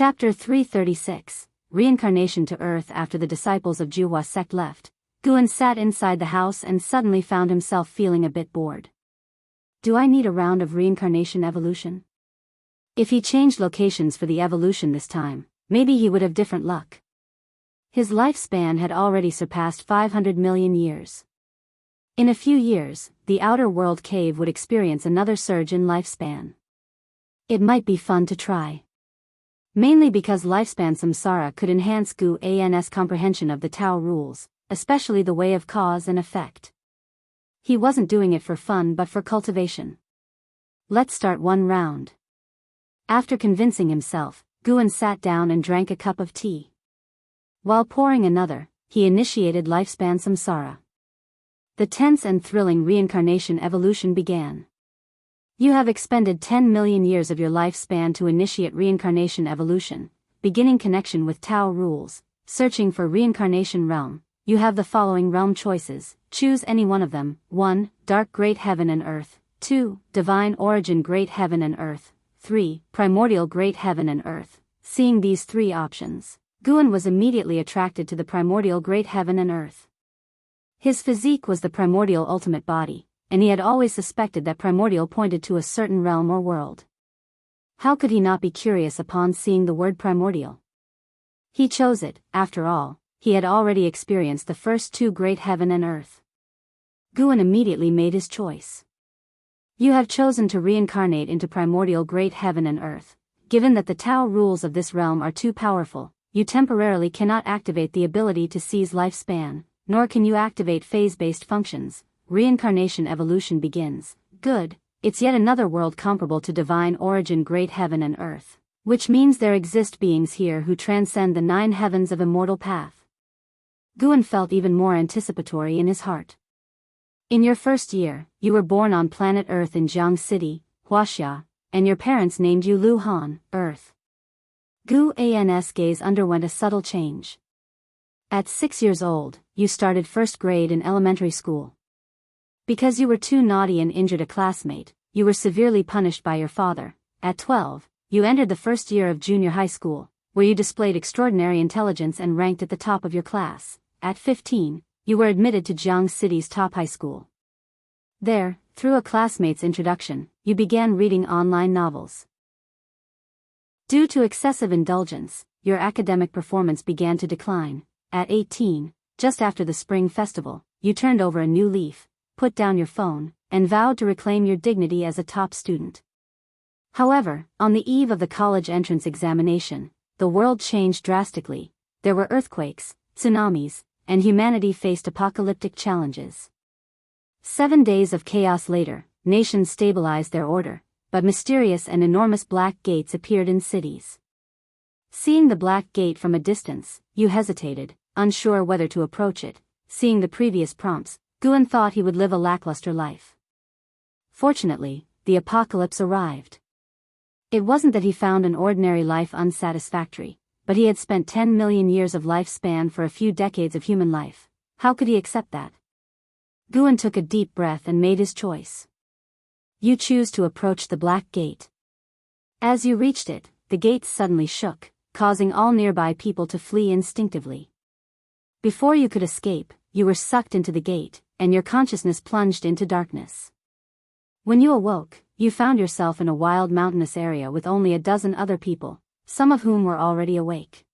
Chapter 336, Reincarnation to Earth. After the disciples of Juhua sect left, Guan sat inside the house and suddenly found himself feeling a bit bored. Do I need a round of reincarnation evolution? If he changed locations for the evolution this time, maybe he would have different luck. His lifespan had already surpassed 500 million years. In a few years, the outer world cave would experience another surge in lifespan. It might be fun to try. Mainly because lifespan samsara could enhance Guan's comprehension of the Tao rules, especially the way of cause and effect. He wasn't doing it for fun but for cultivation. Let's start one round. After convincing himself, Guan sat down and drank a cup of tea. While pouring another, he initiated lifespan samsara. The tense and thrilling reincarnation evolution began. You have expended 10 million years of your lifespan to initiate reincarnation evolution, beginning connection with Tao rules, searching for reincarnation realm. You have the following realm choices, choose any one of them. 1. Dark Great Heaven and Earth. 2. Divine Origin Great Heaven and Earth. 3. Primordial Great Heaven and Earth. Seeing these three options, Guan was immediately attracted to the primordial Great Heaven and Earth. His physique was the primordial ultimate body, and he had always suspected that primordial pointed to a certain realm or world. How could he not be curious upon seeing the word primordial? He chose it, after all. He had already experienced the first two Great Heaven and Earth. Guan immediately made his choice. You have chosen to reincarnate into primordial Great Heaven and Earth. Given that the Tao rules of this realm are too powerful, you temporarily cannot activate the ability to seize lifespan, nor can you activate phase-based functions. Reincarnation evolution begins. Good, it's yet another world comparable to Divine Origin Great Heaven and Earth, which means there exist beings here who transcend the 9 heavens of immortal path. Guan felt even more anticipatory in his heart. In your first year, you were born on planet Earth in Jiang City, Huaxia, and your parents named you Lu Han, Earth. Guan's gaze underwent a subtle change. At 6 years old, you started first grade in elementary school. Because you were too naughty and injured a classmate, you were severely punished by your father. At 12, you entered the first year of junior high school, where you displayed extraordinary intelligence and ranked at the top of your class. At 15, you were admitted to Jiang City's top high school. There, through a classmate's introduction, you began reading online novels. Due to excessive indulgence, your academic performance began to decline. At 18, just after the Spring Festival, you turned over a new leaf, put down your phone, and vowed to reclaim your dignity as a top student. However, on the eve of the college entrance examination, the world changed drastically. There were earthquakes, tsunamis, and humanity faced apocalyptic challenges. 7 days of chaos later, nations stabilized their order, but mysterious and enormous black gates appeared in cities. Seeing the black gate from a distance, you hesitated, unsure whether to approach it. Seeing the previous prompts, Guan thought he would live a lackluster life. Fortunately, the apocalypse arrived. It wasn't that he found an ordinary life unsatisfactory, but he had spent 10 million years of lifespan for a few decades of human life. How could he accept that? Guan took a deep breath and made his choice. You choose to approach the black gate. As you reached it, the gate suddenly shook, causing all nearby people to flee instinctively. Before you could escape, you were sucked into the gate, and your consciousness plunged into darkness. When you awoke, you found yourself in a wild mountainous area with only a dozen other people, some of whom were already awake.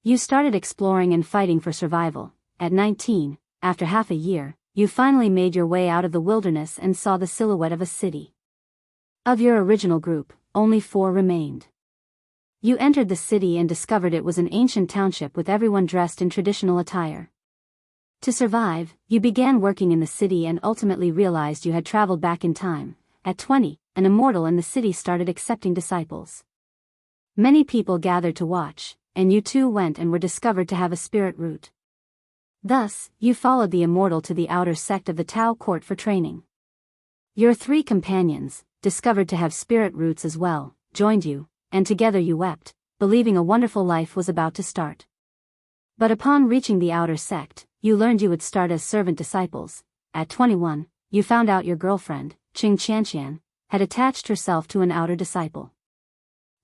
You started exploring and fighting for survival. At 19, after half a year, you finally made your way out of the wilderness and saw the silhouette of a city. Of your original group, only 4 remained. You entered the city and discovered it was an ancient township with everyone dressed in traditional attire. To survive, you began working in the city and ultimately realized you had traveled back in time. At 20, an immortal in the city started accepting disciples. Many people gathered to watch, and you too went and were discovered to have a spirit root. Thus, you followed the immortal to the outer sect of the Tao court for training. Your 3 companions, discovered to have spirit roots as well, joined you, and together you wept, believing a wonderful life was about to start. But upon reaching the outer sect, you learned you would start as servant disciples. At 21, you found out your girlfriend, Qing Qianqian, had attached herself to an outer disciple.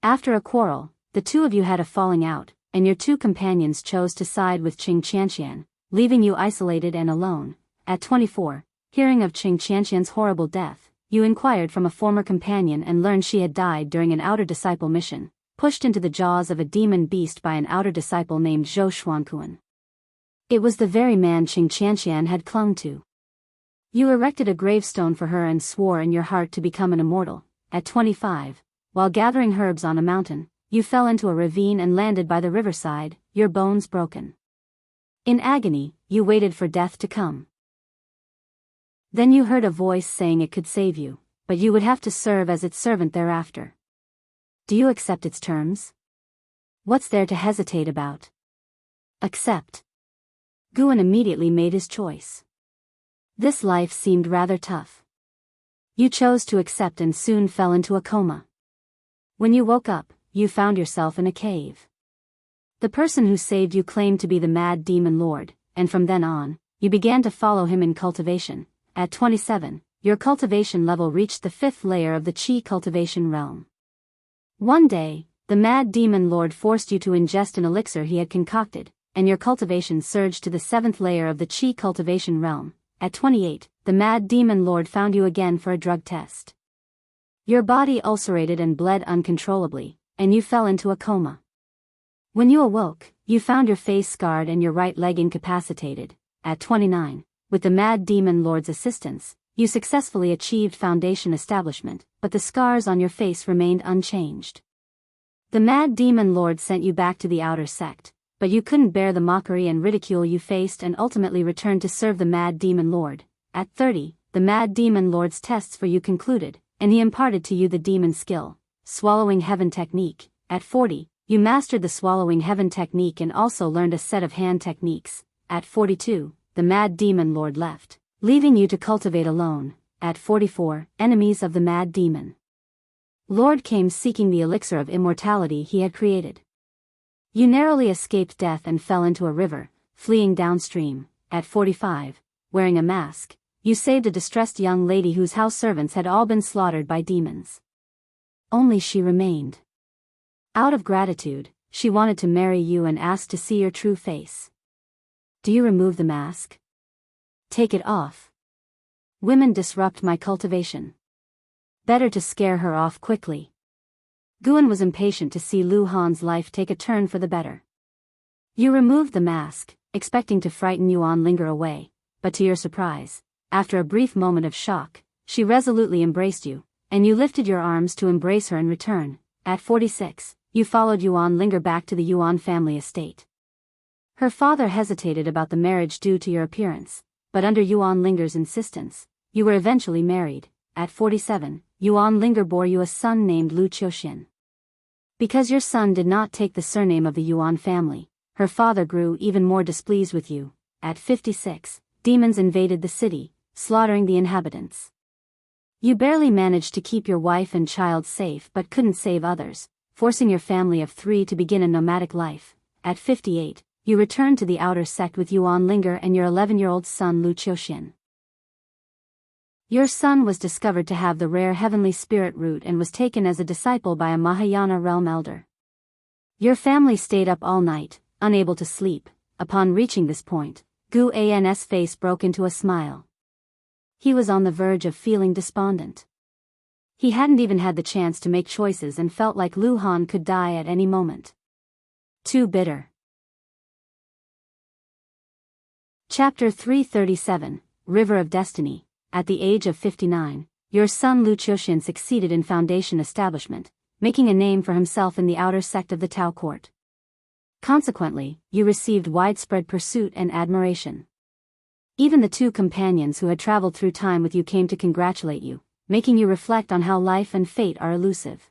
After a quarrel, the two of you had a falling out, and your two companions chose to side with Qing Qianqian, leaving you isolated and alone. At 24, hearing of Qing Qianqian's horrible death, you inquired from a former companion and learned she had died during an outer disciple mission, pushed into the jaws of a demon beast by an outer disciple named Zhou Xuankuan. It was the very man Qing Qianqian had clung to. You erected a gravestone for her and swore in your heart to become an immortal. At 25, while gathering herbs on a mountain, you fell into a ravine and landed by the riverside, your bones broken. In agony, you waited for death to come. Then you heard a voice saying it could save you, but you would have to serve as its servant thereafter. Do you accept its terms? What's there to hesitate about? Accept. Guan immediately made his choice. This life seemed rather tough. You chose to accept and soon fell into a coma. When you woke up, you found yourself in a cave. The person who saved you claimed to be the mad demon lord, and from then on, you began to follow him in cultivation. At 27, your cultivation level reached the 5th layer of the Qi cultivation realm. One day, the mad demon lord forced you to ingest an elixir he had concocted, and your cultivation surged to the 7th layer of the Qi cultivation realm. At 28, the mad demon lord found you again for a drug test. Your body ulcerated and bled uncontrollably, and you fell into a coma. When you awoke, you found your face scarred and your right leg incapacitated. At 29, with the mad demon lord's assistance, you successfully achieved foundation establishment, but the scars on your face remained unchanged. The mad demon lord sent you back to the outer sect, but you couldn't bear the mockery and ridicule you faced and ultimately returned to serve the mad demon lord. At 30, the mad demon lord's tests for you concluded, and he imparted to you the demon skill, swallowing heaven technique. At 40, you mastered the swallowing heaven technique and also learned a set of hand techniques. At 42, the mad demon lord left, leaving you to cultivate alone. At 44, enemies of the mad demon lord came seeking the elixir of immortality he had created. You narrowly escaped death and fell into a river, fleeing downstream. At 45, wearing a mask, you saved a distressed young lady whose house servants had all been slaughtered by demons. Only she remained. Out of gratitude, she wanted to marry you and asked to see your true face. Do you remove the mask? Take it off. Women disrupt my cultivation. Better to scare her off quickly. Guan was impatient to see Lu Han's life take a turn for the better. You removed the mask, expecting to frighten Yuan Linger away, but to your surprise, after a brief moment of shock, she resolutely embraced you, and you lifted your arms to embrace her in return. At 46, you followed Yuan Linger back to the Yuan family estate. Her father hesitated about the marriage due to your appearance, but under Yuan Linger's insistence, you were eventually married. At 47, Yuan Linger bore you a son named Lu Qiuxian. Because your son did not take the surname of the Yuan family, her father grew even more displeased with you. At 56, demons invaded the city, slaughtering the inhabitants. You barely managed to keep your wife and child safe but couldn't save others, forcing your family of 3 to begin a nomadic life. At 58, you returned to the outer sect with Yuan Linger and your 11-year-old son Lu Qiuxian. Your son was discovered to have the rare heavenly spirit root and was taken as a disciple by a Mahayana realm elder. Your family stayed up all night, unable to sleep. Upon reaching this point, Gu An's face broke into a smile. He was on the verge of feeling despondent. He hadn't even had the chance to make choices and felt like Lu Han could die at any moment. Too bitter. Chapter 337, River of Destiny. At the age of 59, your son Lu Qiuxian succeeded in foundation establishment, making a name for himself in the outer sect of the Tao court. Consequently, you received widespread pursuit and admiration. Even the two companions who had traveled through time with you came to congratulate you, making you reflect on how life and fate are elusive.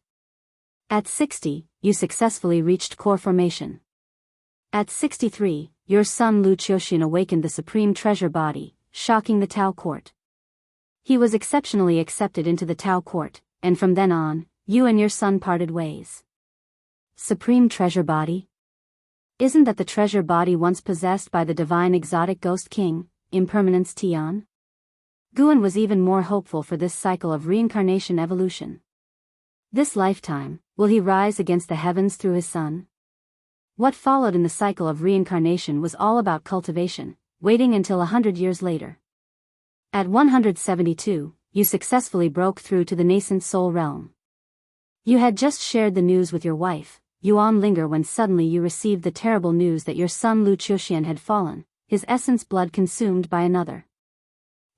At 60, you successfully reached core formation. At 63, your son Lu Qiuxian awakened the supreme treasure body, shocking the Tao court. He was exceptionally accepted into the Tao court, and from then on, you and your son parted ways. Supreme treasure body? Isn't that the treasure body once possessed by the divine exotic ghost king, Impermanence Tian? Guan was even more hopeful for this cycle of reincarnation evolution. This lifetime, will he rise against the heavens through his son? What followed in the cycle of reincarnation was all about cultivation, waiting until 100 years later. At 172, you successfully broke through to the nascent soul realm. You had just shared the news with your wife, Yuan Linger, when suddenly you received the terrible news that your son Lu Chuxian had fallen, his essence blood consumed by another.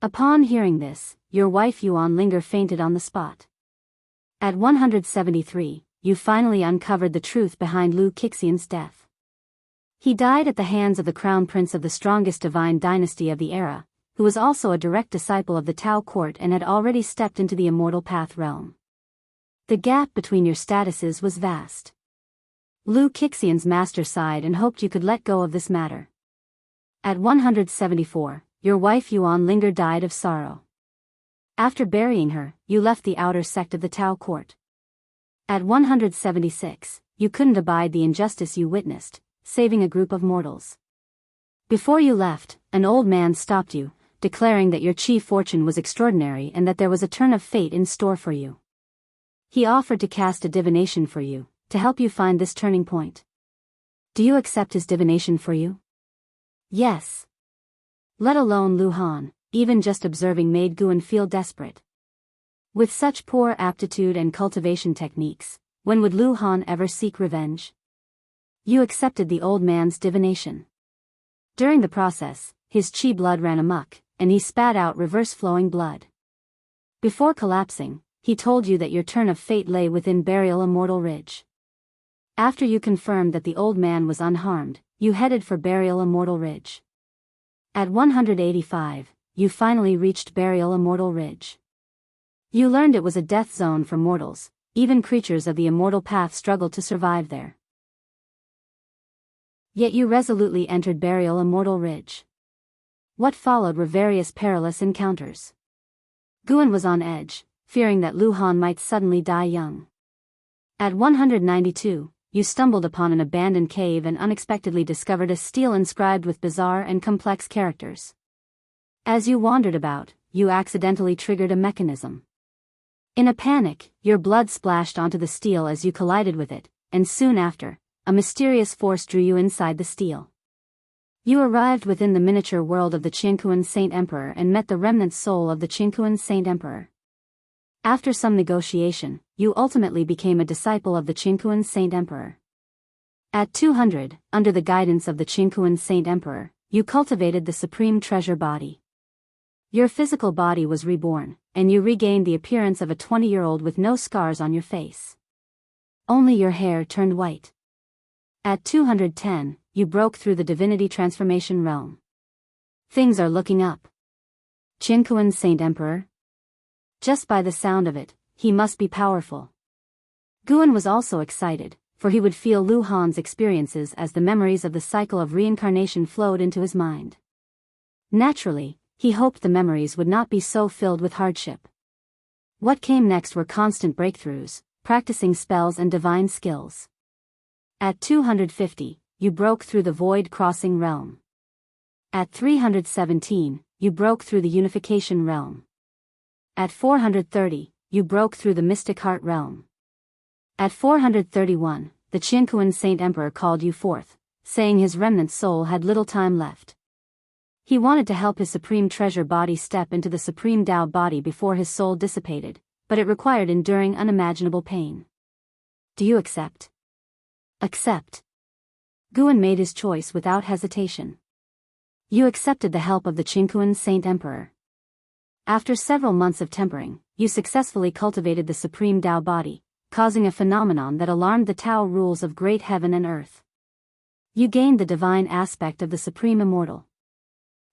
Upon hearing this, your wife Yuan Linger fainted on the spot. At 173, you finally uncovered the truth behind Lu Qixian's death. He died at the hands of the crown prince of the strongest divine dynasty of the era, who was also a direct disciple of the Tao court and had already stepped into the immortal path realm. The gap between your statuses was vast. Lu Qixian's master sighed and hoped you could let go of this matter. At 174, your wife Yuan Linger died of sorrow. After burying her, you left the outer sect of the Tao court. At 176, you couldn't abide the injustice you witnessed, saving a group of mortals. Before you left, an old man stopped you, declaring that your chief fortune was extraordinary and that there was a turn of fate in store for you. He offered to cast a divination for you, to help you find this turning point. Do you accept his divination for you? Yes. Let alone Lu Han, even just observing made Guan feel desperate. With such poor aptitude and cultivation techniques, when would Lu Han ever seek revenge? You accepted the old man's divination. During the process, his chi blood ran amok, and he spat out reverse-flowing blood. Before collapsing, he told you that your turn of fate lay within Burial Immortal Ridge. After you confirmed that the old man was unharmed, you headed for Burial Immortal Ridge. At 185, you finally reached Burial Immortal Ridge. You learned it was a death zone for mortals, even creatures of the immortal path struggled to survive there. Yet you resolutely entered Burial Immortal Ridge. What followed were various perilous encounters. Guan was on edge, fearing that Lu Han might suddenly die young. At 192, you stumbled upon an abandoned cave and unexpectedly discovered a stele inscribed with bizarre and complex characters. As you wandered about, you accidentally triggered a mechanism. In a panic, your blood splashed onto the stele as you collided with it, and soon after, a mysterious force drew you inside the stele. You arrived within the miniature world of the Qingquan Saint Emperor and met the remnant soul of the Qingquan Saint Emperor. After some negotiation, you ultimately became a disciple of the Qingquan Saint Emperor. At 200, under the guidance of the Qingquan Saint Emperor, you cultivated the Supreme Treasure Body. Your physical body was reborn, and you regained the appearance of a 20-year-old with no scars on your face. Only your hair turned white. At 210, you broke through the divinity transformation realm. Things are looking up. Qingquan Saint Emperor? Just by the sound of it, he must be powerful. Guan was also excited, for he would feel Lu Han's experiences as the memories of the cycle of reincarnation flowed into his mind. Naturally, he hoped the memories would not be so filled with hardship. What came next were constant breakthroughs, practicing spells and divine skills. At 250, you broke through the void-crossing realm. At 317, you broke through the unification realm. At 430, you broke through the mystic heart realm. At 431, the Qingquan Saint Emperor called you forth, saying his remnant soul had little time left. He wanted to help his Supreme Treasure Body step into the Supreme Tao Body before his soul dissipated, but it required enduring unimaginable pain. Do you accept? Accept. Guan made his choice without hesitation. You accepted the help of the Qingquan Saint Emperor. After several months of tempering, you successfully cultivated the Supreme Tao Body, causing a phenomenon that alarmed the Tao rules of great heaven and earth. You gained the divine aspect of the Supreme Immortal.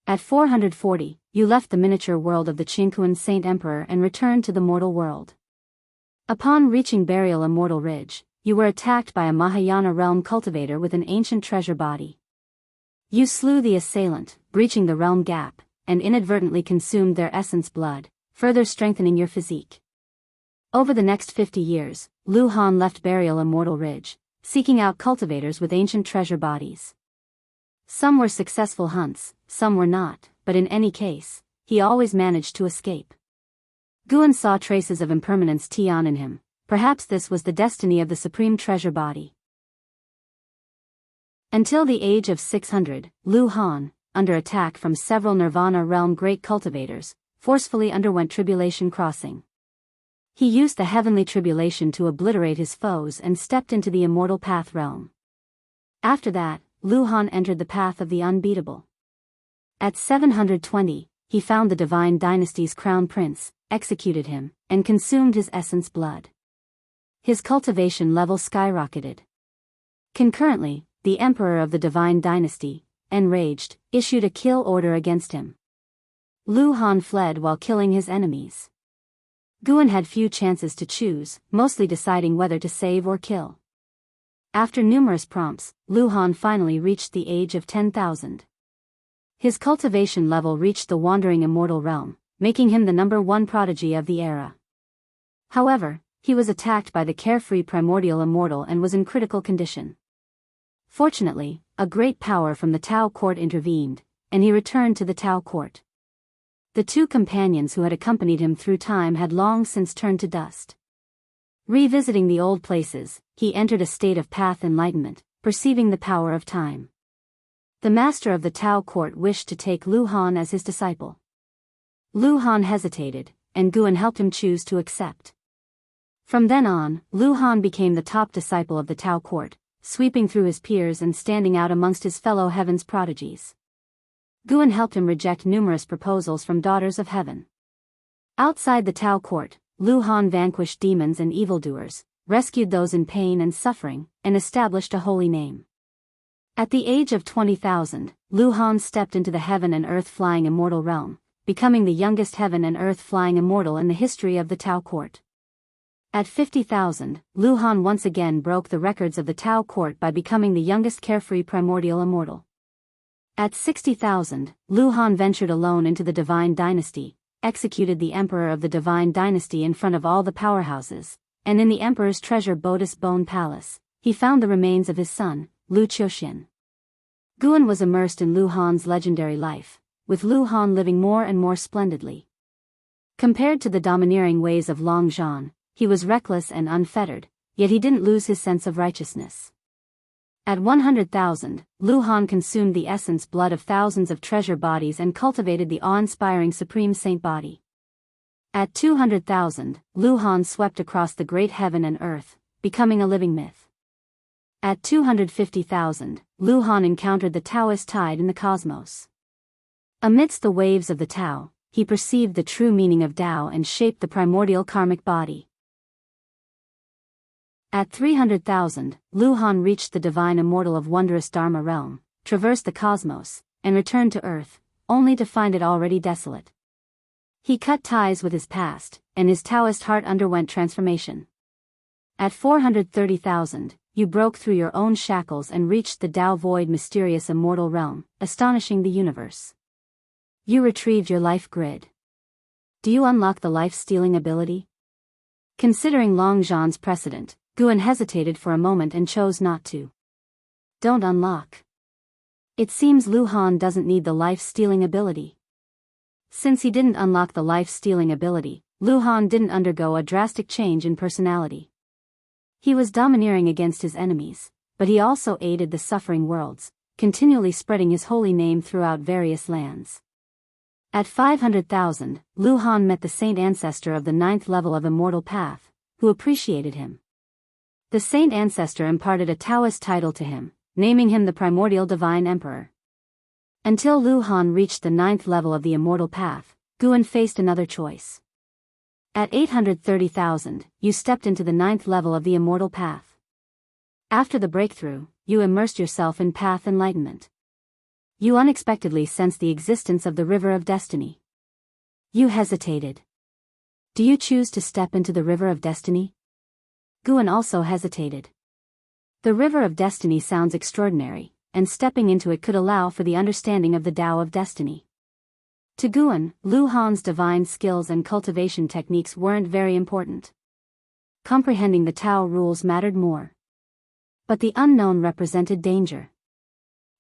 At 440, you left the miniature world of the Qingquan Saint Emperor and returned to the mortal world. Upon reaching Burial Immortal Ridge, you were attacked by a Mahayana realm cultivator with an ancient treasure body. You slew the assailant, breaching the realm gap, and inadvertently consumed their essence blood, further strengthening your physique. Over the next 50 years, Lu Han left Burial Immortal Ridge, seeking out cultivators with ancient treasure bodies. Some were successful hunts, some were not, but in any case, he always managed to escape. Guan saw traces of impermanence Tian in him, Perhaps this was the destiny of the supreme treasure body. Until the age of 600, Lu Han, under attack from several Nirvana realm great cultivators, forcefully underwent tribulation crossing. He used the heavenly tribulation to obliterate his foes and stepped into the immortal path realm. After that, Lu Han entered the path of the unbeatable. At 720, he found the divine dynasty's crown prince, executed him, and consumed his essence blood. His cultivation level skyrocketed. Concurrently, the emperor of the divine dynasty, enraged, issued a kill order against him. Lu Han fled while killing his enemies. Guan had few chances to choose, mostly deciding whether to save or kill. After numerous prompts, Lu Han finally reached the age of 10,000. His cultivation level reached the wandering immortal realm, making him the #1 prodigy of the era. However, he was attacked by the carefree primordial immortal and was in critical condition. Fortunately, a great power from the Tao court intervened, and he returned to the Tao court. The two companions who had accompanied him through time had long since turned to dust. Revisiting the old places, he entered a state of path enlightenment, perceiving the power of time. The master of the Tao court wished to take Lu Han as his disciple. Lu Han hesitated, and Guan helped him choose to accept. From then on, Lu Han became the top disciple of the Tao court, sweeping through his peers and standing out amongst his fellow heaven's prodigies. Guan helped him reject numerous proposals from daughters of heaven. Outside the Tao court, Lu Han vanquished demons and evildoers, rescued those in pain and suffering, and established a holy name. At the age of 20,000, Lu Han stepped into the heaven and earth flying immortal realm, becoming the youngest heaven and earth flying immortal in the history of the Tao court. At 50,000, Lu Han once again broke the records of the Tao court by becoming the youngest carefree primordial immortal. At 60,000, Lu Han ventured alone into the divine dynasty, executed the emperor of the divine dynasty in front of all the powerhouses, and in the emperor's treasure Bodis Bone Palace, he found the remains of his son, Lu Qiuxian. Guan was immersed in Lu Han's legendary life, with Lu Han living more and more splendidly. Compared to the domineering ways of Long Zhan, he was reckless and unfettered, yet he didn't lose his sense of righteousness. At 100,000, Lu Han consumed the essence blood of thousands of treasure bodies and cultivated the awe-inspiring Supreme Saint body. At 200,000, Lu Han swept across the great heaven and earth, becoming a living myth. At 250,000, Lu Han encountered the Taoist tide in the cosmos. Amidst the waves of the Tao, he perceived the true meaning of Tao and shaped the primordial karmic body. At 300,000, Lu Han reached the divine immortal of wondrous Dharma realm, traversed the cosmos, and returned to Earth, only to find it already desolate. He cut ties with his past, and his Taoist heart underwent transformation. At 430,000, you broke through your own shackles and reached the Tao void mysterious immortal realm, astonishing the universe. You retrieved your life grid. Do you unlock the life-stealing ability? Considering Long Zhan's precedent, Guan hesitated for a moment and chose not to. Don't unlock. It seems Lu Han doesn't need the life-stealing ability. Since he didn't unlock the life-stealing ability, Lu Han didn't undergo a drastic change in personality. He was domineering against his enemies, but he also aided the suffering worlds, continually spreading his holy name throughout various lands. At 500,000, Lu Han met the saint ancestor of the 9th level of Immortal Path, who appreciated him. The saint ancestor imparted a Taoist title to him, naming him the Primordial Divine Emperor. Until Lu Han reached the 9th level of the Immortal Path, Guan faced another choice. At 830,000, you stepped into the 9th level of the Immortal Path. After the breakthrough, you immersed yourself in path enlightenment. You unexpectedly sensed the existence of the River of Destiny. You hesitated. Do you choose to step into the River of Destiny? Guan also hesitated. The River of Destiny sounds extraordinary, and stepping into it could allow for the understanding of the Tao of Destiny. To Guan, Lu Han's divine skills and cultivation techniques weren't very important. Comprehending the Tao rules mattered more. But the unknown represented danger.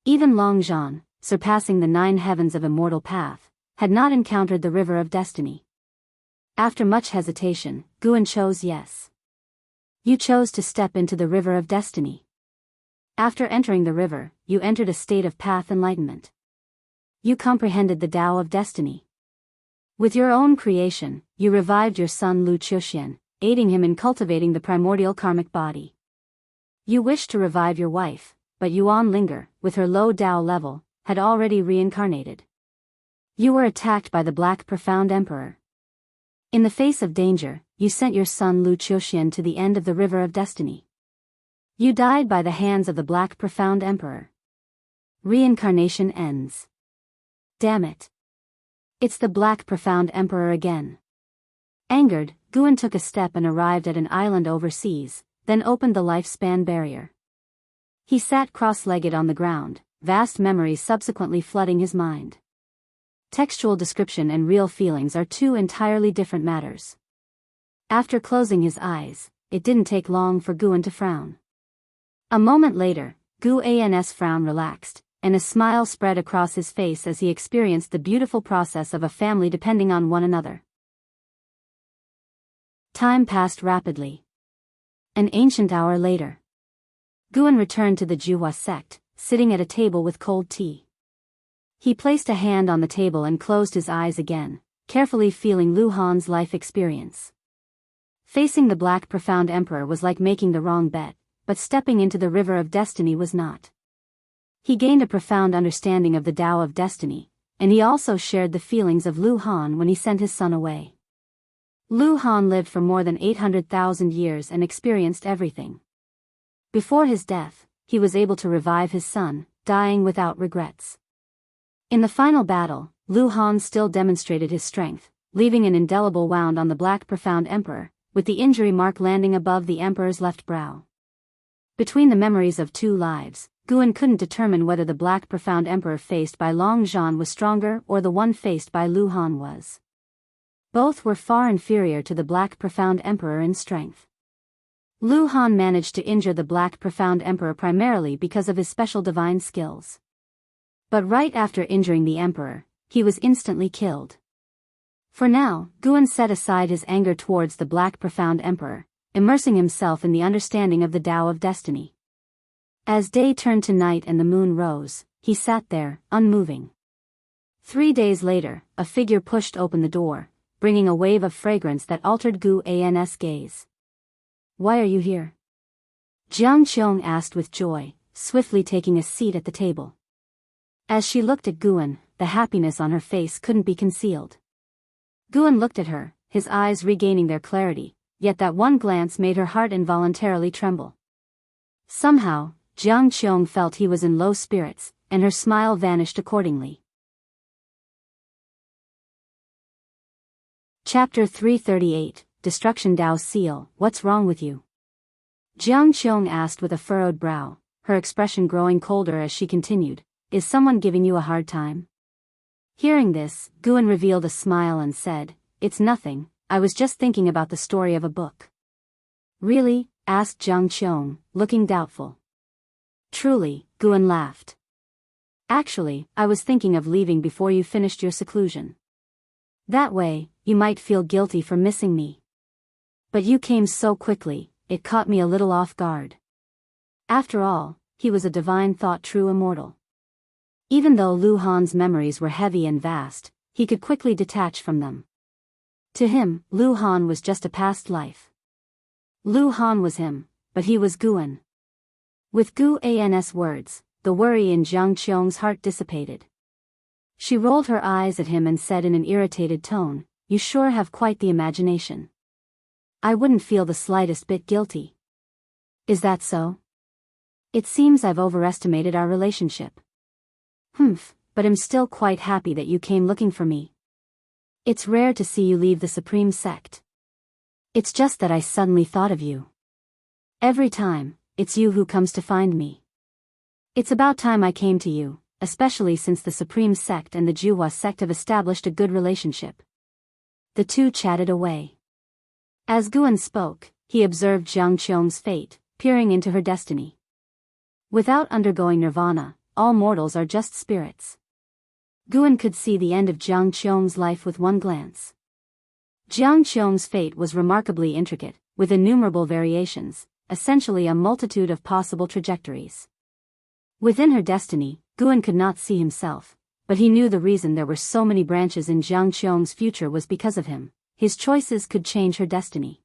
Even Long Zhan, surpassing the 9 heavens of Immortal Path, had not encountered the River of Destiny. After much hesitation, Guan chose yes. You chose to step into the river of destiny. After entering the river, you entered a state of path enlightenment. You comprehended the Tao of destiny. With your own creation, you revived your son Lu Qiuxian, aiding him in cultivating the primordial karmic body. You wished to revive your wife, but Yuan Linger, with her low Tao level, had already reincarnated. You were attacked by the Black Profound Emperor. In the face of danger, you sent your son Lu Qiuxian to the end of the river of destiny. You died by the hands of the Black Profound Emperor. Reincarnation ends. Damn it. It's the Black Profound Emperor again. Angered, Guan took a step and arrived at an island overseas, then opened the lifespan barrier. He sat cross-legged on the ground, vast memories subsequently flooding his mind. Textual description and real feelings are two entirely different matters. After closing his eyes, it didn't take long for Guan to frown. A moment later, Guan's frown relaxed, and a smile spread across his face as he experienced the beautiful process of a family depending on one another. Time passed rapidly. An ancient hour later, Guan returned to the Juhua sect, sitting at a table with cold tea. He placed a hand on the table and closed his eyes again, carefully feeling Lu Han's life experience. Facing the Black Profound Emperor was like making the wrong bet, but stepping into the river of destiny was not. He gained a profound understanding of the Tao of destiny, and he also shared the feelings of Lu Han when he sent his son away. Lu Han lived for more than 800,000 years and experienced everything. Before his death, he was able to revive his son, dying without regrets. In the final battle, Lu Han still demonstrated his strength, leaving an indelible wound on the Black Profound Emperor, with the injury mark landing above the Emperor's left brow. Between the memories of two lives, Guan couldn't determine whether the Black Profound Emperor faced by Long Zhan was stronger or the one faced by Lu Han was. Both were far inferior to the Black Profound Emperor in strength. Lu Han managed to injure the Black Profound Emperor primarily because of his special divine skills. But right after injuring the Emperor, he was instantly killed. For now, Guan set aside his anger towards the Black Profound Emperor, immersing himself in the understanding of the Tao of destiny. As day turned to night and the moon rose, he sat there, unmoving. 3 days later, a figure pushed open the door, bringing a wave of fragrance that altered Guan's gaze. "Why are you here?" Jiang Qiong asked with joy, swiftly taking a seat at the table. As she looked at Guan, the happiness on her face couldn't be concealed. Guan looked at her, his eyes regaining their clarity, yet that one glance made her heart involuntarily tremble. Somehow, Jiang Qiong felt he was in low spirits, and her smile vanished accordingly. Chapter 338, Destruction Tao Seal, What's Wrong with You? Jiang Qiong asked with a furrowed brow, her expression growing colder as she continued, "Is someone giving you a hard time?" Hearing this, Guan revealed a smile and said, "It's nothing, I was just thinking about the story of a book." "Really?" asked Jiang Qiong, looking doubtful. "Truly," Guan laughed. "Actually, I was thinking of leaving before you finished your seclusion. That way, you might feel guilty for missing me. But you came so quickly, it caught me a little off guard." After all, he was a divine thought true immortal. Even though Lu Han's memories were heavy and vast, he could quickly detach from them. To him, Lu Han was just a past life. Lu Han was him, but he was Guan. With Guan's words, the worry in Jiang Qiong's heart dissipated. She rolled her eyes at him and said in an irritated tone, "You sure have quite the imagination. I wouldn't feel the slightest bit guilty." "Is that so? It seems I've overestimated our relationship." "Humph, but I'm still quite happy that you came looking for me. It's rare to see you leave the Supreme Sect. It's just that I suddenly thought of you. Every time, it's you who comes to find me. It's about time I came to you, especially since the Supreme Sect and the Juhua sect have established a good relationship." The two chatted away. As Guan spoke, he observed Jiang Qiong's fate, peering into her destiny. Without undergoing nirvana, all mortals are just spirits. Guan could see the end of Jiang Qiong's life with one glance. Jiang Qiong's fate was remarkably intricate, with innumerable variations, essentially a multitude of possible trajectories. Within her destiny, Guan could not see himself, but he knew the reason there were so many branches in Jiang Qiong's future was because of him. His choices could change her destiny.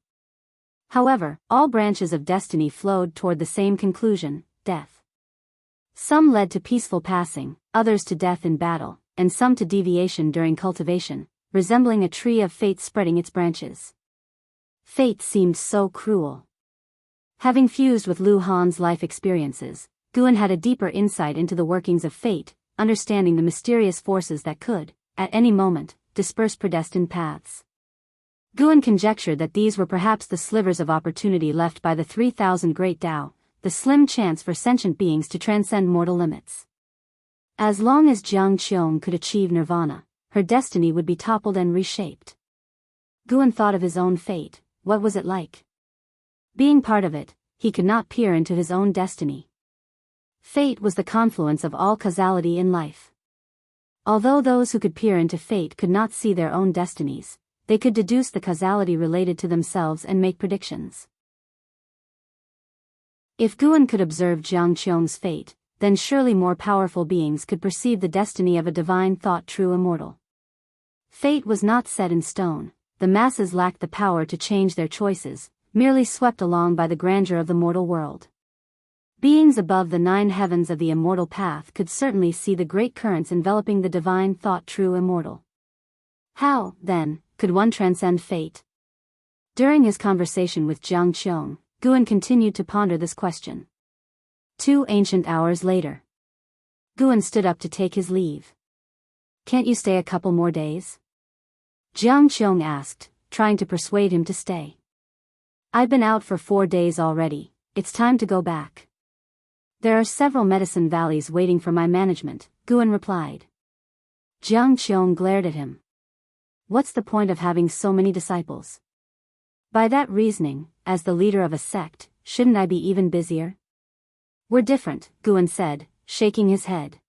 However, all branches of destiny flowed toward the same conclusion, death. Some led to peaceful passing, others to death in battle, and some to deviation during cultivation, resembling a tree of fate spreading its branches. Fate seemed so cruel. Having fused with Lu Han's life experiences, Guan had a deeper insight into the workings of fate, understanding the mysterious forces that could, at any moment, disperse predestined paths. Guan conjectured that these were perhaps the slivers of opportunity left by the 3,000 Great Tao, the slim chance for sentient beings to transcend mortal limits. As long as Jiang Qiong could achieve nirvana, her destiny would be toppled and reshaped. Guan thought of his own fate. What was it like? Being part of it, he could not peer into his own destiny. Fate was the confluence of all causality in life. Although those who could peer into fate could not see their own destinies, they could deduce the causality related to themselves and make predictions. If Guan could observe Jiang Qiong's fate, then surely more powerful beings could perceive the destiny of a divine thought true immortal. Fate was not set in stone, the masses lacked the power to change their choices, merely swept along by the grandeur of the mortal world. Beings above the 9 heavens of the immortal path could certainly see the great currents enveloping the divine thought true immortal. How, then, could one transcend fate? During his conversation with Jiang Qiong, Guan continued to ponder this question. 2 ancient hours later. Guan stood up to take his leave. Can't you stay a couple more days? Jiang Qiong asked, trying to persuade him to stay. I've been out for 4 days already, it's time to go back. There are several medicine valleys waiting for my management, Guan replied. Jiang Qiong glared at him. What's the point of having so many disciples? By that reasoning, as the leader of a sect, shouldn't I be even busier? We're different, Guan said, shaking his head.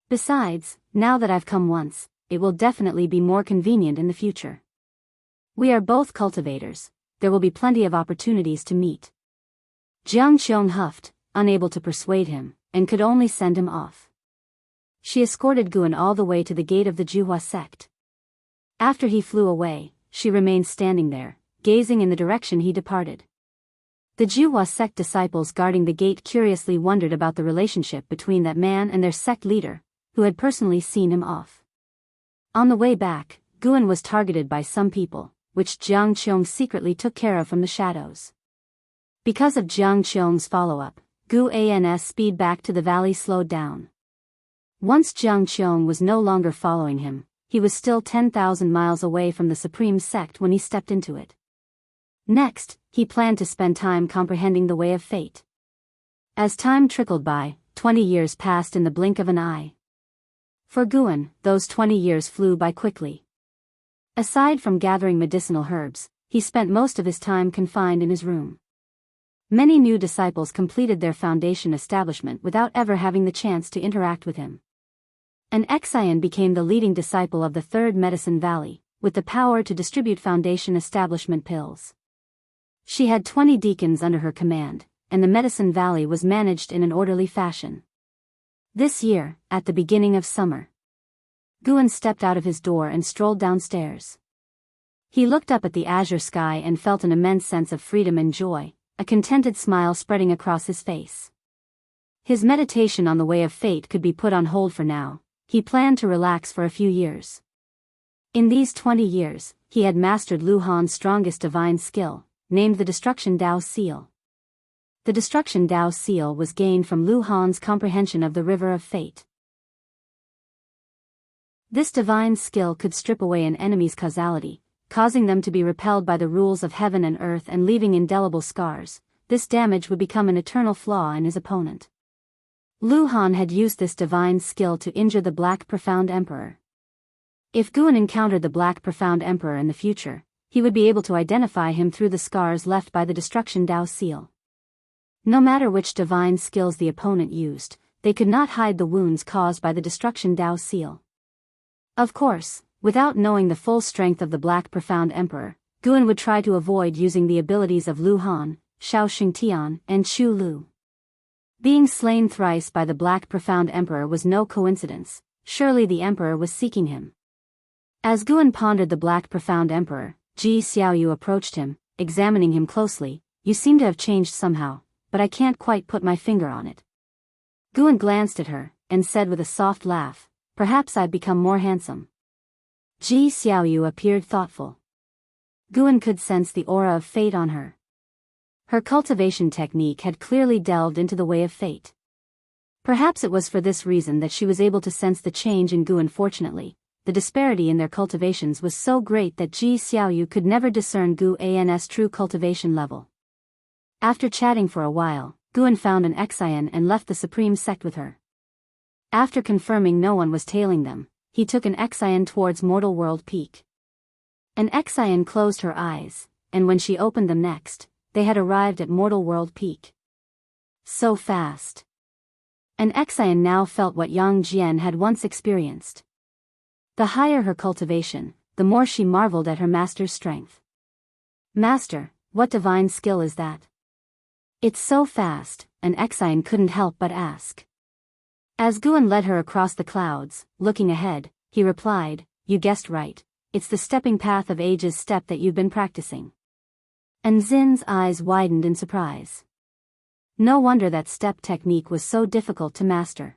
Besides, now that I've come once, it will definitely be more convenient in the future. We are both cultivators, there will be plenty of opportunities to meet. Jiang Qiong huffed, unable to persuade him, and could only send him off. She escorted Guan all the way to the gate of the Juhua sect. After he flew away, she remained standing there, gazing in the direction he departed. The Juhua sect disciples guarding the gate curiously wondered about the relationship between that man and their sect leader, who had personally seen him off. On the way back, Guan was targeted by some people, which Jiang Qiong secretly took care of from the shadows. Because of Jiang Qiong's follow-up, Guan's speed back to the valley slowed down. Once Jiang Qiong was no longer following him, he was still 10,000 miles away from the Supreme Sect when he stepped into it. Next, he planned to spend time comprehending the way of fate. As time trickled by, 20 years passed in the blink of an eye. For Guan, those 20 years flew by quickly. Aside from gathering medicinal herbs, he spent most of his time confined in his room. Many new disciples completed their foundation establishment without ever having the chance to interact with him. An Xian became the leading disciple of the Third Medicine Valley, with the power to distribute foundation establishment pills. She had 20 deacons under her command, and the Medicine Valley was managed in an orderly fashion. This year, at the beginning of summer, Guan stepped out of his door and strolled downstairs. He looked up at the azure sky and felt an immense sense of freedom and joy, a contented smile spreading across his face. His meditation on the way of fate could be put on hold for now. He planned to relax for a few years. In these 20 years, he had mastered Lu Han's strongest divine skill, named the Destruction Dao Seal. The Destruction Dao Seal was gained from Lu Han's comprehension of the River of Fate. This divine skill could strip away an enemy's causality, causing them to be repelled by the rules of heaven and earth and leaving indelible scars. This damage would become an eternal flaw in his opponent. Lu Han had used this divine skill to injure the Black Profound Emperor. If Guan encountered the Black Profound Emperor in the future, he would be able to identify him through the scars left by the Destruction Dao Seal. No matter which divine skills the opponent used, they could not hide the wounds caused by the Destruction Dao Seal. Of course, without knowing the full strength of the Black Profound Emperor, Guan would try to avoid using the abilities of Lu Han, Xiao Xingtian, and Chu Lu. Being slain thrice by the Black Profound Emperor was no coincidence, surely the Emperor was seeking him. As Guan pondered the Black Profound Emperor, Ji Xiaoyu approached him, examining him closely. You seem to have changed somehow, but I can't quite put my finger on it. Guan glanced at her, and said with a soft laugh, perhaps I've become more handsome. Ji Xiaoyu appeared thoughtful. Guan could sense the aura of fate on her. Her cultivation technique had clearly delved into the way of fate. Perhaps it was for this reason that she was able to sense the change in Guan. Fortunately, the disparity in their cultivations was so great that Ji Xiaoyu could never discern Guan's true cultivation level. After chatting for a while, Guan found an Xian and left the Supreme Sect with her. After confirming no one was tailing them, he took an Xian towards Mortal World Peak. An Xian closed her eyes, and when she opened them next, they had arrived at Mortal World Peak. So fast. An Xian now felt what Yang Jian had once experienced. The higher her cultivation, the more she marveled at her master's strength. Master, what divine skill is that? It's so fast, an Xian couldn't help but ask. As Guan led her across the clouds, looking ahead, he replied, you guessed right, it's the stepping path of age's step that you've been practicing. And Zin's eyes widened in surprise. No wonder that step technique was so difficult to master.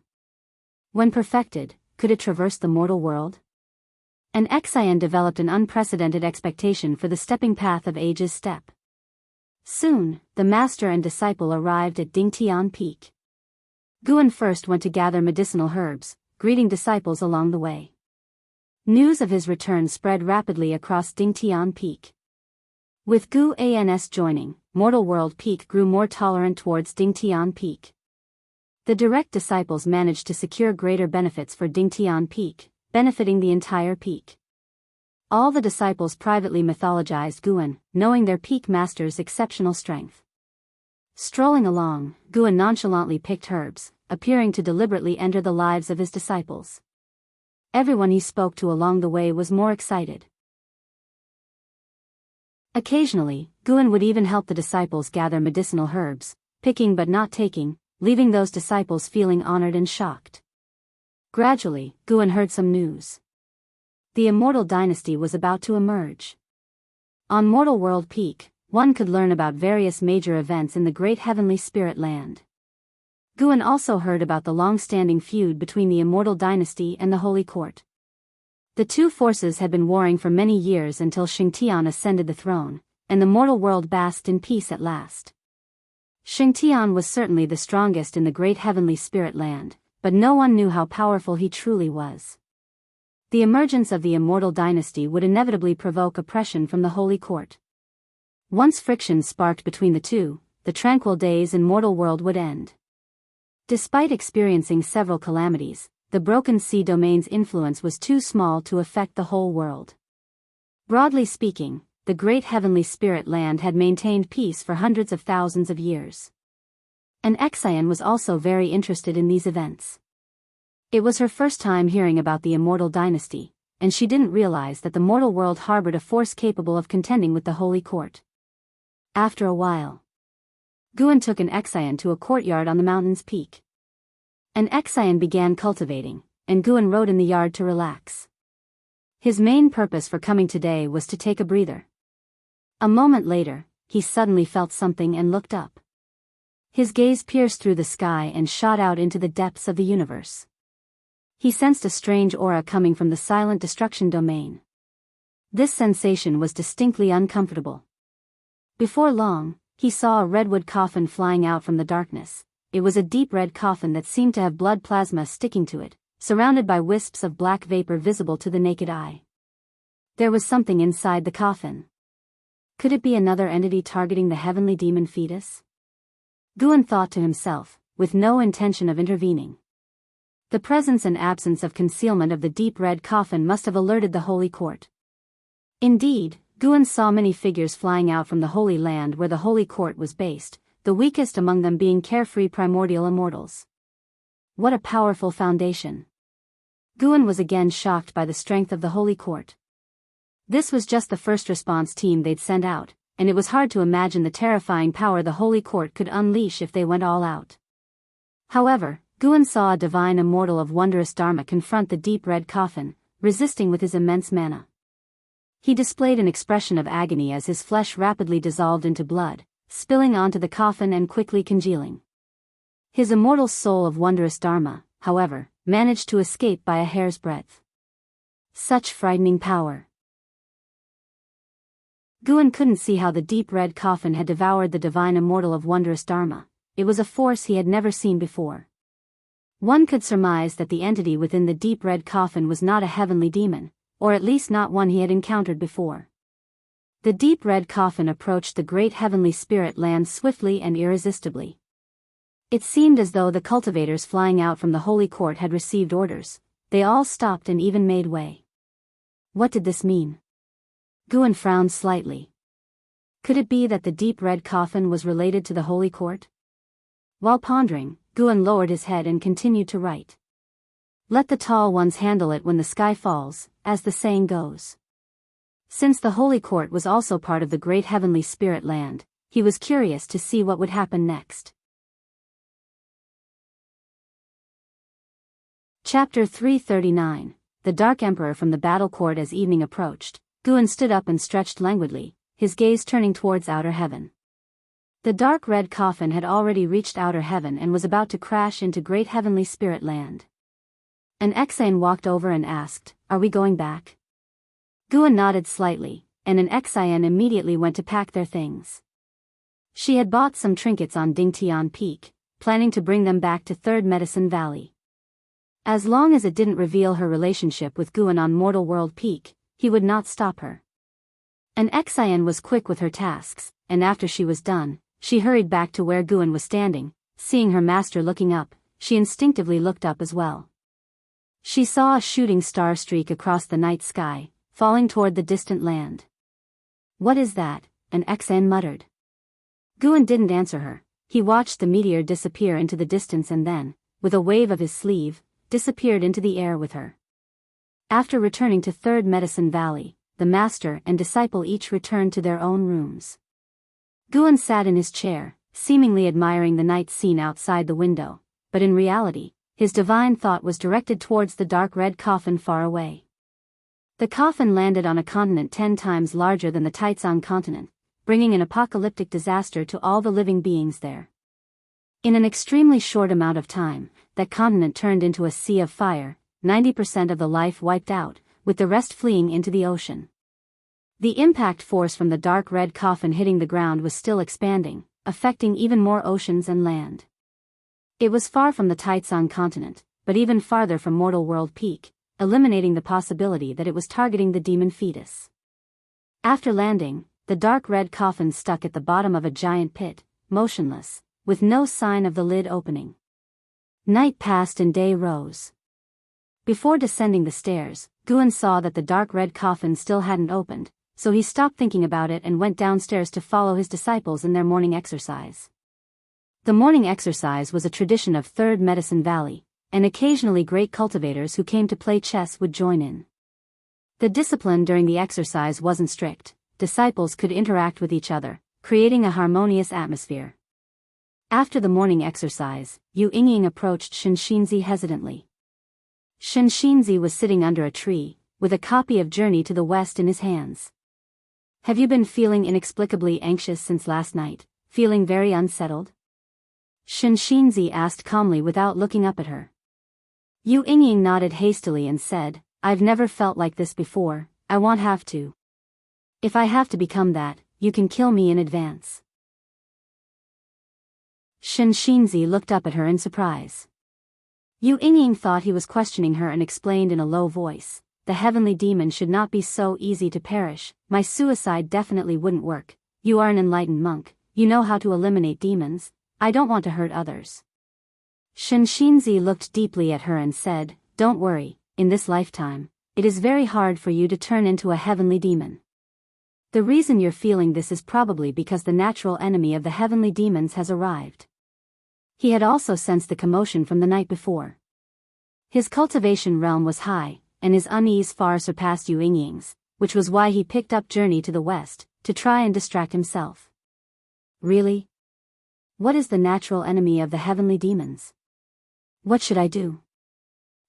When perfected, could it traverse the mortal world? An Xian developed an unprecedented expectation for the stepping path of age's step. Soon, the master and disciple arrived at Dingtian Peak. Guan first went to gather medicinal herbs, greeting disciples along the way. News of his return spread rapidly across Dingtian Peak. With Guan's joining, Mortal World Peak grew more tolerant towards Dingtian Peak. The direct disciples managed to secure greater benefits for Dingtian Peak, benefiting the entire peak. All the disciples privately mythologized Guan, knowing their peak master's exceptional strength. Strolling along, Guan nonchalantly picked herbs, appearing to deliberately enter the lives of his disciples. Everyone he spoke to along the way was more excited. Occasionally, Guan would even help the disciples gather medicinal herbs, picking but not taking, leaving those disciples feeling honored and shocked. Gradually, Guan heard some news. The immortal dynasty was about to emerge. On Mortal World Peak, one could learn about various major events in the great heavenly spirit land. Guan also heard about the long-standing feud between the immortal dynasty and the Holy Court. The two forces had been warring for many years until Xingtian ascended the throne, and the mortal world basked in peace at last. Xingtian was certainly the strongest in the great heavenly spirit land, but no one knew how powerful he truly was. The emergence of the immortal dynasty would inevitably provoke oppression from the Holy Court. Once friction sparked between the two, the tranquil days in mortal world would end. Despite experiencing several calamities, the Broken Sea domain's influence was too small to affect the whole world. Broadly speaking, the great heavenly spirit land had maintained peace for hundreds of thousands of years. An Xian was also very interested in these events. It was her first time hearing about the immortal dynasty, and she didn't realize that the mortal world harbored a force capable of contending with the Holy Court. After a while, Guan took an Xian to a courtyard on the mountain's peak. An Xian began cultivating, and Guan rode in the yard to relax. His main purpose for coming today was to take a breather. A moment later, he suddenly felt something and looked up. His gaze pierced through the sky and shot out into the depths of the universe. He sensed a strange aura coming from the silent destruction domain. This sensation was distinctly uncomfortable. Before long, he saw a redwood coffin flying out from the darkness. It was a deep red coffin that seemed to have blood plasma sticking to it, surrounded by wisps of black vapor visible to the naked eye. There was something inside the coffin. Could it be another entity targeting the heavenly demon fetus? Guan thought to himself, with no intention of intervening. The presence and absence of concealment of the deep red coffin must have alerted the Holy Court. Indeed, Guan saw many figures flying out from the Holy Land where the Holy Court was based, the weakest among them being carefree primordial immortals. What a powerful foundation! Guan was again shocked by the strength of the Holy Court. This was just the first response team they'd sent out, and it was hard to imagine the terrifying power the Holy Court could unleash if they went all out. However, Guan saw a divine immortal of wondrous Dharma confront the deep red coffin, resisting with his immense mana. He displayed an expression of agony as his flesh rapidly dissolved into blood, spilling onto the coffin and quickly congealing. His immortal soul of wondrous Dharma, however, managed to escape by a hair's breadth. Such frightening power. Guan couldn't see how the deep red coffin had devoured the divine immortal of wondrous Dharma. It was a force he had never seen before. One could surmise that the entity within the deep red coffin was not a heavenly demon, or at least not one he had encountered before. The deep red coffin approached the great heavenly spirit land swiftly and irresistibly. It seemed as though the cultivators flying out from the Holy Court had received orders. They all stopped and even made way. What did this mean? Guan frowned slightly. Could it be that the deep red coffin was related to the Holy Court? While pondering, Guan lowered his head and continued to write. Let the tall ones handle it when the sky falls, as the saying goes. Since the Holy Court was also part of the great heavenly spirit land, he was curious to see what would happen next. Chapter 339. The Dark Emperor from the battle court. As evening approached, Guan stood up and stretched languidly, his gaze turning towards outer heaven. The dark red coffin had already reached outer heaven and was about to crash into great heavenly spirit land. An Exane walked over and asked, "Are we going back?" Guan nodded slightly, and an Exane immediately went to pack their things. She had bought some trinkets on Dingtian Peak, planning to bring them back to Third Medicine Valley. As long as it didn't reveal her relationship with Guan on Mortal World Peak, he would not stop her. An Exane was quick with her tasks, and after she was done, she hurried back to where Guan was standing. Seeing her master looking up, she instinctively looked up as well. She saw a shooting star streak across the night sky, falling toward the distant land. "What is that?" an Exane muttered. Guan didn't answer her. He watched the meteor disappear into the distance and then, with a wave of his sleeve, disappeared into the air with her. After returning to Third Medicine Valley, the master and disciple each returned to their own rooms. Guan sat in his chair, seemingly admiring the night scene outside the window, but in reality, his divine thought was directed towards the dark red coffin far away. The coffin landed on a continent 10 times larger than the Taizong continent, bringing an apocalyptic disaster to all the living beings there. In an extremely short amount of time, that continent turned into a sea of fire, 90% of the life wiped out, with the rest fleeing into the ocean. The impact force from the dark red coffin hitting the ground was still expanding, affecting even more oceans and land. It was far from the Taizong continent, but even farther from Mortal World Peak, eliminating the possibility that it was targeting the demon fetus. After landing, the dark red coffin stuck at the bottom of a giant pit, motionless, with no sign of the lid opening. Night passed and day rose. Before descending the stairs, Guan saw that the dark red coffin still hadn't opened, so he stopped thinking about it and went downstairs to follow his disciples in their morning exercise. The morning exercise was a tradition of Third Medicine Valley, and occasionally great cultivators who came to play chess would join in. The discipline during the exercise wasn't strict. Disciples could interact with each other, creating a harmonious atmosphere. After the morning exercise, Yu Yingying approached Shenxinzi hesitantly. Shenxinzi was sitting under a tree, with a copy of Journey to the West in his hands. "Have you been feeling inexplicably anxious since last night, feeling very unsettled?" Shenxinzi asked calmly without looking up at her. Yu Yingying nodded hastily and said, "I've never felt like this before, I won't have to. If I have to become that, you can kill me in advance." Shenxinzi looked up at her in surprise. Yu Yingying thought he was questioning her and explained in a low voice, "The heavenly demon should not be so easy to perish. My suicide definitely wouldn't work. You are an enlightened monk, you know how to eliminate demons. I don't want to hurt others." Shenxinzi looked deeply at her and said, "Don't worry, in this lifetime, it is very hard for you to turn into a heavenly demon. The reason you're feeling this is probably because the natural enemy of the heavenly demons has arrived." He had also sensed the commotion from the night before. His cultivation realm was high, and his unease far surpassed Yu Yingying's, which was why he picked up Journey to the West, to try and distract himself. Really? What is the natural enemy of the heavenly demons? What should I do?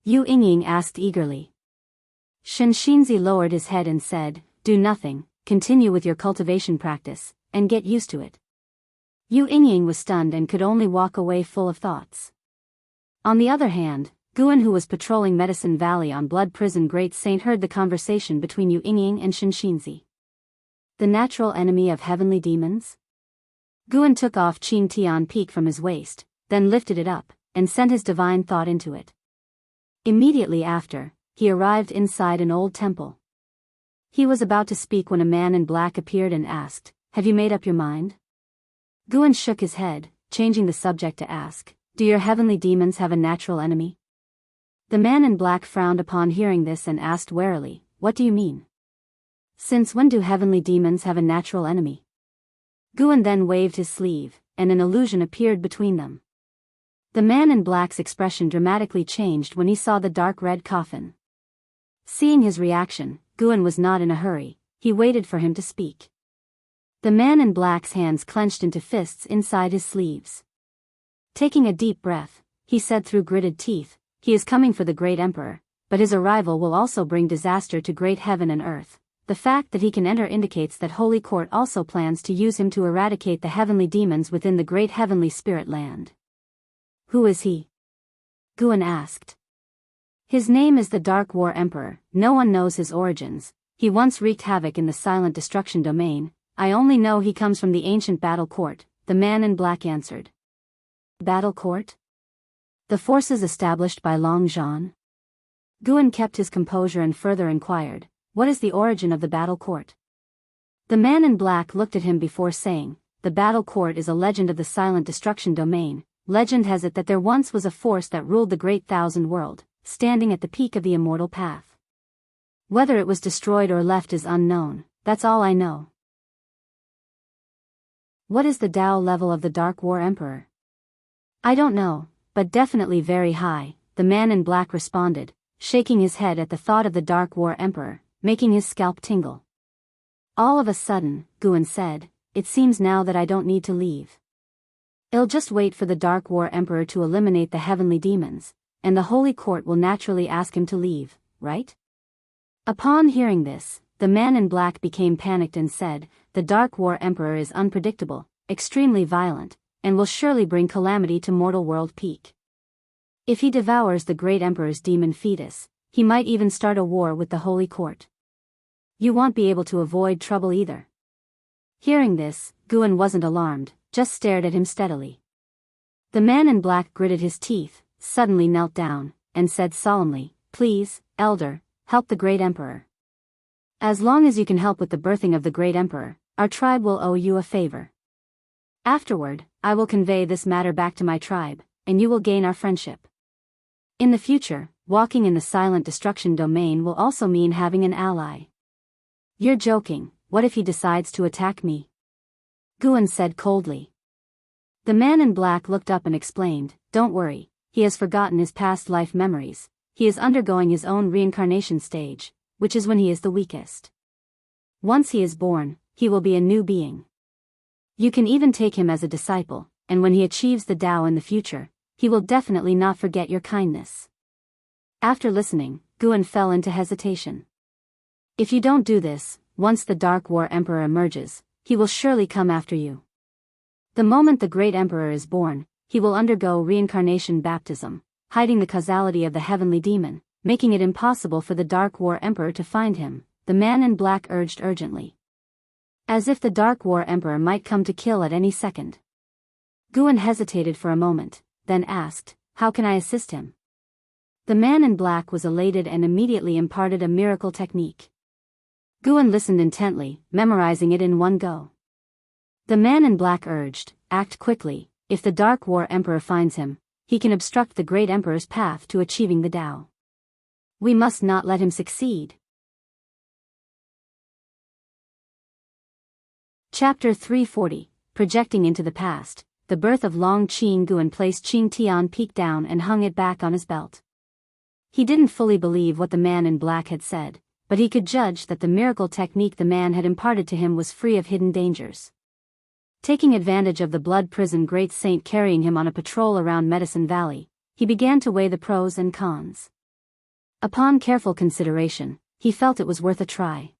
Yu Yingying asked eagerly. Shinxinzi lowered his head and said, do nothing, continue with your cultivation practice, and get used to it. Yu Yingying was stunned and could only walk away full of thoughts. On the other hand, Guan, who was patrolling Medicine Valley on Blood Prison Great Saint, heard the conversation between Yu Yingying and Shinxinzi. The natural enemy of heavenly demons? Guan took off Qing Tian Peak from his waist, then lifted it up, and sent his divine thought into it. Immediately after, he arrived inside an old temple. He was about to speak when a man in black appeared and asked, have you made up your mind? Guan shook his head, changing the subject to ask, do your heavenly demons have a natural enemy? The man in black frowned upon hearing this and asked warily, what do you mean? Since when do heavenly demons have a natural enemy? Guan then waved his sleeve, and an illusion appeared between them. The man in black's expression dramatically changed when he saw the dark red coffin. Seeing his reaction, Guan was not in a hurry, he waited for him to speak. The man in black's hands clenched into fists inside his sleeves. Taking a deep breath, he said through gritted teeth, he is coming for the great emperor, but his arrival will also bring disaster to great heaven and earth. The fact that he can enter indicates that Holy Court also plans to use him to eradicate the heavenly demons within the great heavenly spirit land. Who is he? Guan asked. His name is the Dark War Emperor. No one knows his origins. He once wreaked havoc in the Silent Destruction domain. I only know he comes from the ancient Battle Court, the man in black answered. Battle Court? The forces established by Long Zhan? Guan kept his composure and further inquired, what is the origin of the Battle Court? The man in black looked at him before saying, the Battle Court is a legend of the Silent Destruction domain. Legend has it that there once was a force that ruled the Great Thousand World, standing at the peak of the immortal path. Whether it was destroyed or left is unknown, that's all I know. What is the Tao level of the Dark War Emperor? I don't know, but definitely very high, the man in black responded, shaking his head at the thought of the Dark War Emperor, making his scalp tingle. All of a sudden, Guan said, it seems now that I don't need to leave. I'll just wait for the Dark War Emperor to eliminate the heavenly demons, and the Holy Court will naturally ask him to leave, right? Upon hearing this, the man in black became panicked and said, the Dark War Emperor is unpredictable, extremely violent, and will surely bring calamity to mortal world peak. If he devours the great Emperor's demon fetus, he might even start a war with the Holy Court. You won't be able to avoid trouble either. Hearing this, Guan wasn't alarmed, just stared at him steadily. The man in black gritted his teeth, suddenly knelt down, and said solemnly, please, elder, help the great emperor. As long as you can help with the birthing of the great emperor, our tribe will owe you a favor. Afterward, I will convey this matter back to my tribe, and you will gain our friendship. In the future, walking in the Silent Destruction domain will also mean having an ally. You're joking, what if he decides to attack me? Guan said coldly. The man in black looked up and explained, don't worry, he has forgotten his past life memories, he is undergoing his own reincarnation stage, which is when he is the weakest. Once he is born, he will be a new being. You can even take him as a disciple, and when he achieves the Tao in the future, he will definitely not forget your kindness. After listening, Guan fell into hesitation. If you don't do this, once the Dark War Emperor emerges, he will surely come after you. The moment the great emperor is born, he will undergo reincarnation baptism, hiding the causality of the heavenly demon, making it impossible for the Dark War Emperor to find him, the man in black urged urgently. As if the Dark War Emperor might come to kill at any second. Guan hesitated for a moment, then asked, how can I assist him? The man in black was elated and immediately imparted a miracle technique. Guan listened intently, memorizing it in one go. The man in black urged, act quickly, if the Dark War Emperor finds him, he can obstruct the great emperor's path to achieving the Tao. We must not let him succeed. Chapter 340, Projecting into the Past, the birth of Long Qing. Guan placed Qing Tian Peak down and hung it back on his belt. He didn't fully believe what the man in black had said, but he could judge that the miracle technique the man had imparted to him was free of hidden dangers. Taking advantage of the blood prison Great Saint carrying him on a patrol around Medicine Valley, he began to weigh the pros and cons. Upon careful consideration, he felt it was worth a try.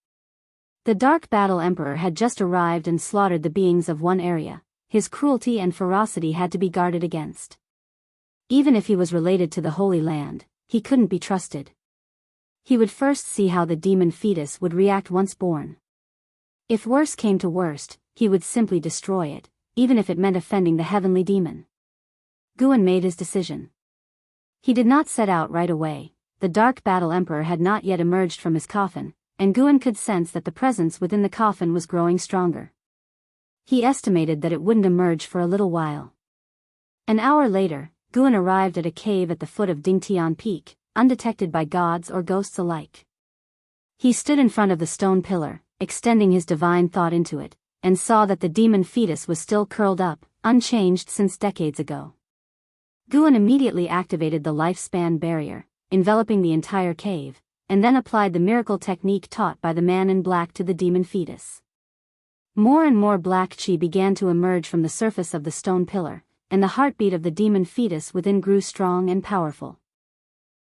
The Dark Battle Emperor had just arrived and slaughtered the beings of one area. His cruelty and ferocity had to be guarded against. Even if he was related to the Holy Land, he couldn't be trusted. He would first see how the demon fetus would react once born. If worse came to worst, he would simply destroy it, even if it meant offending the heavenly demon. Guan made his decision. He did not set out right away. The Dark Battle Emperor had not yet emerged from his coffin, and Guan could sense that the presence within the coffin was growing stronger. He estimated that it wouldn't emerge for a little while. An hour later, Guan arrived at a cave at the foot of Dingtian Peak, undetected by gods or ghosts alike. He stood in front of the stone pillar, extending his divine thought into it, and saw that the demon fetus was still curled up, unchanged since decades ago. Guan immediately activated the lifespan barrier, enveloping the entire cave, and then applied the miracle technique taught by the man in black to the demon fetus. More and more black chi began to emerge from the surface of the stone pillar, and the heartbeat of the demon fetus within grew strong and powerful.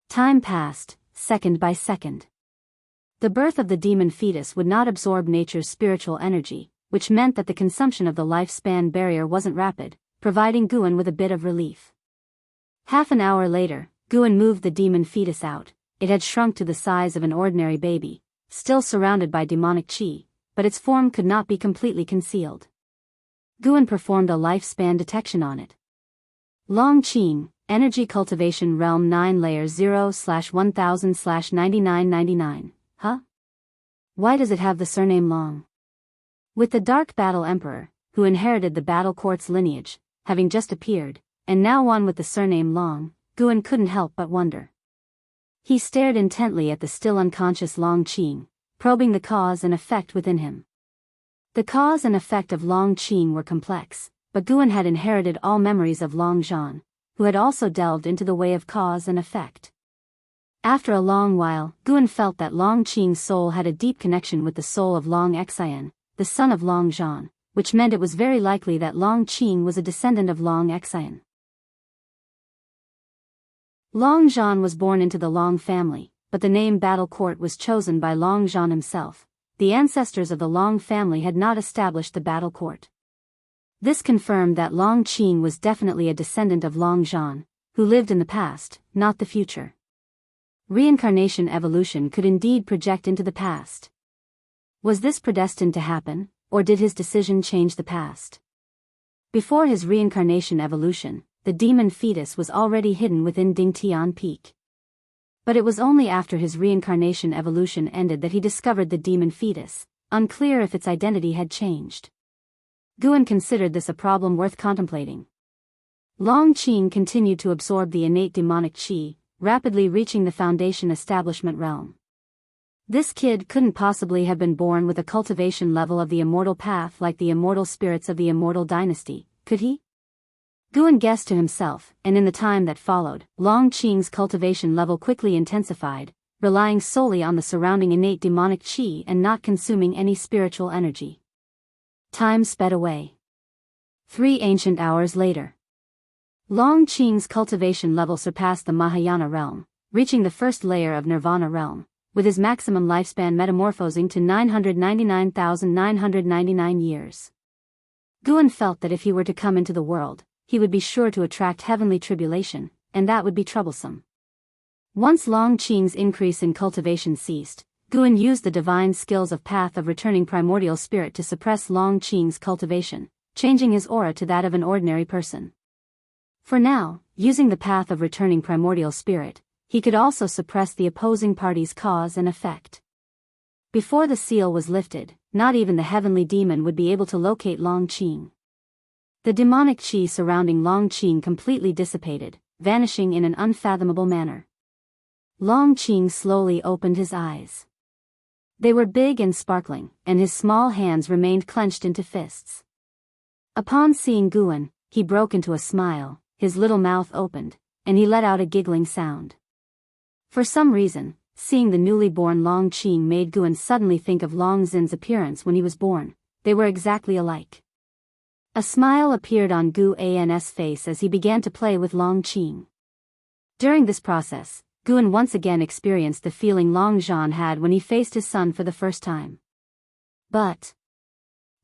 Time passed, second by second. The birth of the demon fetus would not absorb nature's spiritual energy, which meant that the consumption of the lifespan barrier wasn't rapid, providing Guan with a bit of relief. Half an hour later, Guan moved the demon fetus out. It had shrunk to the size of an ordinary baby, still surrounded by demonic chi, but its form could not be completely concealed. Guan performed a lifespan detection on it. Long Qing, Energy Cultivation Realm 9 Layer 0/1000/9999. Huh? Why does it have the surname Long? With the Dark Battle Emperor, who inherited the Battle Court's lineage, having just appeared, and now one with the surname Long, Guan couldn't help but wonder. He stared intently at the still unconscious Long Qing, probing the cause and effect within him. The cause and effect of Long Qing were complex, but Guan had inherited all memories of Long Zhan, who had also delved into the way of cause and effect. After a long while, Guan felt that Long Qing's soul had a deep connection with the soul of Long Xian, the son of Long Zhan, which meant it was very likely that Long Qing was a descendant of Long Xian. Long Zhan was born into the Long family, but the name Battle Court was chosen by Long Zhan himself. The ancestors of the Long family had not established the Battle Court. This confirmed that Long Qing was definitely a descendant of Long Zhan, who lived in the past, not the future. Reincarnation evolution could indeed project into the past. Was this predestined to happen, or did his decision change the past? Before his reincarnation evolution, the demon fetus was already hidden within Dingtian Peak. But it was only after his reincarnation evolution ended that he discovered the demon fetus, unclear if its identity had changed. Guan considered this a problem worth contemplating. Long Qing continued to absorb the innate demonic chi, rapidly reaching the foundation establishment realm. This kid couldn't possibly have been born with a cultivation level of the immortal path like the immortal spirits of the immortal dynasty, could he? Guan guessed to himself, and in the time that followed, Long Qing's cultivation level quickly intensified, relying solely on the surrounding innate demonic chi and not consuming any spiritual energy. Time sped away. 3 ancient hours later. Long Qing's cultivation level surpassed the Mahayana realm, reaching the first layer of Nirvana realm, with his maximum lifespan metamorphosing to 999,999 years. Guan felt that if he were to come into the world, he would be sure to attract heavenly tribulation, and that would be troublesome. Once Long Qing's increase in cultivation ceased, Guan used the divine skills of Path of Returning Primordial Spirit to suppress Long Qing's cultivation, changing his aura to that of an ordinary person. For now, using the Path of Returning Primordial Spirit, he could also suppress the opposing party's cause and effect. Before the seal was lifted, not even the heavenly demon would be able to locate Long Qing. The demonic chi surrounding Long Qing completely dissipated, vanishing in an unfathomable manner. Long Qing slowly opened his eyes. They were big and sparkling, and his small hands remained clenched into fists. Upon seeing Guan, he broke into a smile, his little mouth opened, and he let out a giggling sound. For some reason, seeing the newly born Long Qing made Guan suddenly think of Long Xin's appearance when he was born. They were exactly alike. A smile appeared on Guan's face as he began to play with Long Qing. During this process, Guan once again experienced the feeling Long Zhan had when he faced his son for the first time. But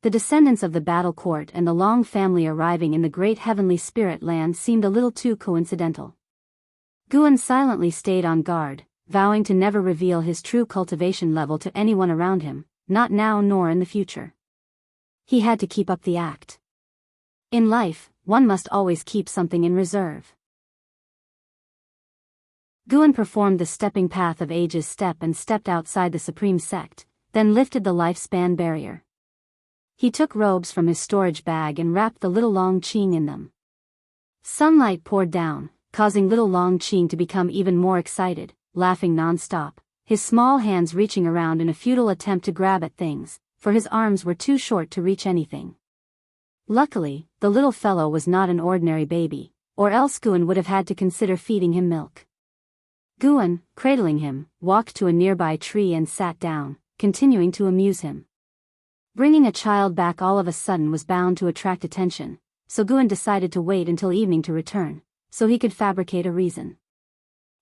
the descendants of the battle court and the Long family arriving in the great heavenly spirit land seemed a little too coincidental. Guan silently stayed on guard, vowing to never reveal his true cultivation level to anyone around him, not now nor in the future. He had to keep up the act. In life, one must always keep something in reserve. Guan performed the stepping path of ages step and stepped outside the supreme sect, then lifted the lifespan barrier. He took robes from his storage bag and wrapped the little Long Qing in them. Sunlight poured down, causing little Long Qing to become even more excited, laughing non-stop, his small hands reaching around in a futile attempt to grab at things, for his arms were too short to reach anything. Luckily, the little fellow was not an ordinary baby, or else Guan would have had to consider feeding him milk. Guan, cradling him, walked to a nearby tree and sat down, continuing to amuse him. Bringing a child back all of a sudden was bound to attract attention, so Guan decided to wait until evening to return, so he could fabricate a reason.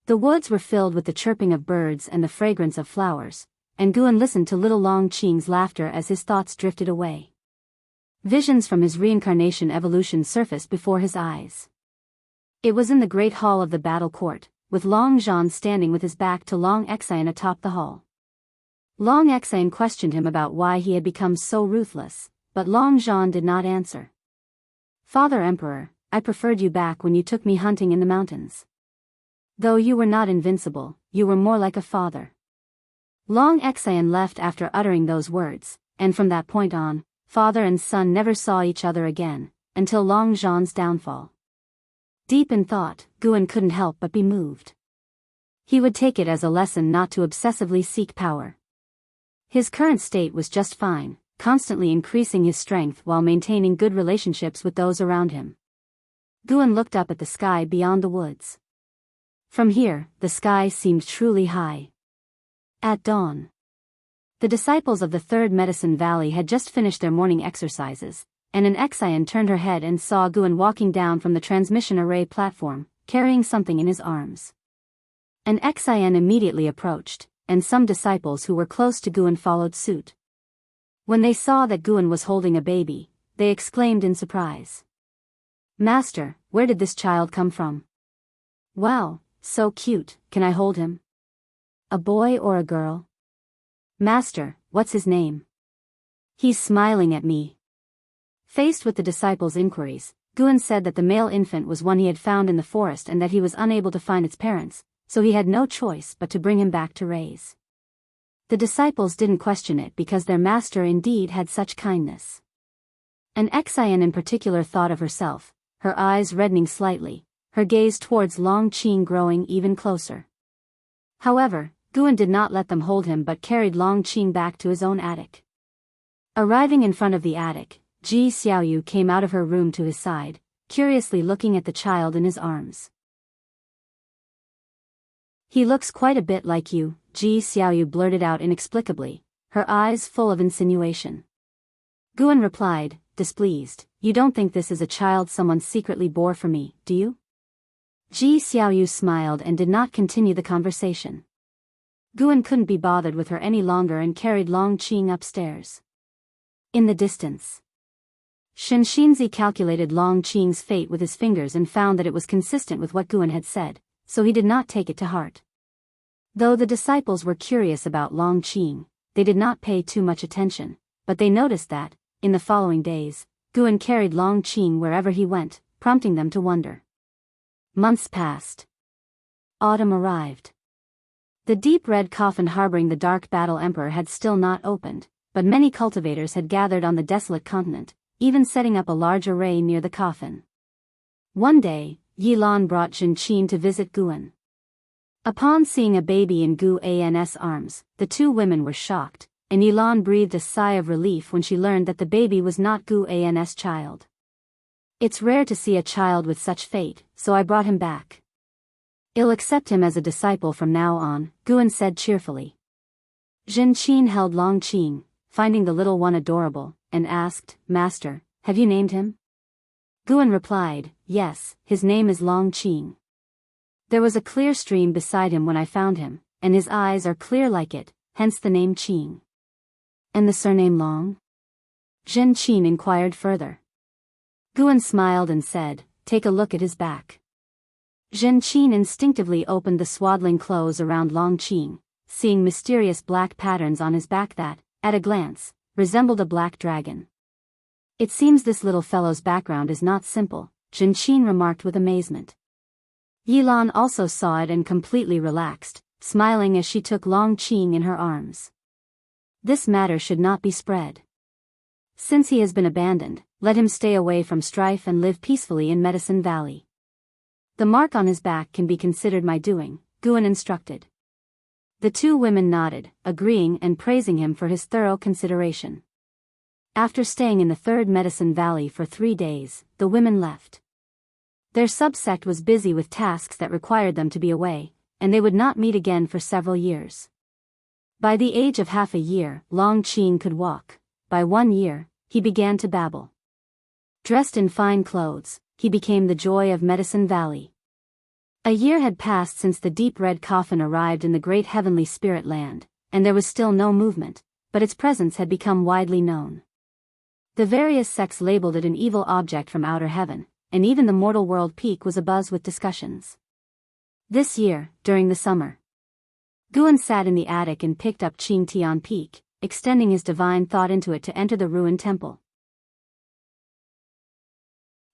The woods were filled with the chirping of birds and the fragrance of flowers, and Guan listened to little Long Qing's laughter as his thoughts drifted away. Visions from his reincarnation evolution surfaced before his eyes. It was in the great hall of the battle court, with Long Zhan standing with his back to Long Xian atop the hall. Long Xian questioned him about why he had become so ruthless, but Long Zhan did not answer. "Father Emperor, I preferred you back when you took me hunting in the mountains. Though you were not invincible, you were more like a father." Long Xian left after uttering those words, and from that point on, father and son never saw each other again, until Long Zhan's downfall. Deep in thought, Guan couldn't help but be moved. He would take it as a lesson not to obsessively seek power. His current state was just fine, constantly increasing his strength while maintaining good relationships with those around him. Guan looked up at the sky beyond the woods. From here, the sky seemed truly high. At dawn, the disciples of the Third Medicine Valley had just finished their morning exercises, and an Xian turned her head and saw Guan walking down from the transmission array platform, carrying something in his arms. An Xian immediately approached, and some disciples who were close to Guan followed suit. When they saw that Guan was holding a baby, they exclaimed in surprise. "Master, where did this child come from? Wow, so cute, can I hold him? A boy or a girl? Master, what's his name? He's smiling at me." Faced with the disciples' inquiries, Guan said that the male infant was one he had found in the forest and that he was unable to find its parents, so he had no choice but to bring him back to raise. The disciples didn't question it because their master indeed had such kindness. An Xian in particular thought of herself, her eyes reddening slightly, her gaze towards Long Qing growing even closer. However, Guan did not let them hold him but carried Long Qing back to his own attic. Arriving in front of the attic, Ji Xiaoyu came out of her room to his side, curiously looking at the child in his arms. "He looks quite a bit like you," Ji Xiaoyu blurted out inexplicably, her eyes full of insinuation. Guan replied, displeased, "You don't think this is a child someone secretly bore for me, do you?" Ji Xiaoyu smiled and did not continue the conversation. Guan couldn't be bothered with her any longer and carried Long Qing upstairs. In the distance, Shen Xinzi calculated Long Qing's fate with his fingers and found that it was consistent with what Guan had said, so he did not take it to heart. Though the disciples were curious about Long Qing, they did not pay too much attention, but they noticed that, in the following days, Guan carried Long Qing wherever he went, prompting them to wonder. Months passed. Autumn arrived. The deep red coffin harboring the dark battle emperor had still not opened, but many cultivators had gathered on the desolate continent, even setting up a large array near the coffin. One day, Yilan brought Jinqin to visit Guan. Upon seeing a baby in Guan's arms, the two women were shocked, and Yilan breathed a sigh of relief when she learned that the baby was not Guan's child. "It's rare to see a child with such fate, so I brought him back." I'll accept him as a disciple from now on, Guan said cheerfully. Zhen Qin held Long Qing, finding the little one adorable, and asked, Master, have you named him? Guan replied, Yes, his name is Long Qing. There was a clear stream beside him when I found him, and his eyes are clear like it, hence the name Qing. And the surname Long? Zhen Qin inquired further. Guan smiled and said, Take a look at his back. Zhen Qin instinctively opened the swaddling clothes around Long Qing, seeing mysterious black patterns on his back that, at a glance, resembled a black dragon. It seems this little fellow's background is not simple, Zhen Qin remarked with amazement. Yilan also saw it and completely relaxed, smiling as she took Long Qing in her arms. This matter should not be spread. Since he has been abandoned, let him stay away from strife and live peacefully in Medicine Valley. The mark on his back can be considered my doing, Guan instructed. The two women nodded, agreeing and praising him for his thorough consideration. After staying in the third Medicine Valley for 3 days, the women left. Their subsect was busy with tasks that required them to be away, and they would not meet again for several years. By the age of half a year, Long Qing could walk. By 1 year, he began to babble. Dressed in fine clothes, he became the joy of Medicine Valley. A year had passed since the deep red coffin arrived in the great heavenly spirit land, and there was still no movement, but its presence had become widely known. The various sects labeled it an evil object from outer heaven, and even the mortal world peak was abuzz with discussions. This year, during the summer, Guan sat in the attic and picked up Qing Tian Peak, extending his divine thought into it to enter the ruined temple.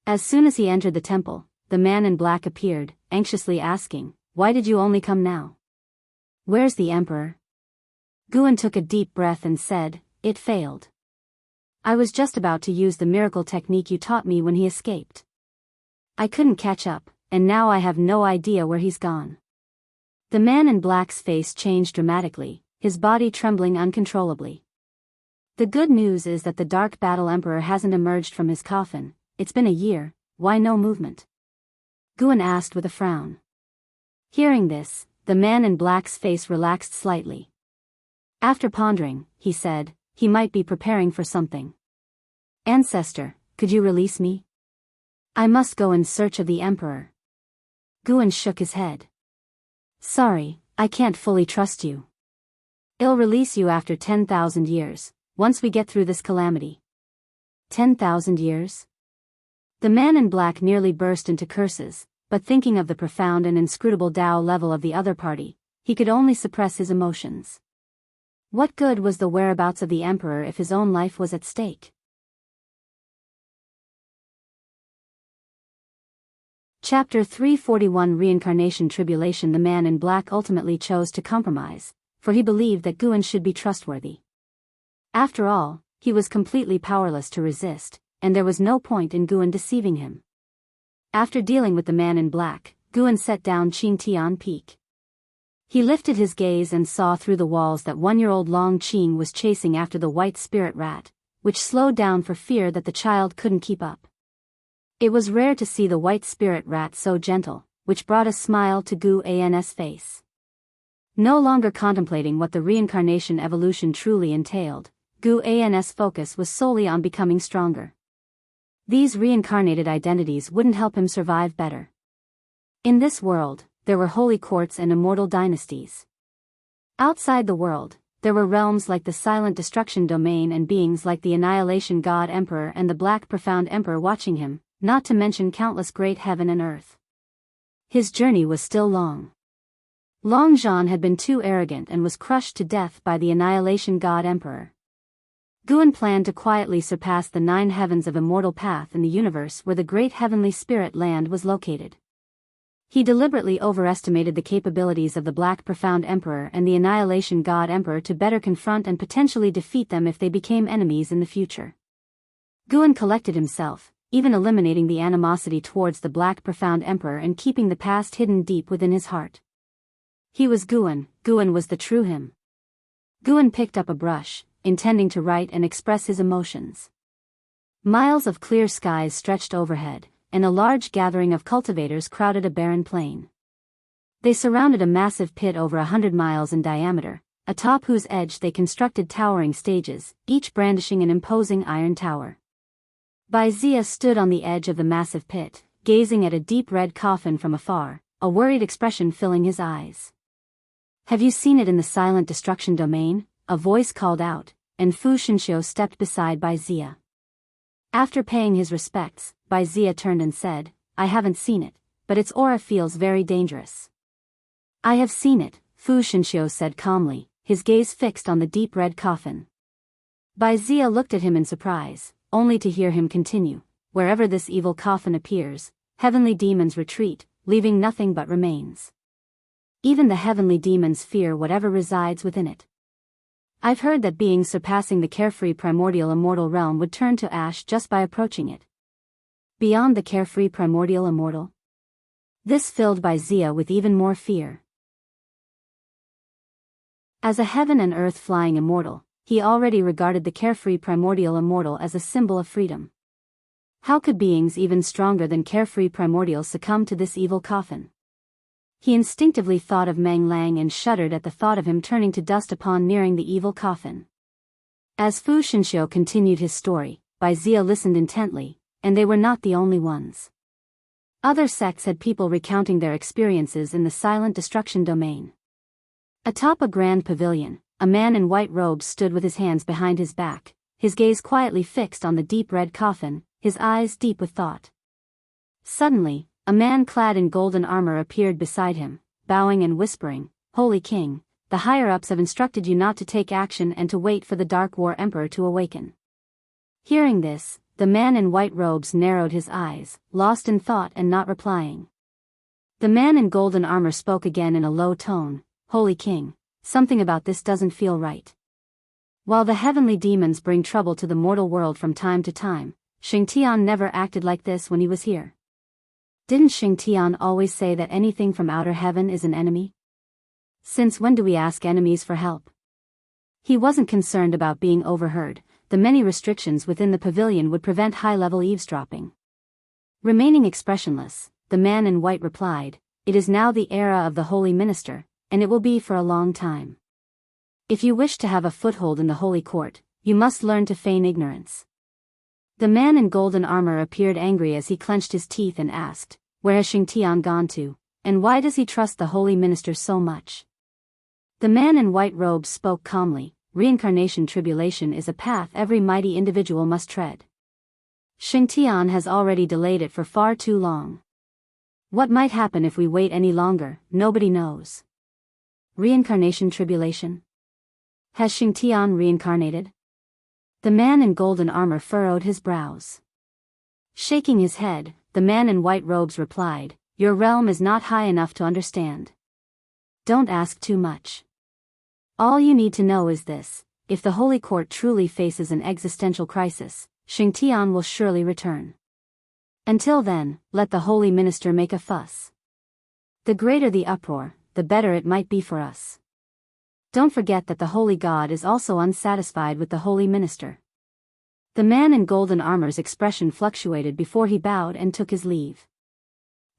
As soon as he entered the temple, the man in black appeared, anxiously asking, Why did you only come now? Where's the emperor? Guan took a deep breath and said, It failed. I was just about to use the miracle technique you taught me when he escaped. I couldn't catch up, and now I have no idea where he's gone. The man in black's face changed dramatically, his body trembling uncontrollably. The good news is that the Dark Battle Emperor hasn't emerged from his coffin. It's been a year, why no movement? Guan asked with a frown. Hearing this, the man in black's face relaxed slightly. After pondering, he said, he might be preparing for something. Ancestor, could you release me? I must go in search of the emperor. Guan shook his head. Sorry, I can't fully trust you. I'll release you after 10,000 years, once we get through this calamity. 10,000 years? The man in black nearly burst into curses, but thinking of the profound and inscrutable Tao level of the other party, he could only suppress his emotions. What good was the whereabouts of the emperor if his own life was at stake? Chapter 341 Reincarnation Tribulation. The man in black ultimately chose to compromise, for he believed that Guan should be trustworthy. After all, he was completely powerless to resist, and there was no point in Guan deceiving him. After dealing with the man in black, Guan set down Qing Tian Peak. He lifted his gaze and saw through the walls that 1-year-old Long Qing was chasing after the white spirit rat, which slowed down for fear that the child couldn't keep up. It was rare to see the white spirit rat so gentle, which brought a smile to Guan's face. No longer contemplating what the reincarnation evolution truly entailed, Guan's focus was solely on becoming stronger. These reincarnated identities wouldn't help him survive better. In this world, there were holy courts and immortal dynasties. Outside the world, there were realms like the Silent Destruction Domain and beings like the Annihilation God Emperor and the Black Profound Emperor watching him, not to mention countless great heaven and earth. His journey was still long. Long Zhan had been too arrogant and was crushed to death by the Annihilation God Emperor. Guan planned to quietly surpass the 9 heavens of immortal path in the universe where the great heavenly spirit land was located. He deliberately overestimated the capabilities of the Black Profound Emperor and the Annihilation God Emperor to better confront and potentially defeat them if they became enemies in the future. Guan collected himself, even eliminating the animosity towards the Black Profound Emperor and keeping the past hidden deep within his heart. He was Guan was the true him. Guan picked up a brush, intending to write and express his emotions. Miles of clear skies stretched overhead, and a large gathering of cultivators crowded a barren plain. They surrounded a massive pit over 100 miles in diameter, atop whose edge they constructed towering stages, each brandishing an imposing iron tower. Zia stood on the edge of the massive pit, gazing at a deep red coffin from afar, a worried expression filling his eyes. "Have you seen it in the silent destruction domain?" a voice called out, and Fu Shinshio stepped beside Zia. After paying his respects, Zia turned and said, "I haven't seen it, but its aura feels very dangerous." "I have seen it," Fu Shinshio said calmly, his gaze fixed on the deep red coffin. Zia looked at him in surprise, only to hear him continue, "Wherever this evil coffin appears, heavenly demons retreat, leaving nothing but remains. Even the heavenly demons fear whatever resides within it. I've heard that beings surpassing the carefree primordial immortal realm would turn to ash just by approaching it." Beyond the carefree primordial immortal? This filled Zia with even more fear. As a heaven and earth flying immortal, he already regarded the carefree primordial immortal as a symbol of freedom. How could beings even stronger than carefree primordials succumb to this evil coffin? He instinctively thought of Meng Lang and shuddered at the thought of him turning to dust upon nearing the evil coffin. As Fu Shinshio continued his story, Zia listened intently, and they were not the only ones. Other sects had people recounting their experiences in the silent destruction domain. Atop a grand pavilion, a man in white robes stood with his hands behind his back, his gaze quietly fixed on the deep red coffin, his eyes deep with thought. Suddenly, a man clad in golden armor appeared beside him, bowing and whispering, "Holy King, the higher-ups have instructed you not to take action and to wait for the Dark War Emperor to awaken." Hearing this, the man in white robes narrowed his eyes, lost in thought and not replying. The man in golden armor spoke again in a low tone, "Holy King, something about this doesn't feel right. While the heavenly demons bring trouble to the mortal world from time to time, Xingtian never acted like this when he was here. Didn't Xingtian always say that anything from outer heaven is an enemy? Since when do we ask enemies for help?" He wasn't concerned about being overheard. The many restrictions within the pavilion would prevent high-level eavesdropping. Remaining expressionless, the man in white replied, "It is now the era of the Holy Minister, and it will be for a long time. If you wish to have a foothold in the Holy Court, you must learn to feign ignorance." The man in golden armor appeared angry as he clenched his teeth and asked, "Where has Xingtian gone to, and why does he trust the Holy Minister so much?" The man in white robes spoke calmly, "Reincarnation tribulation is a path every mighty individual must tread. Xingtian has already delayed it for far too long. What might happen if we wait any longer, nobody knows." Reincarnation tribulation? Has Xingtian reincarnated? The man in golden armor furrowed his brows. Shaking his head, the man in white robes replied, "Your realm is not high enough to understand. Don't ask too much. All you need to know is this: if the Holy Court truly faces an existential crisis, Xingtian will surely return. Until then, let the Holy Minister make a fuss. The greater the uproar, the better it might be for us. Don't forget that the Holy God is also unsatisfied with the Holy Minister." The man in golden armor's expression fluctuated before he bowed and took his leave.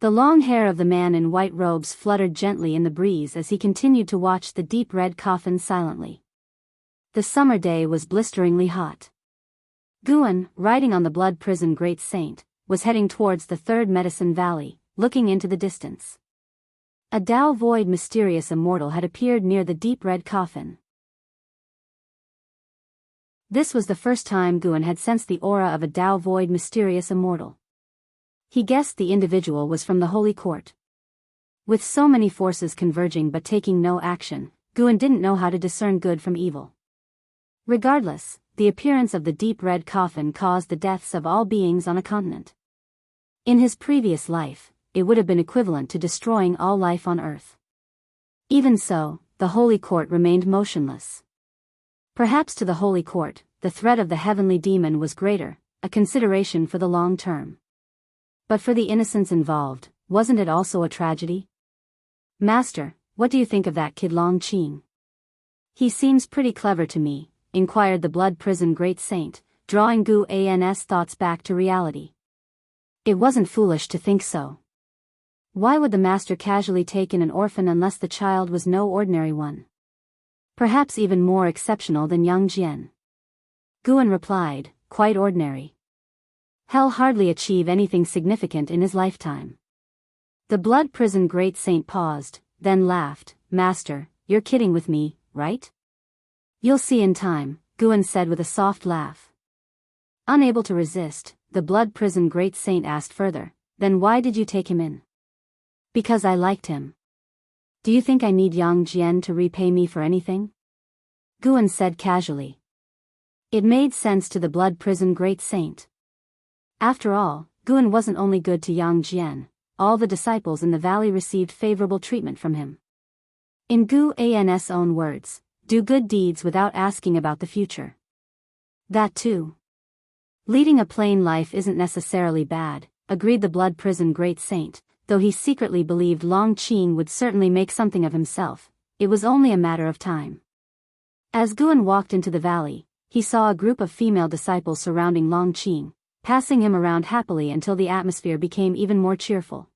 The long hair of the man in white robes fluttered gently in the breeze as he continued to watch the deep red coffin silently. The summer day was blisteringly hot. Guan, riding on the blood prison Great Saint, was heading towards the third Medicine Valley, looking into the distance. A Tao void mysterious immortal had appeared near the deep red coffin. This was the first time Guan had sensed the aura of a Tao void mysterious immortal. He guessed the individual was from the Holy Court. With so many forces converging but taking no action, Guan didn't know how to discern good from evil. Regardless, the appearance of the deep red coffin caused the deaths of all beings on a continent. In his previous life, it would have been equivalent to destroying all life on Earth. Even so, the Holy Court remained motionless. Perhaps to the Holy Court, the threat of the heavenly demon was greater, a consideration for the long term. But for the innocents involved, wasn't it also a tragedy? "Master, what do you think of that kid Long Qing? He seems pretty clever to me," inquired the blood prison Great Saint, drawing Guan's thoughts back to reality. "It wasn't foolish to think so. Why would the master casually take in an orphan unless the child was no ordinary one? Perhaps even more exceptional than young Jian. Guan replied, quite ordinary. He'll hardly achieve anything significant in his lifetime. The blood prison great saint paused, then laughed. Master, you're kidding with me, right? You'll see in time, Guan said with a soft laugh. Unable to resist, the blood prison great saint asked further, then why did you take him in? Because I liked him. Do you think I need Yang Jian to repay me for anything? Guan said casually. It made sense to the blood prison great saint. After all, Guan wasn't only good to Yang Jian, all the disciples in the valley received favorable treatment from him. In Guan's own words, do good deeds without asking about the future. That too. Leading a plain life isn't necessarily bad, agreed the blood prison great saint, though he secretly believed Long Qing would certainly make something of himself. It was only a matter of time. As Guan walked into the valley, he saw a group of female disciples surrounding Long Qing, passing him around happily until the atmosphere became even more cheerful.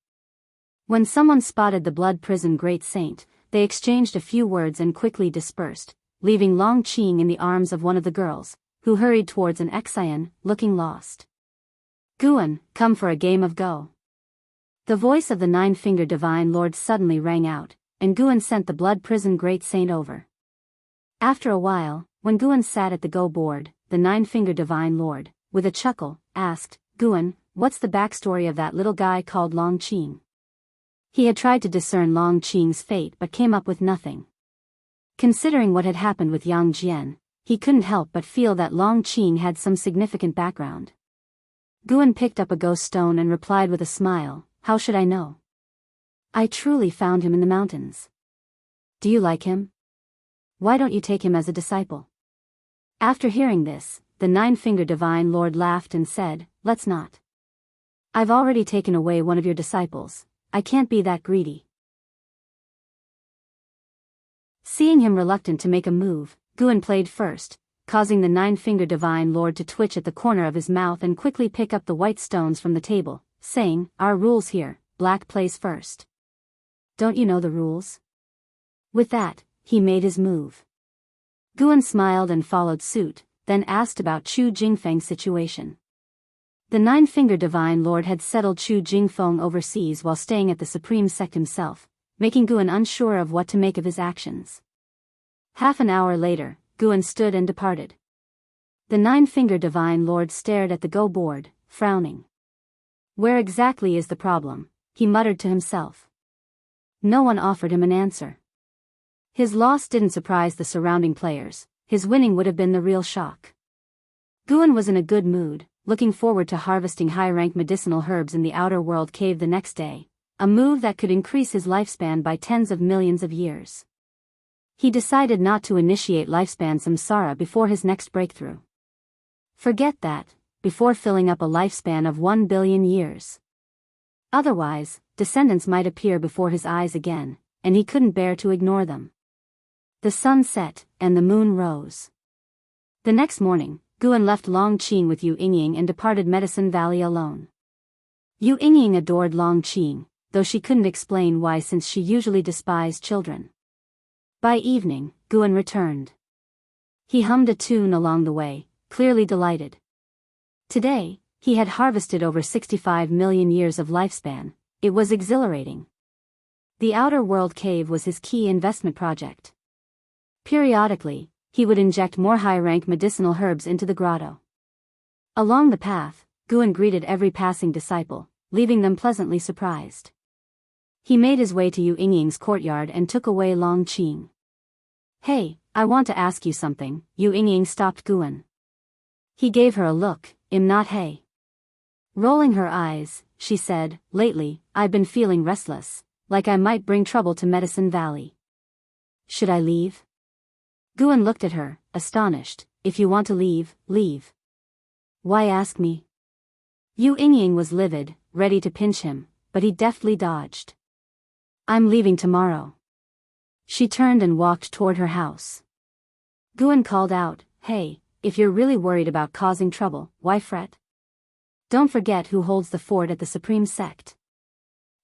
When someone spotted the blood prison great saint, they exchanged a few words and quickly dispersed, leaving Long Qing in the arms of one of the girls, who hurried towards an Xian, looking lost. Guan, come for a game of Go. The voice of the nine-fingered divine lord suddenly rang out, and Guan sent the blood prison great saint over. After a while, when Guan sat at the Go board, the nine-fingered divine lord, with a chuckle, asked, Guan, what's the backstory of that little guy called Long Qing? He had tried to discern Long Qing's fate but came up with nothing. Considering what had happened with Yang Jian, he couldn't help but feel that Long Qing had some significant background. Guan picked up a ghost stone and replied with a smile, how should I know? I truly found him in the mountains. Do you like him? Why don't you take him as a disciple? After hearing this, the nine-fingered divine lord laughed and said, let's not. I've already taken away one of your disciples, I can't be that greedy. Seeing him reluctant to make a move, Guan played first, causing the nine-fingered divine lord to twitch at the corner of his mouth and quickly pick up the white stones from the table, saying, our rules here, black plays first. Don't you know the rules? With that, he made his move. Guan smiled and followed suit, then asked about Chu Jingfeng's situation. The nine-fingered divine lord had settled Chu Jingfeng overseas while staying at the supreme sect himself, making Guan unsure of what to make of his actions. Half an hour later, Guan stood and departed. The nine-fingered divine lord stared at the Go board, frowning. Where exactly is the problem? He muttered to himself. No one offered him an answer. His loss didn't surprise the surrounding players, his winning would have been the real shock. Guan was in a good mood, looking forward to harvesting high-rank medicinal herbs in the outer world cave the next day, a move that could increase his lifespan by tens of millions of years. He decided not to initiate lifespan samsara before his next breakthrough. Forget that, before filling up a lifespan of 1 billion years. Otherwise, descendants might appear before his eyes again, and he couldn't bear to ignore them. The sun set, and the moon rose. The next morning, Guan left Long Qing with Yu Yingying and departed Medicine Valley alone. Yu Yingying adored Long Qing, though she couldn't explain why since she usually despised children. By evening, Guan returned. He hummed a tune along the way, clearly delighted. Today, he had harvested over 65 million years of lifespan. It was exhilarating. The outer world cave was his key investment project. Periodically, he would inject more high-rank medicinal herbs into the grotto. Along the path, Guan greeted every passing disciple, leaving them pleasantly surprised. He made his way to Yu Yingying's courtyard and took away Long Qing. Hey, I want to ask you something, Yu Yingying stopped Guan. He gave her a look, not hey. Rolling her eyes, she said, lately, I've been feeling restless, like I might bring trouble to Medicine Valley. Should I leave? Guan looked at her, astonished. If you want to leave, leave. Why ask me? Yu Yingying was livid, ready to pinch him, but he deftly dodged. I'm leaving tomorrow. She turned and walked toward her house. Guan called out, hey, if you're really worried about causing trouble, why fret? Don't forget who holds the fort at the Supreme Sect.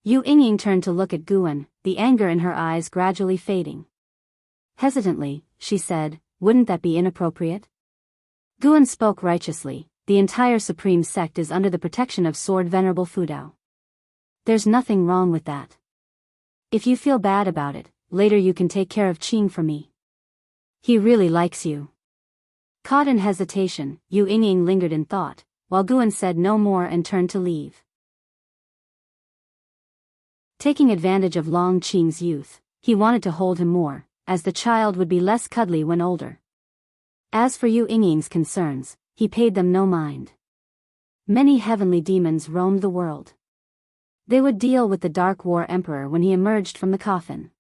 Yu Yingying turned to look at Guan, the anger in her eyes gradually fading. Hesitantly, she said, "Wouldn't that be inappropriate?" Guan spoke righteously, "The entire supreme sect is under the protection of Sword Venerable Fudao. There's nothing wrong with that. If you feel bad about it, later you can take care of Qing for me. He really likes you." Caught in hesitation, Yu Yingying lingered in thought, while Guan said no more and turned to leave. Taking advantage of Long Qing's youth, he wanted to hold him more, as the child would be less cuddly when older. As for Yu Yingying's concerns, he paid them no mind. Many heavenly demons roamed the world. They would deal with the Dark War Emperor when he emerged from the coffin.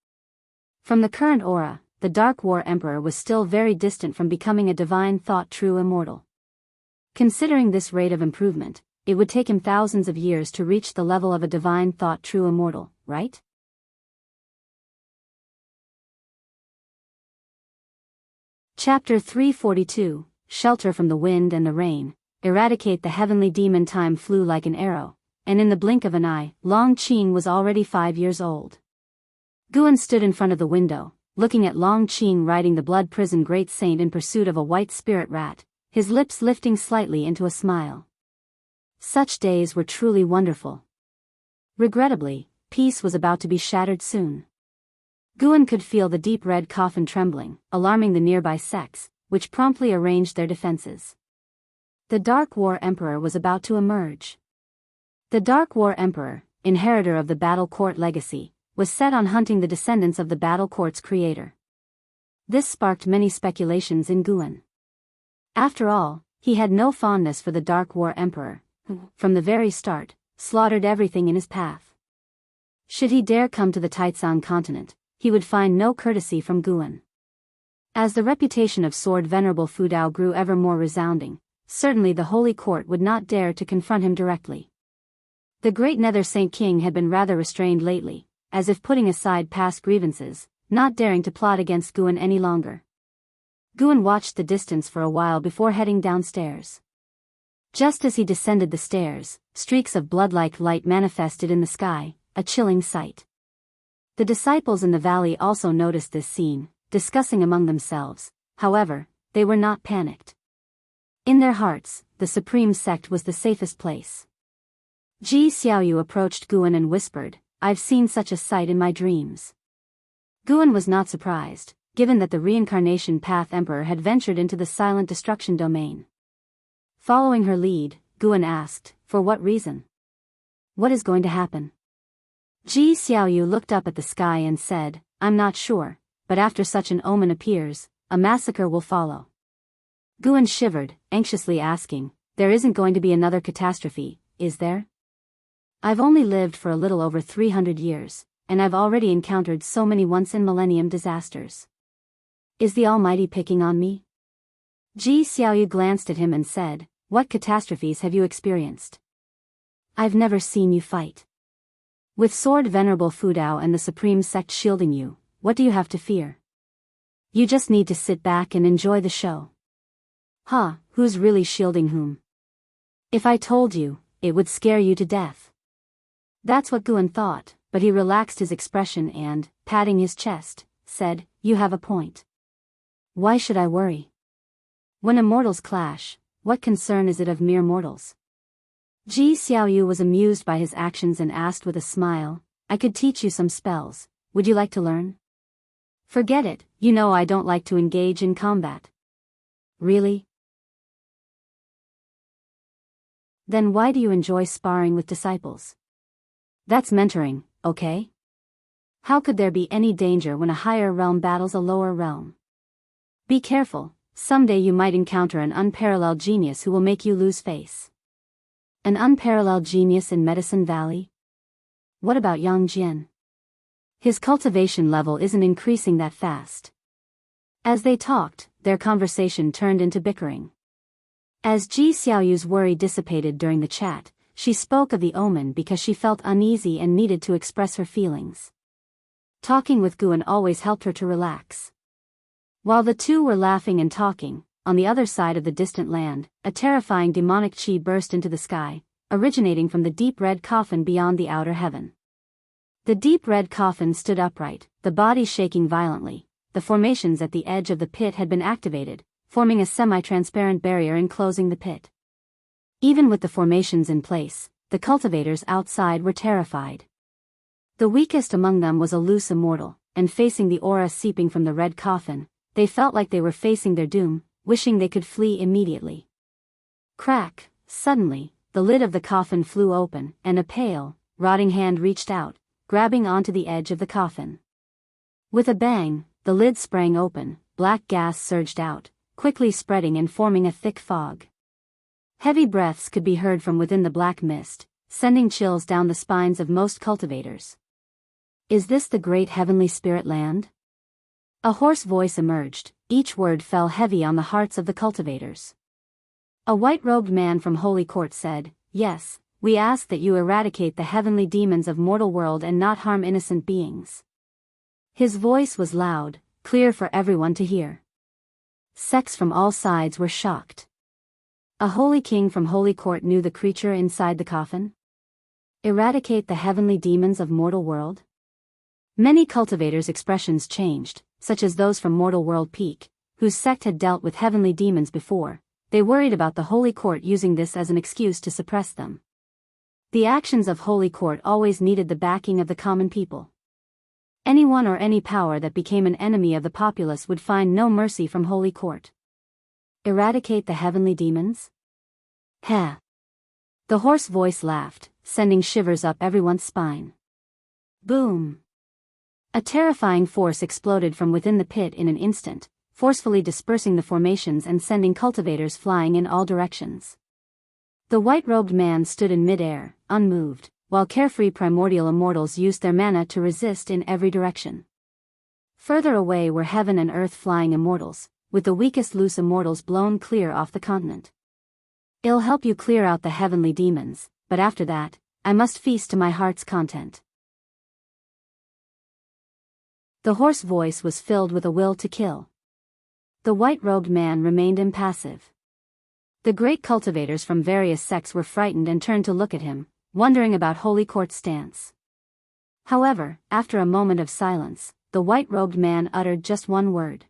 From the current aura, the Dark War Emperor was still very distant from becoming a divine thought true immortal. Considering this rate of improvement, it would take him thousands of years to reach the level of a divine thought true immortal, right? Chapter 342, Shelter from the Wind and the Rain. Eradicate the heavenly demon. Time flew like an arrow, and in the blink of an eye, Long Qing was already 5 years old. Guan stood in front of the window, looking at Long Qing riding the blood prison great saint in pursuit of a white spirit rat, his lips lifting slightly into a smile. Such days were truly wonderful. Regrettably, peace was about to be shattered soon. Guan could feel the deep red coffin trembling, alarming the nearby sects, which promptly arranged their defenses. The Dark War Emperor was about to emerge. The Dark War Emperor, inheritor of the Battle Court legacy, was set on hunting the descendants of the Battle Court's creator. This sparked many speculations in Guan. After all, he had no fondness for the Dark War Emperor, who, from the very start, slaughtered everything in his path. Should he dare come to the Taizong continent, he would find no courtesy from Guan. As the reputation of Sword Venerable Fudao grew ever more resounding, certainly the Holy Court would not dare to confront him directly. The great Nether Saint King had been rather restrained lately, as if putting aside past grievances, not daring to plot against Guan any longer. Guan watched the distance for a while before heading downstairs. Just as he descended the stairs, streaks of blood-like light manifested in the sky, a chilling sight. The disciples in the valley also noticed this scene, discussing among themselves. However, they were not panicked. In their hearts, the supreme sect was the safest place. Ji Xiaoyu approached Guan and whispered, "I've seen such a sight in my dreams." Guan was not surprised, given that the reincarnation path emperor had ventured into the silent destruction domain. Following her lead, Guan asked, "For what reason? What is going to happen?" Ji Xiaoyu looked up at the sky and said, "I'm not sure, but after such an omen appears, a massacre will follow." Guan shivered, anxiously asking, "There isn't going to be another catastrophe, is there? I've only lived for a little over 300 years, and I've already encountered so many once-in-millennium disasters. Is the Almighty picking on me?" Ji Xiaoyu glanced at him and said, "What catastrophes have you experienced? I've never seen you fight. With Sword Venerable Fudao and the Supreme Sect shielding you, what do you have to fear? You just need to sit back and enjoy the show." "Huh, who's really shielding whom? If I told you, it would scare you to death." That's what Guan thought, but he relaxed his expression and, patting his chest, said, "You have a point. Why should I worry? When immortals clash, what concern is it of mere mortals?" Ji Xiaoyu was amused by his actions and asked with a smile, "I could teach you some spells, would you like to learn?" "Forget it, you know I don't like to engage in combat." "Really? Then why do you enjoy sparring with disciples? That's mentoring, okay? How could there be any danger when a higher realm battles a lower realm? Be careful, someday you might encounter an unparalleled genius who will make you lose face." "An unparalleled genius in Medicine Valley? What about Yang Jian? His cultivation level isn't increasing that fast." As they talked, their conversation turned into bickering. As Ji Xiaoyu's worry dissipated during the chat, she spoke of the omen because she felt uneasy and needed to express her feelings. Talking with Guan always helped her to relax. While the two were laughing and talking, on the other side of the distant land, a terrifying demonic chi burst into the sky, originating from the deep red coffin beyond the outer heaven. The deep red coffin stood upright, the body shaking violently. The formations at the edge of the pit had been activated, forming a semi-transparent barrier enclosing the pit. Even with the formations in place, the cultivators outside were terrified. The weakest among them was a loose immortal, and facing the aura seeping from the red coffin, they felt like they were facing their doom, wishing they could flee immediately. Crack! Suddenly, the lid of the coffin flew open, and a pale, rotting hand reached out, grabbing onto the edge of the coffin. With a bang, the lid sprang open, black gas surged out, quickly spreading and forming a thick fog. Heavy breaths could be heard from within the black mist, sending chills down the spines of most cultivators. Is this the great heavenly spirit land? A hoarse voice emerged, each word fell heavy on the hearts of the cultivators. A white-robed man from Holy Court said, "Yes, we ask that you eradicate the heavenly demons of mortal world and not harm innocent beings." His voice was loud, clear for everyone to hear. Sects from all sides were shocked. A holy king from Holy Court knew the creature inside the coffin? Eradicate the heavenly demons of mortal world? Many cultivators' expressions changed, such as those from Mortal World Peak, whose sect had dealt with heavenly demons before. They worried about the Holy Court using this as an excuse to suppress them. The actions of Holy Court always needed the backing of the common people. Anyone or any power that became an enemy of the populace would find no mercy from Holy Court. Eradicate the heavenly demons? Heh! The hoarse voice laughed, sending shivers up everyone's spine. Boom! A terrifying force exploded from within the pit in an instant, forcefully dispersing the formations and sending cultivators flying in all directions. The white-robed man stood in mid-air, unmoved, while carefree primordial immortals used their mana to resist in every direction. Further away were heaven and earth flying immortals, with the weakest loose immortals blown clear off the continent. I'll help you clear out the heavenly demons, but after that, I must feast to my heart's content. The hoarse voice was filled with a will to kill. The white-robed man remained impassive. The great cultivators from various sects were frightened and turned to look at him, wondering about Holy Court's stance. However, after a moment of silence, the white-robed man uttered just one word.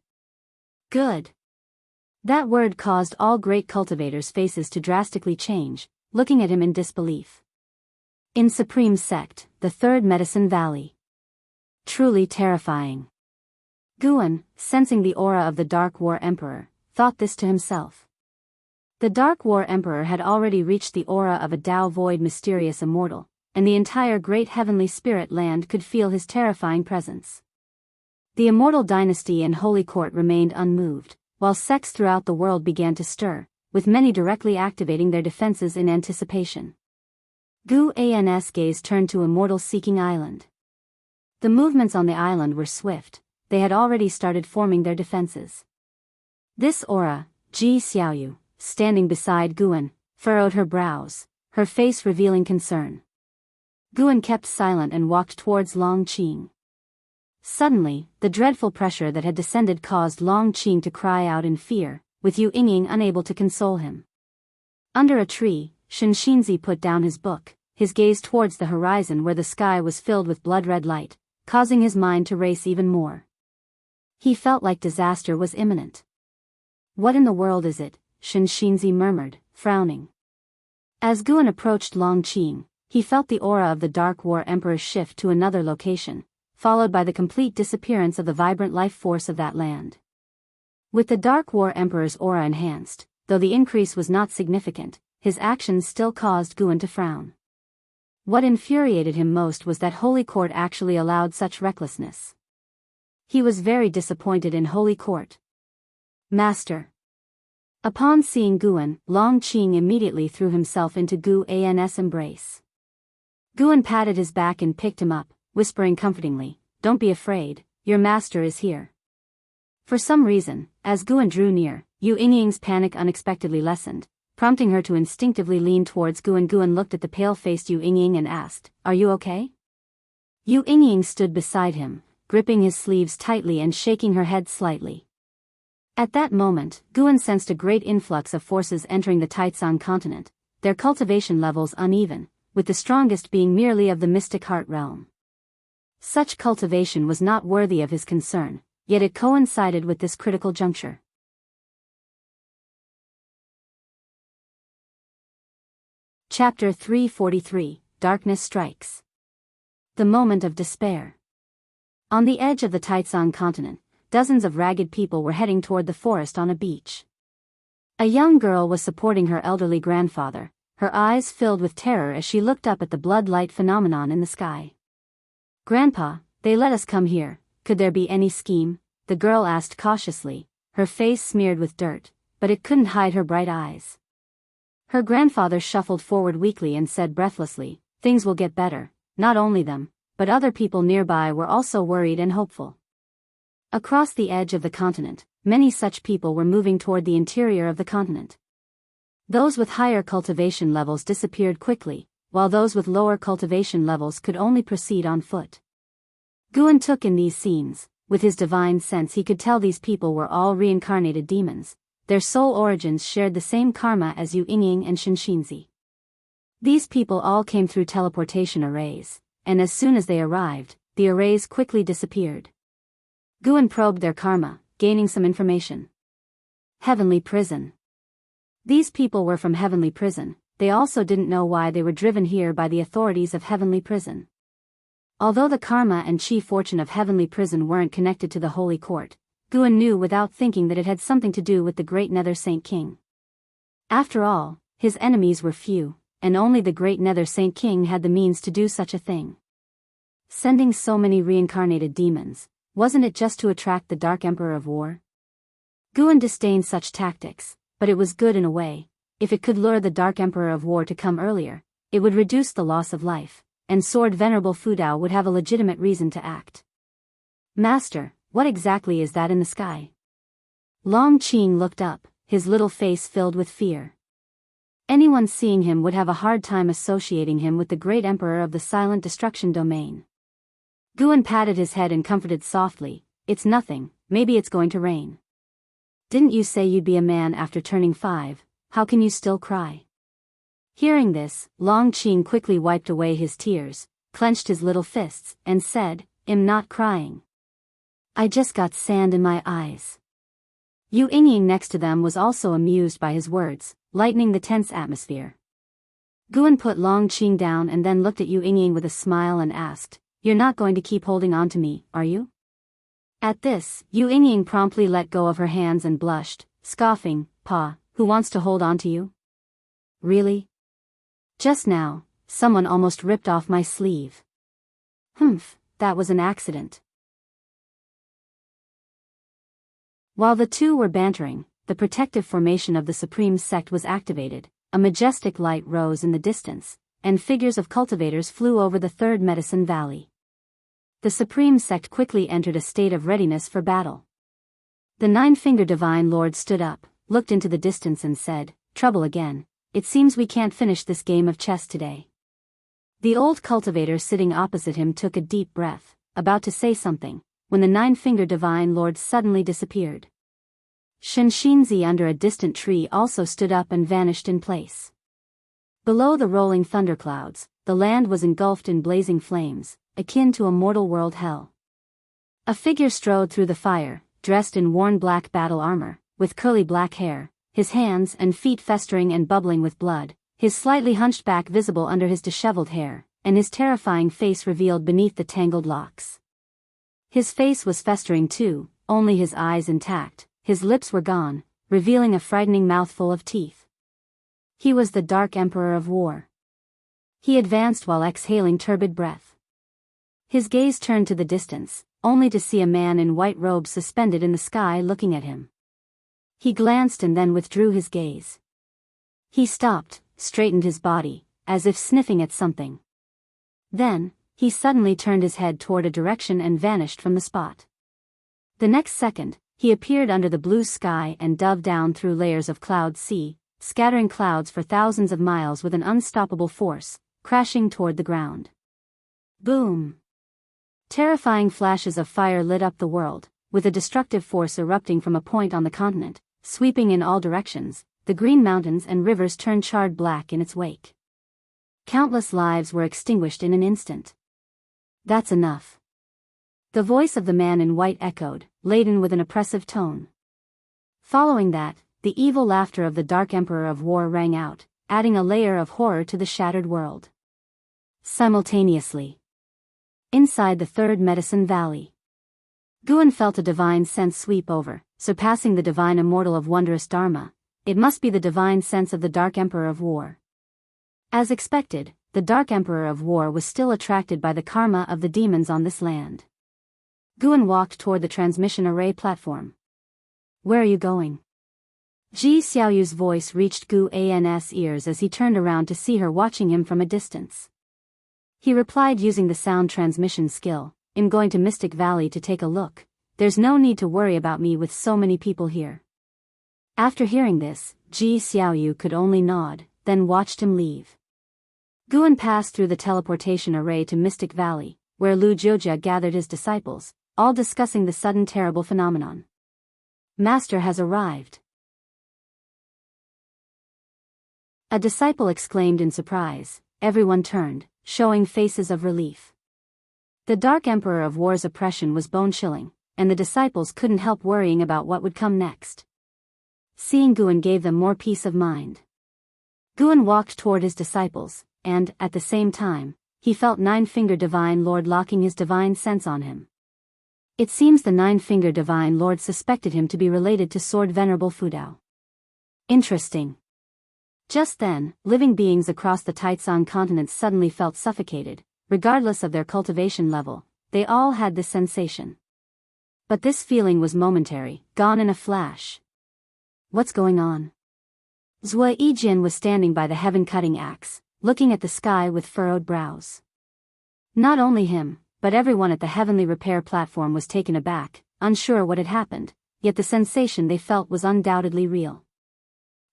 Good. That word caused all great cultivators' faces to drastically change, looking at him in disbelief. In Supreme Sect, the Third Medicine Valley. Truly terrifying. Guan, sensing the aura of the Dark War Emperor, thought this to himself. The Dark War Emperor had already reached the aura of a Tao Void mysterious immortal, and the entire great heavenly spirit land could feel his terrifying presence. The immortal dynasty and Holy Court remained unmoved, while sects throughout the world began to stir, with many directly activating their defenses in anticipation. Guan's gaze turned to Immortal Seeking Island. The movements on the island were swift, they had already started forming their defenses. This aura, Ji Xiaoyu, standing beside Guan, furrowed her brows, her face revealing concern. Guan kept silent and walked towards Long Qing. Suddenly, the dreadful pressure that had descended caused Long Qing to cry out in fear, with Yu Yingying unable to console him. Under a tree, Shen Xinzi put down his book, his gaze towards the horizon where the sky was filled with blood-red light, causing his mind to race even more. He felt like disaster was imminent. What in the world is it? Shen Xinzi murmured, frowning. As Guan approached Long Qing, he felt the aura of the Dark War Emperor shift to another location, followed by the complete disappearance of the vibrant life force of that land. With the Dark War Emperor's aura enhanced, though the increase was not significant, his actions still caused Guan to frown. What infuriated him most was that Holy Court actually allowed such recklessness. He was very disappointed in Holy Court. Master. Upon seeing Guan, Long Qing immediately threw himself into Guan's embrace. Guan patted his back and picked him up, whispering comfortingly, "Don't be afraid, your master is here." For some reason, as Guan drew near, Yu Yingying's panic unexpectedly lessened, prompting her to instinctively lean towards Guan. Guan looked at the pale-faced Yu Yingying and asked, "Are you okay?" Yu Yingying stood beside him, gripping his sleeves tightly and shaking her head slightly. At that moment, Guan sensed a great influx of forces entering the Taizong continent, their cultivation levels uneven, with the strongest being merely of the mystic heart realm. Such cultivation was not worthy of his concern, yet it coincided with this critical juncture. Chapter 343, Darkness Strikes. The Moment of Despair. On the edge of the Taizong continent, dozens of ragged people were heading toward the forest on a beach. A young girl was supporting her elderly grandfather, her eyes filled with terror as she looked up at the blood-light phenomenon in the sky. "Grandpa, they let us come here, could there be any scheme?" the girl asked cautiously, her face smeared with dirt, but it couldn't hide her bright eyes. Her grandfather shuffled forward weakly and said breathlessly, "Things will get better." Not only them, but other people nearby were also worried and hopeful. Across the edge of the continent, many such people were moving toward the interior of the continent. Those with higher cultivation levels disappeared quickly, while those with lower cultivation levels could only proceed on foot. Guan took in these scenes. With his divine sense he could tell these people were all reincarnated demons. Their soul origins shared the same karma as Yu Yingying and Shenxinzi. These people all came through teleportation arrays, and as soon as they arrived, the arrays quickly disappeared. Guan probed their karma, gaining some information. Heavenly Prison. These people were from Heavenly Prison. They also didn't know why they were driven here by the authorities of Heavenly Prison. Although the karma and chi fortune of Heavenly Prison weren't connected to the Holy Court, Guan knew without thinking that it had something to do with the Great Nether Saint King. After all, his enemies were few, and only the Great Nether Saint King had the means to do such a thing. Sending so many reincarnated demons, wasn't it just to attract the Dark Emperor of War? Guan disdained such tactics, but it was good in a way. If it could lure the Dark Emperor of War to come earlier, it would reduce the loss of life, and Sword Venerable Fudao would have a legitimate reason to act. "Master, what exactly is that in the sky?" Long Qing looked up, his little face filled with fear. Anyone seeing him would have a hard time associating him with the great emperor of the Silent Destruction domain. Guan patted his head and comforted softly, "It's nothing, maybe it's going to rain." "Didn't you say you'd be a man after turning 5? How can you still cry?" Hearing this, Long Qing quickly wiped away his tears, clenched his little fists, and said, "I'm not crying. I just got sand in my eyes." Yu Yingying next to them was also amused by his words, lightening the tense atmosphere. Guan put Long Qing down and then looked at Yu Yingying with a smile and asked, "You're not going to keep holding on to me, are you?" At this, Yu Yingying promptly let go of her hands and blushed, scoffing, "Pa, who wants to hold on to you? Really? Just now, someone almost ripped off my sleeve." "Humph, that was an accident." While the two were bantering, the protective formation of the Supreme Sect was activated, a majestic light rose in the distance, and figures of cultivators flew over the Third Medicine Valley. The Supreme Sect quickly entered a state of readiness for battle. The Nine-Finger Divine Lord stood up, looked into the distance and said, "Trouble again. It seems we can't finish this game of chess today." The old cultivator sitting opposite him took a deep breath, about to say something, when the Nine-Finger Divine Lord suddenly disappeared. Shenxinzi under a distant tree also stood up and vanished in place. Below the rolling thunderclouds, the land was engulfed in blazing flames, akin to a mortal world hell. A figure strode through the fire, dressed in worn black battle armor, with curly black hair, his hands and feet festering and bubbling with blood, his slightly hunched back visible under his disheveled hair, and his terrifying face revealed beneath the tangled locks. His face was festering too, only his eyes intact, his lips were gone, revealing a frightening mouthful of teeth. He was the Dark Emperor of War. He advanced while exhaling turbid breath. His gaze turned to the distance, only to see a man in white robes suspended in the sky looking at him. He glanced and then withdrew his gaze. He stopped, straightened his body, as if sniffing at something. Then, he suddenly turned his head toward a direction and vanished from the spot. The next second, he appeared under the blue sky and dove down through layers of cloud sea, scattering clouds for thousands of miles with an unstoppable force, crashing toward the ground. Boom! Terrifying flashes of fire lit up the world, with a destructive force erupting from a point on the continent, sweeping in all directions. The green mountains and rivers turned charred black in its wake. Countless lives were extinguished in an instant. "That's enough. The voice of the man in white echoed, laden with an oppressive tone. Following that, the evil laughter of the Dark Emperor of War rang out, adding a layer of horror to the shattered world. Simultaneously, inside the third Medicine Valley, Guan felt a divine sense sweep over, surpassing the divine immortal of wondrous Dharma. It must be the divine sense of the Dark Emperor of War. As expected, the Dark Emperor of War was still attracted by the karma of the demons on this land. Guan walked toward the transmission array platform. Where are you going? Ji Xiaoyu's voice reached Gu An's ears as he turned around to see her watching him from a distance. He replied using the sound transmission skill, I'm going to Mystic Valley to take a look. There's no need to worry about me with so many people here. After hearing this, Ji Xiaoyu could only nod, then watched him leave. Guan passed through the teleportation array to Mystic Valley, where Lu Jiujia gathered his disciples, all discussing the sudden terrible phenomenon. Master has arrived. A disciple exclaimed in surprise. Everyone turned, showing faces of relief. The Dark Emperor of War's oppression was bone-chilling, and the disciples couldn't help worrying about what would come next. Seeing Guan gave them more peace of mind. Guan walked toward his disciples, and, at the same time, he felt Nine-Fingered Divine Lord locking his divine sense on him. It seems the Nine-Fingered Divine Lord suspected him to be related to Sword Venerable Fudao. Interesting. Just then, living beings across the Taitsong continent suddenly felt suffocated. Regardless of their cultivation level, they all had this sensation. But this feeling was momentary, gone in a flash. What's going on? Zhua Yijin was standing by the heaven-cutting axe, looking at the sky with furrowed brows. Not only him, but everyone at the heavenly repair platform was taken aback, unsure what had happened, yet the sensation they felt was undoubtedly real.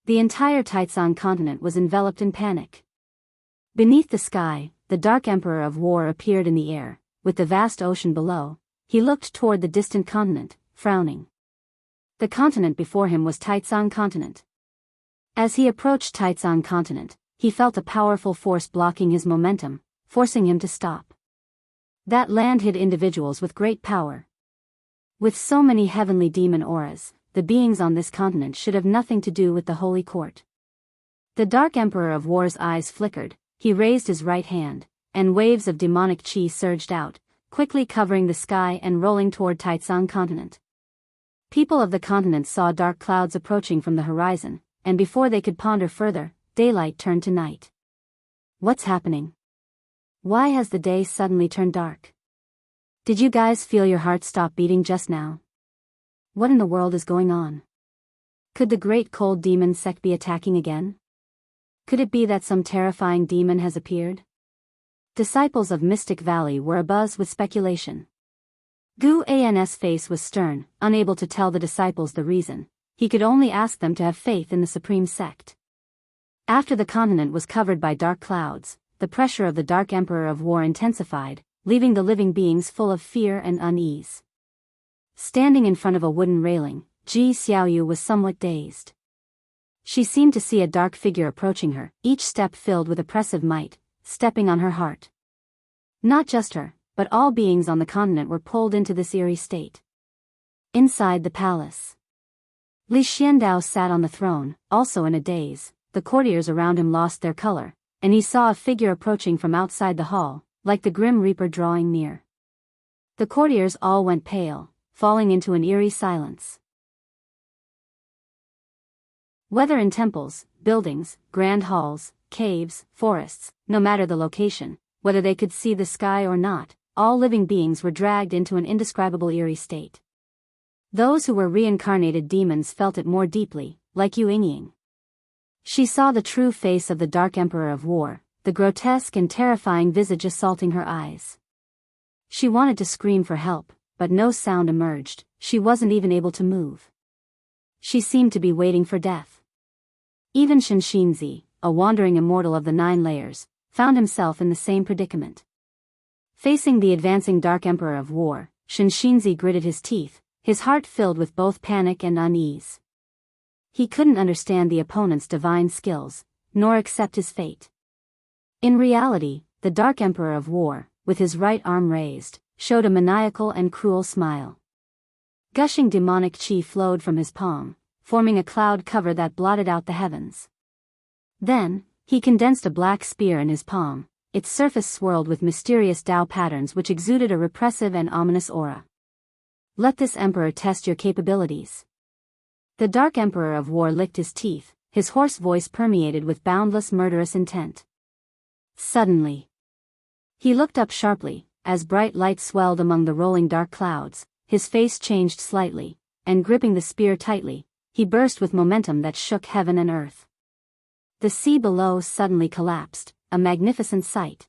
The entire Taitsong continent was enveloped in panic. Beneath the sky, the Dark Emperor of War appeared in the air, with the vast ocean below. He looked toward the distant continent, frowning. The continent before him was Taitsong continent. As he approached Taitsong continent, he felt a powerful force blocking his momentum, forcing him to stop. That land hid individuals with great power. With so many heavenly demon auras, the beings on this continent should have nothing to do with the Holy Court. The Dark Emperor of War's eyes flickered. He raised his right hand, and waves of demonic chi surged out, quickly covering the sky and rolling toward Taitsong continent. People of the continent saw dark clouds approaching from the horizon, and before they could ponder further, daylight turned to night. What's happening? Why has the day suddenly turned dark? Did you guys feel your heart stop beating just now? What in the world is going on? Could the great cold demon sect be attacking again? Could it be that some terrifying demon has appeared? Disciples of Mystic Valley were abuzz with speculation. Gu An's face was stern, unable to tell the disciples the reason. He could only ask them to have faith in the supreme sect. After the continent was covered by dark clouds, the pressure of the Dark Emperor of War intensified, leaving the living beings full of fear and unease. Standing in front of a wooden railing, Ji Xiaoyu was somewhat dazed. She seemed to see a dark figure approaching her, each step filled with oppressive might, stepping on her heart. Not just her, but all beings on the continent were pulled into this eerie state. Inside the palace, Li Xiandao sat on the throne, also in a daze. The courtiers around him lost their color, and he saw a figure approaching from outside the hall, like the Grim Reaper drawing near. The courtiers all went pale, falling into an eerie silence. Whether in temples, buildings, grand halls, caves, forests, no matter the location, whether they could see the sky or not, all living beings were dragged into an indescribable eerie state. Those who were reincarnated demons felt it more deeply, like Yu Yingying. She saw the true face of the Dark Emperor of War, the grotesque and terrifying visage assaulting her eyes. She wanted to scream for help, but no sound emerged. She wasn't even able to move. She seemed to be waiting for death. Even Shenxinzi, a wandering immortal of the 9 layers, found himself in the same predicament. Facing the advancing Dark Emperor of War, Shenxinzi gritted his teeth, his heart filled with both panic and unease. He couldn't understand the opponent's divine skills, nor accept his fate. In reality, the Dark Emperor of War, with his right arm raised, showed a maniacal and cruel smile. Gushing demonic chi flowed from his palm, forming a cloud cover that blotted out the heavens. Then, he condensed a black spear in his palm, its surface swirled with mysterious Tao patterns which exuded a repressive and ominous aura. Let this emperor test your capabilities. The Dark Emperor of War licked his teeth, his hoarse voice permeated with boundless murderous intent. Suddenly, he looked up sharply, as bright light swelled among the rolling dark clouds, his face changed slightly, and gripping the spear tightly, he burst with momentum that shook heaven and earth. The sea below suddenly collapsed, a magnificent sight.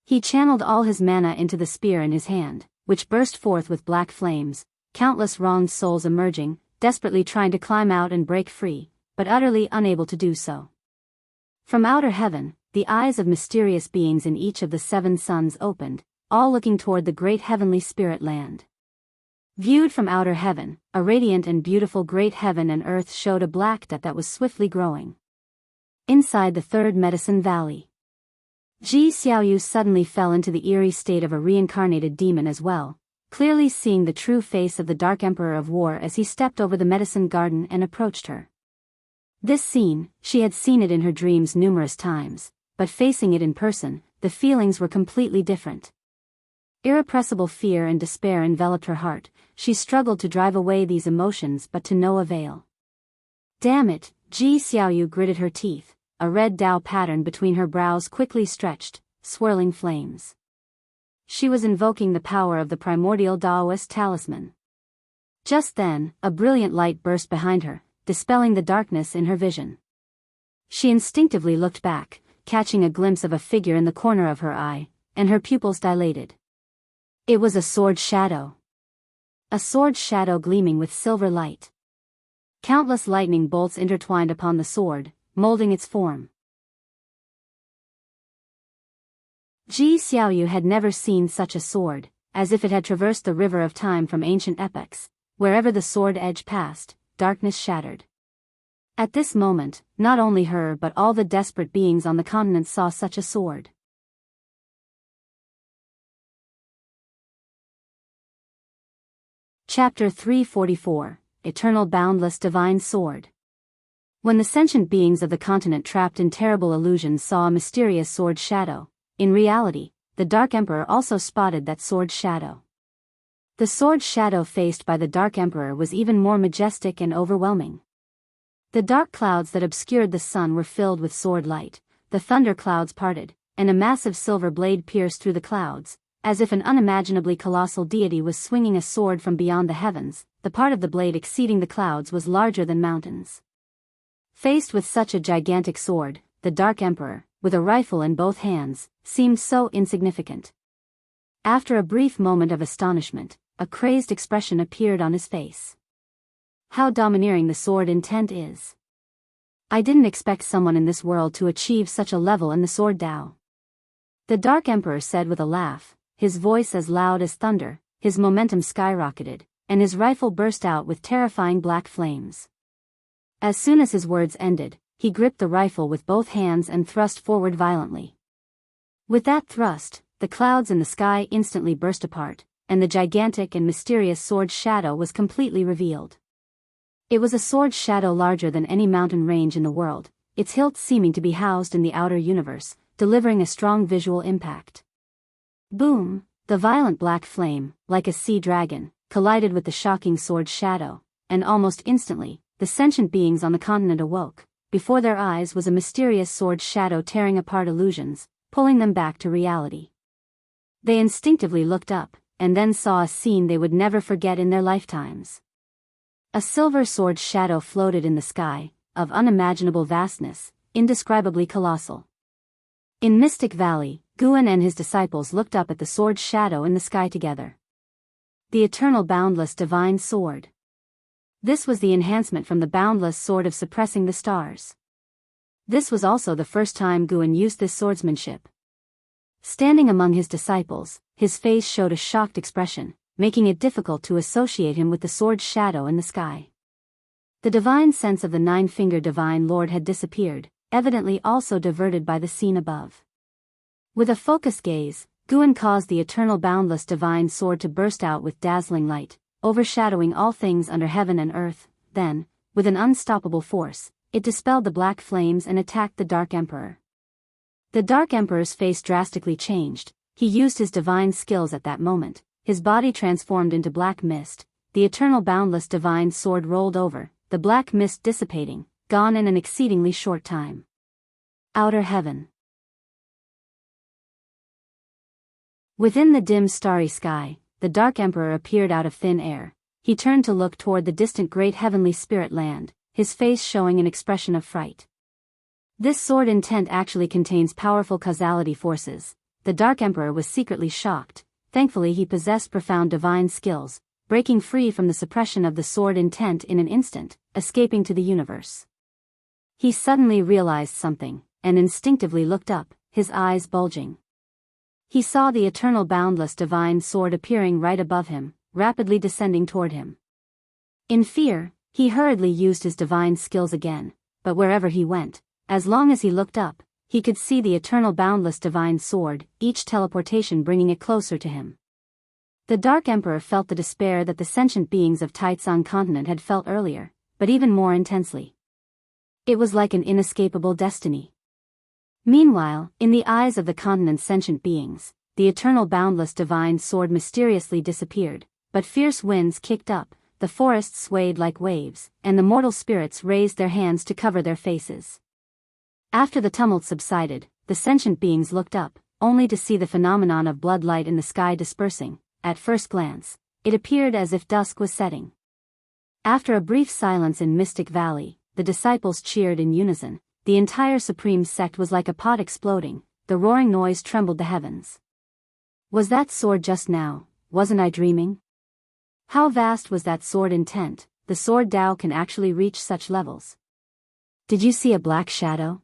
He channeled all his mana into the spear in his hand, which burst forth with black flames, countless wronged souls emerging, desperately trying to climb out and break free, but utterly unable to do so. From outer heaven, the eyes of mysterious beings in each of the 7 suns opened, all looking toward the great heavenly spirit land. Viewed from outer heaven, a radiant and beautiful great heaven and earth showed a black dot that was swiftly growing. Inside the third medicine valley, Ji Xiaoyu suddenly fell into the eerie state of a reincarnated demon as well, clearly seeing the true face of the Dark Emperor of War as he stepped over the medicine garden and approached her. This scene, she had seen it in her dreams numerous times, but facing it in person, the feelings were completely different. Irrepressible fear and despair enveloped her heart. She struggled to drive away these emotions but to no avail. Damn it, Ji Xiaoyu gritted her teeth, a red Tao pattern between her brows quickly stretched, swirling flames. She was invoking the power of the primordial Taoist talisman. Just then, a brilliant light burst behind her, dispelling the darkness in her vision. She instinctively looked back, catching a glimpse of a figure in the corner of her eye, and her pupils dilated. It was a sword shadow. A sword shadow gleaming with silver light. Countless lightning bolts intertwined upon the sword, molding its form. Ji Xiaoyu had never seen such a sword, as if it had traversed the river of time from ancient epochs. Wherever the sword edge passed, darkness shattered. At this moment, not only her but all the desperate beings on the continent saw such a sword. Chapter 344, Eternal Boundless Divine Sword. When the sentient beings of the continent trapped in terrible illusions saw a mysterious sword shadow, in reality, the Dark Emperor also spotted that sword shadow. The sword shadow faced by the Dark Emperor was even more majestic and overwhelming. The dark clouds that obscured the sun were filled with sword light, the thunder clouds parted, and a massive silver blade pierced through the clouds, as if an unimaginably colossal deity was swinging a sword from beyond the heavens. The part of the blade exceeding the clouds was larger than mountains. Faced with such a gigantic sword, the Dark Emperor, with a rifle in both hands, seemed so insignificant. After a brief moment of astonishment, a crazed expression appeared on his face. How domineering the sword intent is. I didn't expect someone in this world to achieve such a level in the sword Tao. The Dark Emperor said with a laugh, his voice as loud as thunder, his momentum skyrocketed, and his rifle burst out with terrifying black flames. As soon as his words ended, he gripped the rifle with both hands and thrust forward violently. With that thrust, the clouds in the sky instantly burst apart, and the gigantic and mysterious sword shadow was completely revealed. It was a sword shadow larger than any mountain range in the world, its hilt seeming to be housed in the outer universe, delivering a strong visual impact. Boom! The violent black flame, like a sea dragon, collided with the shocking sword shadow, and almost instantly, the sentient beings on the continent awoke. Before their eyes was a mysterious sword shadow tearing apart illusions, pulling them back to reality. They instinctively looked up, and then saw a scene they would never forget in their lifetimes. A silver sword shadow floated in the sky, of unimaginable vastness, indescribably colossal. In Mystic Valley, Guan and his disciples looked up at the sword shadow in the sky together. The eternal boundless divine sword. This was the enhancement from the boundless sword of suppressing the stars. This was also the first time Guan used this swordsmanship. Standing among his disciples, his face showed a shocked expression, making it difficult to associate him with the sword shadow in the sky. The divine sense of the nine-fingered divine lord had disappeared, evidently also diverted by the scene above. With a focused gaze, Guan caused the eternal boundless divine sword to burst out with dazzling light, overshadowing all things under heaven and earth. Then, with an unstoppable force, it dispelled the black flames and attacked the Dark Emperor. The Dark Emperor's face drastically changed. He used his divine skills at that moment. His body transformed into black mist. The eternal boundless divine sword rolled over, the black mist dissipating, gone in an exceedingly short time. Outer heaven. Within the dim starry sky, the Dark Emperor appeared out of thin air. He turned to look toward the distant great heavenly spirit land, his face showing an expression of fright. This sword intent actually contains powerful causality forces. The Dark Emperor was secretly shocked. Thankfully he possessed profound divine skills, breaking free from the suppression of the sword intent in an instant, escaping to the universe. He suddenly realized something, and instinctively looked up, his eyes bulging. He saw the eternal boundless divine sword appearing right above him, rapidly descending toward him. In fear, he hurriedly used his divine skills again, but wherever he went, as long as he looked up, he could see the eternal boundless divine sword, each teleportation bringing it closer to him. The Dark Emperor felt the despair that the sentient beings of Taitsong continent had felt earlier, but even more intensely. It was like an inescapable destiny. Meanwhile, in the eyes of the continent's sentient beings, the eternal boundless divine sword mysteriously disappeared, but fierce winds kicked up, the forests swayed like waves, and the mortal spirits raised their hands to cover their faces. After the tumult subsided, the sentient beings looked up, only to see the phenomenon of blood light in the sky dispersing. At first glance, it appeared as if dusk was setting. After a brief silence in Mystic Valley, the disciples cheered in unison. The entire supreme sect was like a pot exploding, the roaring noise trembled the heavens. Was that sword just now? Wasn't I dreaming? How vast was that sword intent? The sword Tao can actually reach such levels. Did you see a black shadow?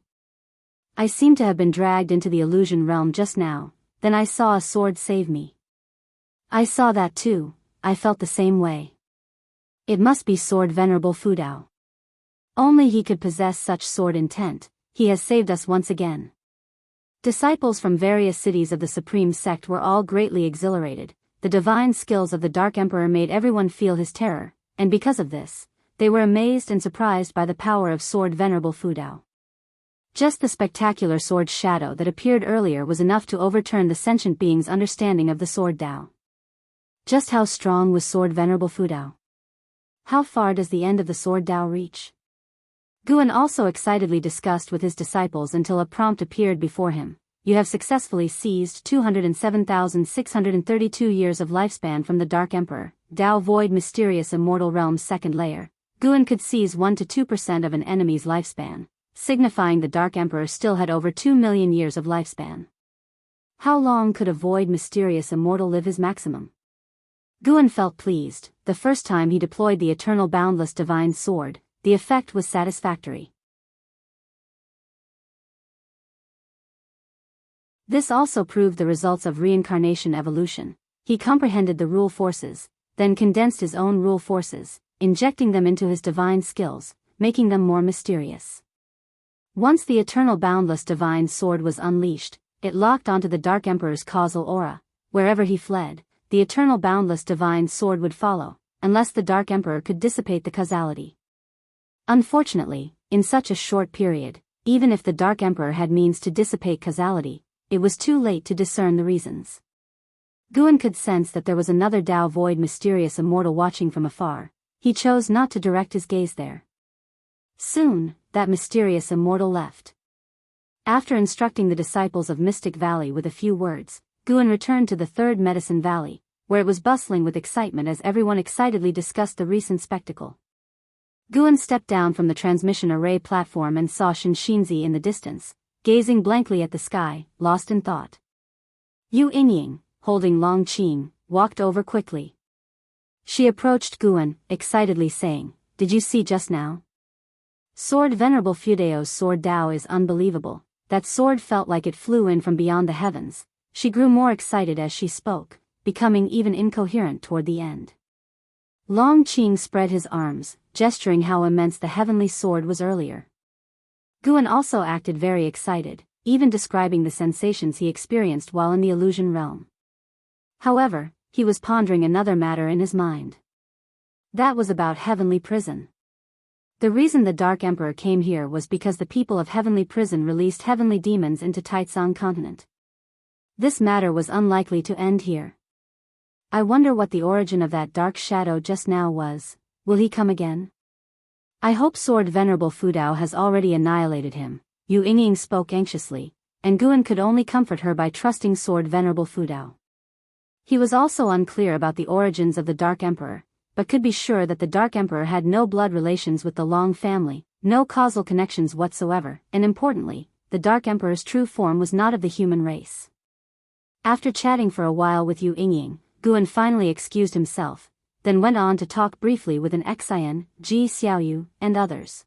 I seem to have been dragged into the illusion realm just now, then I saw a sword save me. I saw that too, I felt the same way. It must be sword Venerable Fudao. Only he could possess such sword intent. He has saved us once again. Disciples from various cities of the Supreme Sect were all greatly exhilarated. The divine skills of the Dark Emperor made everyone feel his terror, and because of this, they were amazed and surprised by the power of sword Venerable Fudao. Just the spectacular sword shadow that appeared earlier was enough to overturn the sentient being's understanding of the sword Tao. Just how strong was sword Venerable Fudao? How far does the end of the sword Tao reach? Guan also excitedly discussed with his disciples until a prompt appeared before him. You have successfully seized 207,632 years of lifespan from the Dark Emperor, Tao Void Mysterious Immortal Realm's second layer. Guan could seize 1 to 2% of an enemy's lifespan, signifying the Dark Emperor still had over 2 million years of lifespan. How long could a Void Mysterious Immortal live his maximum? Guan felt pleased. The first time he deployed the eternal boundless divine sword, the effect was satisfactory. This also proved the results of reincarnation evolution. He comprehended the rule forces, then condensed his own rule forces, injecting them into his divine skills, making them more mysterious. Once the eternal boundless divine sword was unleashed, it locked onto the Dark Emperor's causal aura. Wherever he fled, the eternal boundless divine sword would follow, unless the Dark Emperor could dissipate the causality. Unfortunately, in such a short period, even if the Dark Emperor had means to dissipate causality, it was too late to discern the reasons. Guan could sense that there was another Tao Void Mysterious Immortal watching from afar. He chose not to direct his gaze there. Soon, that mysterious immortal left. After instructing the disciples of Mystic Valley with a few words, Guan returned to the Third Medicine Valley, where it was bustling with excitement as everyone excitedly discussed the recent spectacle. Guan stepped down from the transmission array platform and saw Shinshinzi in the distance, gazing blankly at the sky, lost in thought. Yu Yingying, holding Long Qing, walked over quickly. She approached Guan, excitedly saying, "Did you see just now? Sword Venerable Fudao's sword Tao is unbelievable. That sword felt like it flew in from beyond the heavens." She grew more excited as she spoke, becoming even incoherent toward the end. Long Qing spread his arms, gesturing how immense the heavenly sword was earlier. Guan also acted very excited. even describing the sensations he experienced while in the illusion realm. However, he was pondering another matter in his mind. That was about Heavenly Prison. The reason the Dark Emperor came here was because the people of Heavenly Prison released heavenly demons into Taitsang continent. This matter was unlikely to end here. I wonder what the origin of that dark shadow just now was. Will he come again? I hope Sword Venerable Fudao has already annihilated him, Yu Yingying spoke anxiously, and Guan could only comfort her by trusting Sword Venerable Fudao. He was also unclear about the origins of the Dark Emperor, but could be sure that the Dark Emperor had no blood relations with the Long family, no causal connections whatsoever, and importantly, the Dark Emperor's true form was not of the human race. After chatting for a while with Yu Yingying, Guan finally excused himself, then went on to talk briefly with an Xian, Ji Xiaoyu, and others.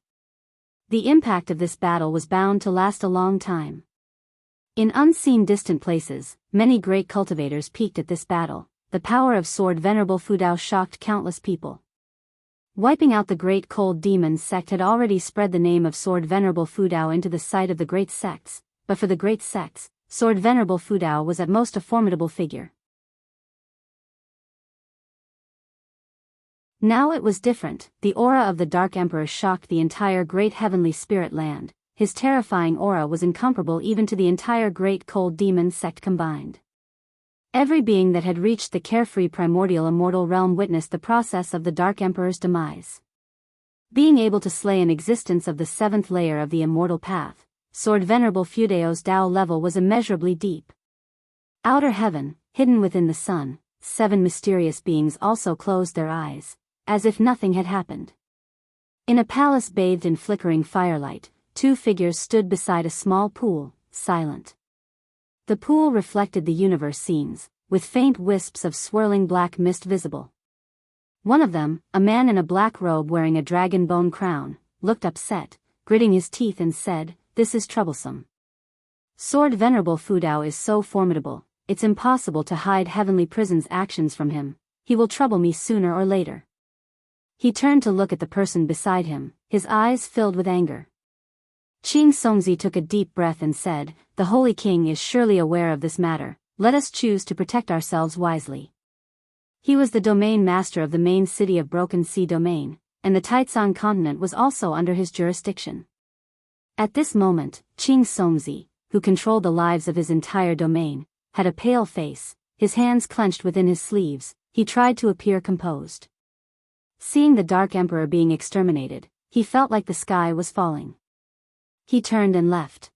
The impact of this battle was bound to last a long time. In unseen distant places, many great cultivators peaked at this battle. The power of Sword Venerable Fudao shocked countless people. Wiping out the Great Cold Demon sect had already spread the name of Sword Venerable Fudao into the sight of the great sects, but for the great sects, Sword Venerable Fudao was at most a formidable figure. Now it was different. The aura of the Dark Emperor shocked the entire Great Heavenly Spirit Land. His terrifying aura was incomparable even to the entire Great Cold Demon sect combined. Every being that had reached the carefree primordial immortal realm witnessed the process of the Dark Emperor's demise. Being able to slay an existence of the seventh layer of the immortal path, Sword Venerable Fudao's Dao level was immeasurably deep. Outer heaven, hidden within the sun, 7 mysterious beings also closed their eyes, as if nothing had happened. In a palace bathed in flickering firelight, 2 figures stood beside a small pool, silent. The pool reflected the universe scenes, with faint wisps of swirling black mist visible. One of them, a man in a black robe wearing a dragon bone crown, looked upset, gritting his teeth and said, "This is troublesome. Sword Venerable Fudao is so formidable, it's impossible to hide Heavenly Prison's actions from him. He will trouble me sooner or later." He turned to look at the person beside him, his eyes filled with anger. Qing Songzi took a deep breath and said, "The Holy King is surely aware of this matter, let us choose to protect ourselves wisely." He was the domain master of the main city of Broken Sea Domain, and the Taitsang continent was also under his jurisdiction. At this moment, Qing Songzi, who controlled the lives of his entire domain, had a pale face, his hands clenched within his sleeves. He tried to appear composed. Seeing the Dark Emperor being exterminated, he felt like the sky was falling. He turned and left.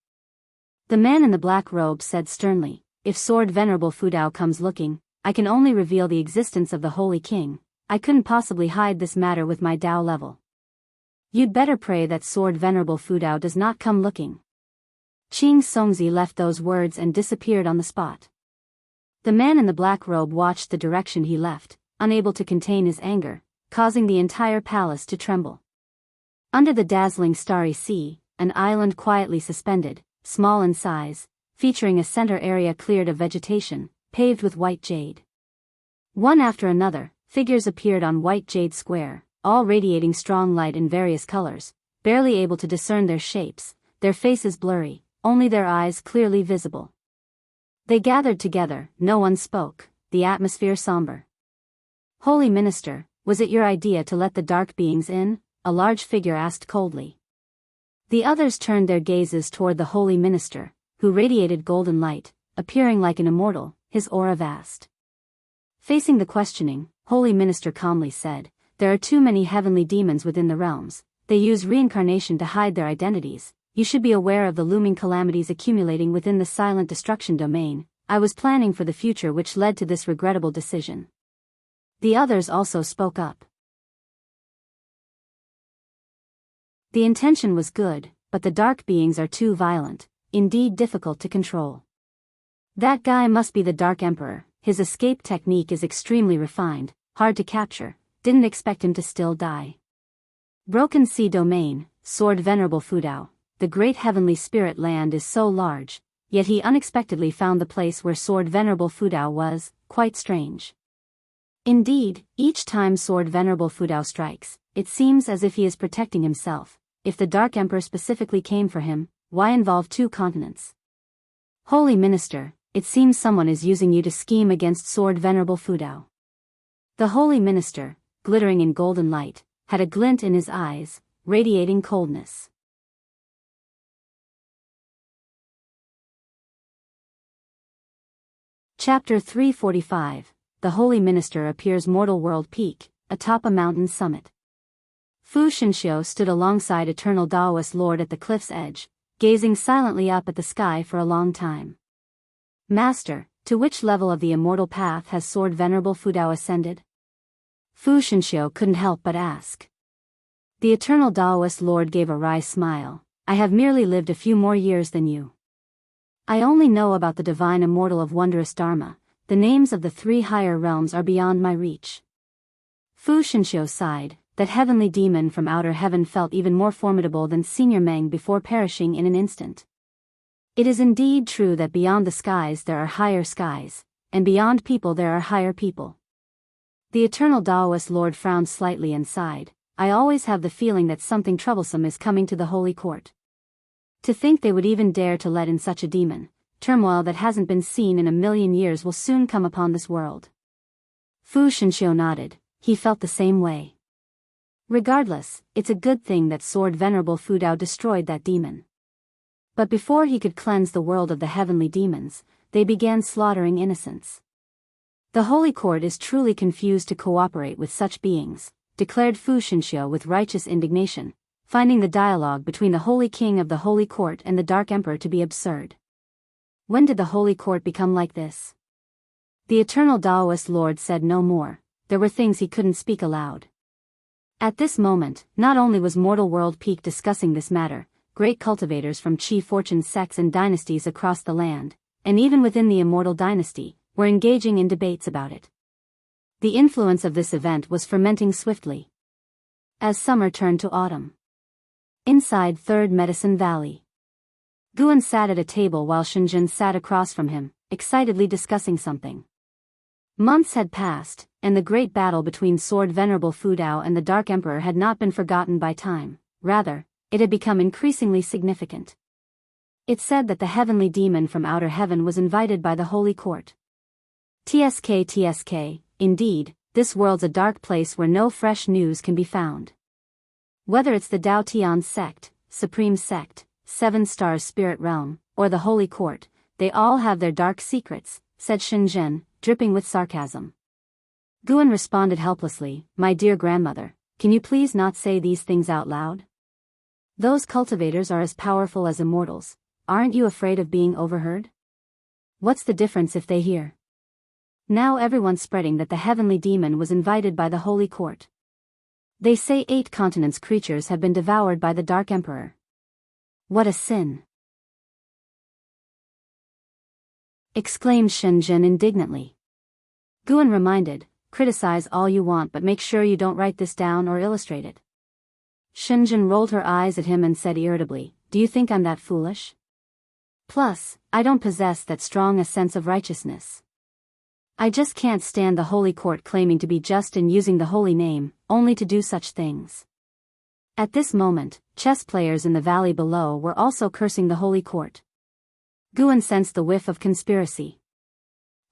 The man in the black robe said sternly, "If Sword Venerable Fudao comes looking, I can only reveal the existence of the Holy King. I couldn't possibly hide this matter with my Dao level. You'd better pray that Sword Venerable Fudao does not come looking." Qing Songzi left those words and disappeared on the spot. The man in the black robe watched the direction he left, unable to contain his anger, causing the entire palace to tremble. Under the dazzling starry sea, an island quietly suspended, small in size, featuring a center area cleared of vegetation, paved with white jade. One after another, figures appeared on white jade square, all radiating strong light in various colors, barely able to discern their shapes, their faces blurry, only their eyes clearly visible. They gathered together, no one spoke, the atmosphere somber. "Holy Minister, was it your idea to let the dark beings in?" a large figure asked coldly. The others turned their gazes toward the Holy Minister, who radiated golden light, appearing like an immortal, his aura vast. Facing the questioning, Holy Minister calmly said, "There are too many heavenly demons within the realms. They use reincarnation to hide their identities. You should be aware of the looming calamities accumulating within the silent destruction domain. I was planning for the future which led to this regrettable decision." The others also spoke up. The intention was good, but the dark beings are too violent, indeed difficult to control. That guy must be the Dark Emperor. His escape technique is extremely refined, hard to capture. Didn't expect him to still die. Broken Sea Domain, Sword Venerable Fudao. The great heavenly spirit land is so large, yet he unexpectedly found the place where Sword Venerable Fudao was, quite strange. Indeed, each time Sword Venerable Fudao strikes, it seems as if he is protecting himself. If the Dark Emperor specifically came for him, why involve 2 continents? Holy Minister, it seems someone is using you to scheme against Sword Venerable Fudao. The Holy Minister, glittering in golden light, had a glint in his eyes, radiating coldness. Chapter 345. The Holy Minister appears mortal world peak, atop a mountain summit. Fu Shinxiu stood alongside Eternal Daoist Lord at the cliff's edge, gazing silently up at the sky for a long time. Master, to which level of the immortal path has Sword Venerable Fudao ascended? Fu Shinxiu couldn't help but ask. The Eternal Daoist Lord gave a wry smile. I have merely lived a few more years than you. I only know about the divine immortal of wondrous Dharma. The names of the 3 higher realms are beyond my reach. Fu Shinxiu sighed. That heavenly demon from outer heaven felt even more formidable than Senior Meng before perishing in an instant. It is indeed true that beyond the skies there are higher skies, and beyond people there are higher people. The Eternal Daoist Lord frowned slightly and sighed. I always have the feeling that something troublesome is coming to the Holy Court. To think they would even dare to let in such a demon. Turmoil that hasn't been seen in a million years will soon come upon this world. Fu Shinxiu nodded. He felt the same way. Regardless, it's a good thing that Sword Venerable Fudao destroyed that demon. But before he could cleanse the world of the heavenly demons, they began slaughtering innocents. The Holy Court is truly confused to cooperate with such beings, declared Fu Shinxiu with righteous indignation, finding the dialogue between the Holy King of the Holy Court and the Dark Emperor to be absurd. When did the Holy Court become like this? The Eternal Daoist Lord said no more. There were things he couldn't speak aloud. At this moment, not only was Mortal World Peak discussing this matter, great cultivators from Qi fortune sects and dynasties across the land, and even within the Immortal Dynasty, were engaging in debates about it. The influence of this event was fermenting swiftly. As summer turned to autumn. Inside Third Medicine Valley. Guan sat at a table while Shenzhen sat across from him, excitedly discussing something. Months had passed, and the great battle between Sword Venerable Fudao and the Dark Emperor had not been forgotten by time. Rather, it had become increasingly significant. It said that the heavenly demon from outer heaven was invited by the Holy Court. TSK, indeed, this world's a dark place where no fresh news can be found. Whether it's the Dao Tian sect, Supreme Sect, 7 Stars Spirit Realm, or the Holy Court, they all have their dark secrets, said Shenzhen, dripping with sarcasm. Guan responded helplessly, my dear grandmother, can you please not say these things out loud? Those cultivators are as powerful as immortals. Aren't you afraid of being overheard? What's the difference if they hear? Now everyone's spreading that the heavenly demon was invited by the Holy Court. They say 8 continents' creatures have been devoured by the Dark Emperor. What a sin! Exclaimed Shenzhen indignantly. Guan reminded, criticize all you want but make sure you don't write this down or illustrate it. Shenzhen rolled her eyes at him and said irritably, do you think I'm that foolish? Plus, I don't possess that strong a sense of righteousness. I just can't stand the Holy Court claiming to be just and using the holy name, only to do such things. At this moment, chess players in the valley below were also cursing the Holy Court. Guan sensed the whiff of conspiracy.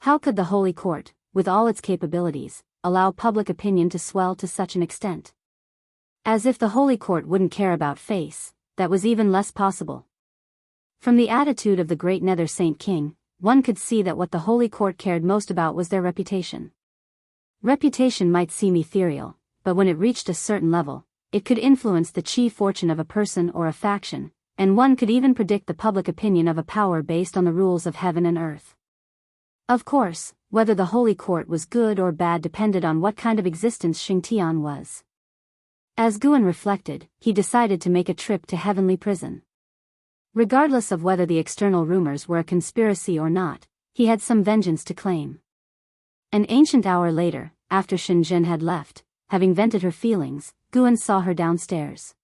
How could the Holy Court, with all its capabilities, allow public opinion to swell to such an extent? As if the Holy Court wouldn't care about face, that was even less possible. From the attitude of the great Nether Saint King, one could see that what the Holy Court cared most about was their reputation. Reputation might seem ethereal, but when it reached a certain level, it could influence the Qi fortune of a person or a faction, and one could even predict the public opinion of a power based on the rules of heaven and earth. Of course, whether the Holy Court was good or bad depended on what kind of existence Xingtian was. As Guan reflected, he decided to make a trip to Heavenly Prison. Regardless of whether the external rumors were a conspiracy or not, he had some vengeance to claim. An ancient hour later, after Shenzhen had left, having vented her feelings, Guan saw her downstairs.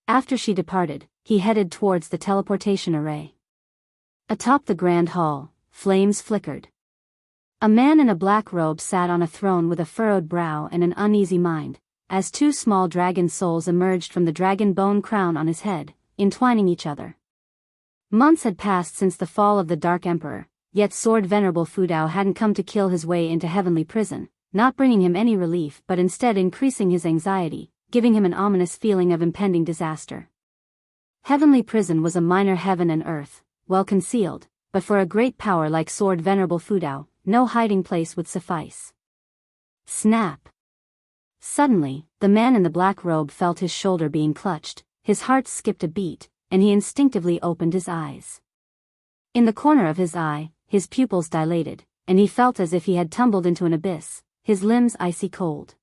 After she departed, he headed towards the teleportation array. Atop the grand hall, flames flickered. A man in a black robe sat on a throne with a furrowed brow and an uneasy mind, as 2 small dragon souls emerged from the dragon bone crown on his head, entwining each other. Months had passed since the fall of the Dark Emperor, yet Sword Venerable Fudao hadn't come to kill his way into heavenly prison, not bringing him any relief but instead increasing his anxiety, giving him an ominous feeling of impending disaster. Heavenly prison was a minor heaven and earth, well concealed, but for a great power like Sword Venerable Fudao, no hiding place would suffice. Snap! Suddenly, the man in the black robe felt his shoulder being clutched, his heart skipped a beat, and he instinctively opened his eyes. In the corner of his eye, his pupils dilated, and he felt as if he had tumbled into an abyss, his limbs icy cold.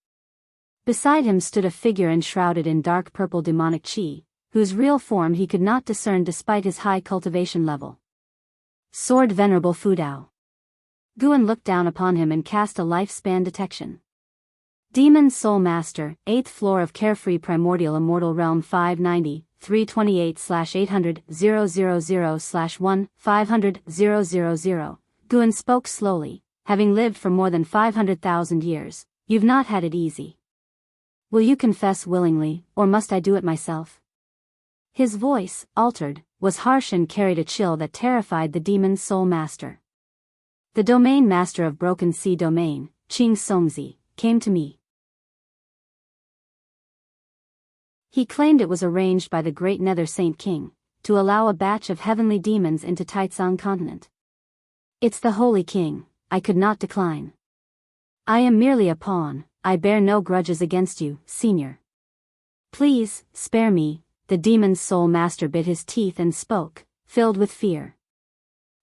Beside him stood a figure enshrouded in dark purple demonic chi, whose real form he could not discern despite his high cultivation level. Sword Venerable Fudao. Guan looked down upon him and cast a lifespan detection. Demon Soul Master, 8th floor of Carefree Primordial Immortal Realm 590, 328/800-000/1, 500-000. Guan spoke slowly. Having lived for more than 500,000 years, you've not had it easy. Will you confess willingly, or must I do it myself? His voice, altered, was harsh and carried a chill that terrified the Demon Soul Master. The Domain Master of Broken Sea Domain, Qing Songzi, came to me. He claimed it was arranged by the Great Nether Saint King, to allow a batch of heavenly demons into Taizong continent. It's the Holy King, I could not decline. I am merely a pawn, I bear no grudges against you, Senior. Please, spare me. The Demon Soul Master bit his teeth and spoke, filled with fear.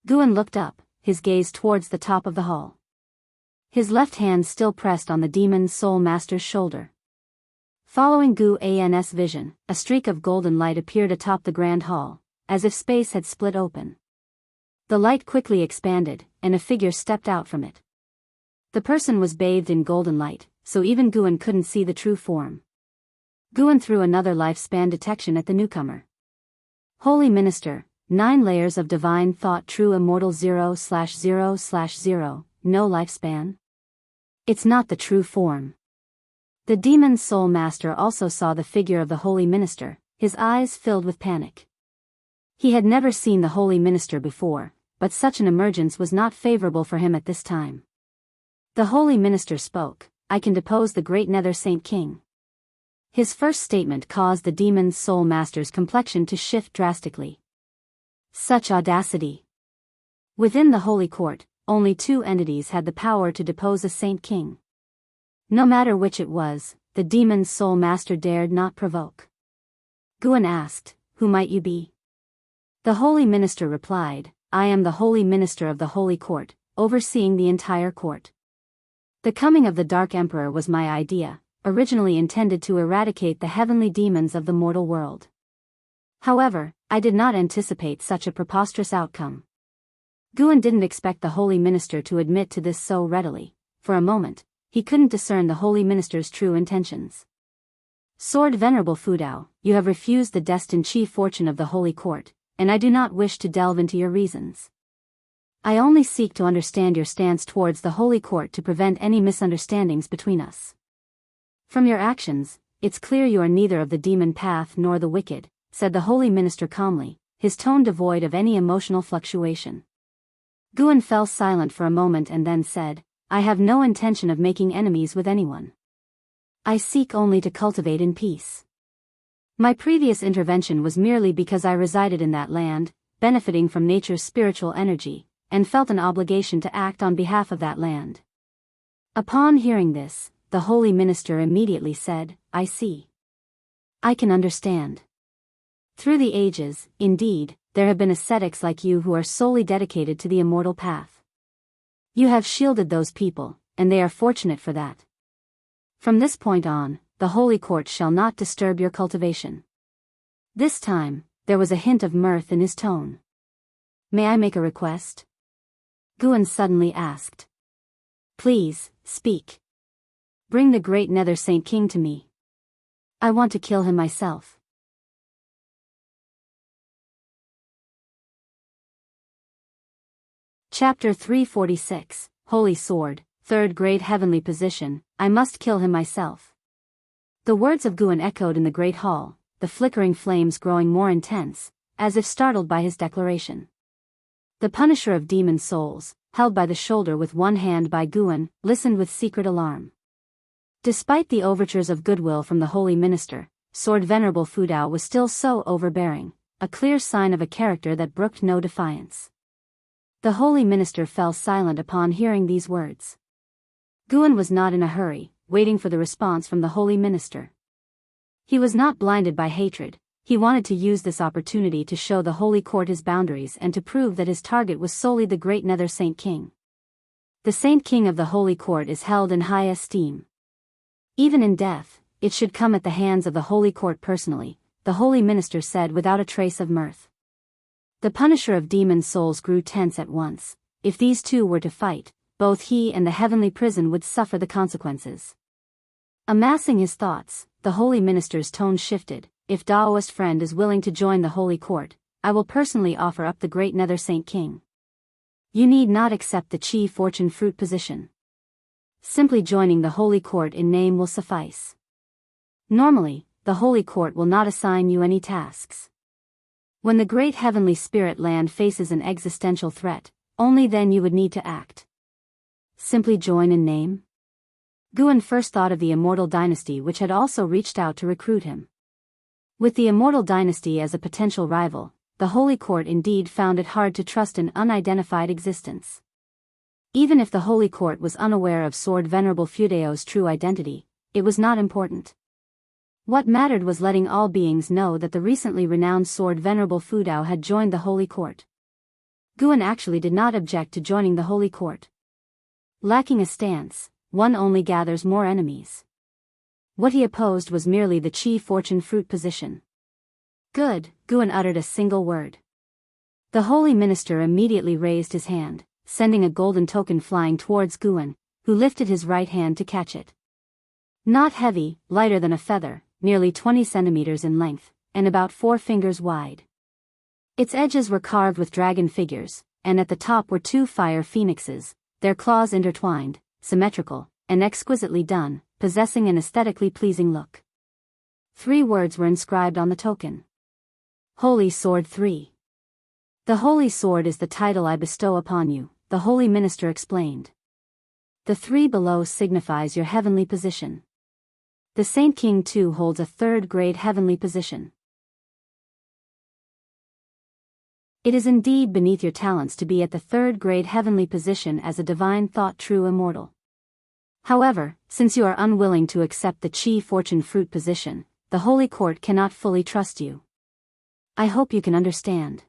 Guan looked up, his gaze towards the top of the hall. His left hand still pressed on the Demon Soul Master's shoulder. Following Guan's vision, a streak of golden light appeared atop the grand hall, as if space had split open. The light quickly expanded, and a figure stepped out from it. The person was bathed in golden light, so even Guan couldn't see the true form. Guan threw another lifespan detection at the newcomer. Holy Minister, 9 layers of divine thought, true immortal 0/0/0, no lifespan? It's not the true form. The Demon Soul Master also saw the figure of the Holy Minister, his eyes filled with panic. He had never seen the Holy Minister before, but such an emergence was not favorable for him at this time. The Holy Minister spoke, I can depose the Great Nether Saint King. His first statement caused the Demon Soul Master's complexion to shift drastically. Such audacity! Within the Holy Court, only 2 entities had the power to depose a Saint King. No matter which it was, the Demon Soul Master dared not provoke. Guan asked, who might you be? The Holy Minister replied, I am the Holy Minister of the Holy Court, overseeing the entire court. The coming of the Dark Emperor was my idea, originally intended to eradicate the heavenly demons of the mortal world. However, I did not anticipate such a preposterous outcome. Guan didn't expect the Holy Minister to admit to this so readily. For a moment, he couldn't discern the Holy Minister's true intentions. Sword Venerable Fudao, you have refused the destined chief fortune of the Holy Court, and I do not wish to delve into your reasons. I only seek to understand your stance towards the Holy Court to prevent any misunderstandings between us. From your actions, it's clear you are neither of the demon path nor the wicked, said the Holy Minister calmly, his tone devoid of any emotional fluctuation. Guan fell silent for a moment and then said, I have no intention of making enemies with anyone. I seek only to cultivate in peace. My previous intervention was merely because I resided in that land, benefiting from nature's spiritual energy, and felt an obligation to act on behalf of that land. Upon hearing this, the Holy Minister immediately said, I see. I can understand. Through the ages, indeed, there have been ascetics like you who are solely dedicated to the immortal path. You have shielded those people, and they are fortunate for that. From this point on, the Holy Court shall not disturb your cultivation. This time, there was a hint of mirth in his tone. May I make a request? Guan suddenly asked. Please, speak. Bring the Great Nether Saint King to me. I want to kill him myself. Chapter 346, Holy Sword, 3rd Grade Heavenly Position, I must kill him myself. The words of Guan echoed in the great hall, the flickering flames growing more intense, as if startled by his declaration. The Punisher of Demon Souls, held by the shoulder with one hand by Guan, listened with secret alarm. Despite the overtures of goodwill from the holy minister, Sword Venerable Fudao was still so overbearing, a clear sign of a character that brooked no defiance. The holy minister fell silent upon hearing these words. Guan was not in a hurry, waiting for the response from the holy minister. He was not blinded by hatred. He wanted to use this opportunity to show the Holy Court his boundaries and to prove that his target was solely the great Nether Saint King. The Saint King of the Holy Court is held in high esteem. Even in death, it should come at the hands of the Holy Court personally, the holy minister said without a trace of mirth. The Punisher of Demon Souls grew tense at once. If these two were to fight, both he and the heavenly prison would suffer the consequences. Amassing his thoughts, the holy minister's tone shifted. If Daoist friend is willing to join the Holy Court, I will personally offer up the great Nether Saint King. You need not accept the Chi Fortune Fruit position. Simply joining the Holy Court in name will suffice. Normally, the Holy Court will not assign you any tasks. When the great heavenly spirit land faces an existential threat, only then you would need to act. Simply join in name? Guan first thought of the Immortal Dynasty, which had also reached out to recruit him. With the Immortal Dynasty as a potential rival, the Holy Court indeed found it hard to trust an unidentified existence. Even if the Holy Court was unaware of Sword Venerable Fudao's true identity, it was not important. What mattered was letting all beings know that the recently renowned Sword Venerable Fudao had joined the Holy Court. Guan actually did not object to joining the Holy Court. Lacking a stance, one only gathers more enemies. What he opposed was merely the Chi Fortune Fruit position. Good, Guan uttered a single word. The holy minister immediately raised his hand, sending a golden token flying towards Guan, who lifted his right hand to catch it. Not heavy, lighter than a feather, nearly 20 centimeters in length, and about 4 fingers wide. Its edges were carved with dragon figures, and at the top were 2 fire phoenixes, their claws intertwined, symmetrical, and exquisitely done, possessing an aesthetically pleasing look. 3 words were inscribed on the token. Holy Sword 3. The Holy Sword is the title I bestow upon you, the holy minister explained. The 3 below signifies your heavenly position. The Saint King too holds a 3rd grade heavenly position. It is indeed beneath your talents to be at the 3rd grade heavenly position as a divine thought true immortal. However, since you are unwilling to accept the Chi Fortune Fruit position, the Holy Court cannot fully trust you. I hope you can understand.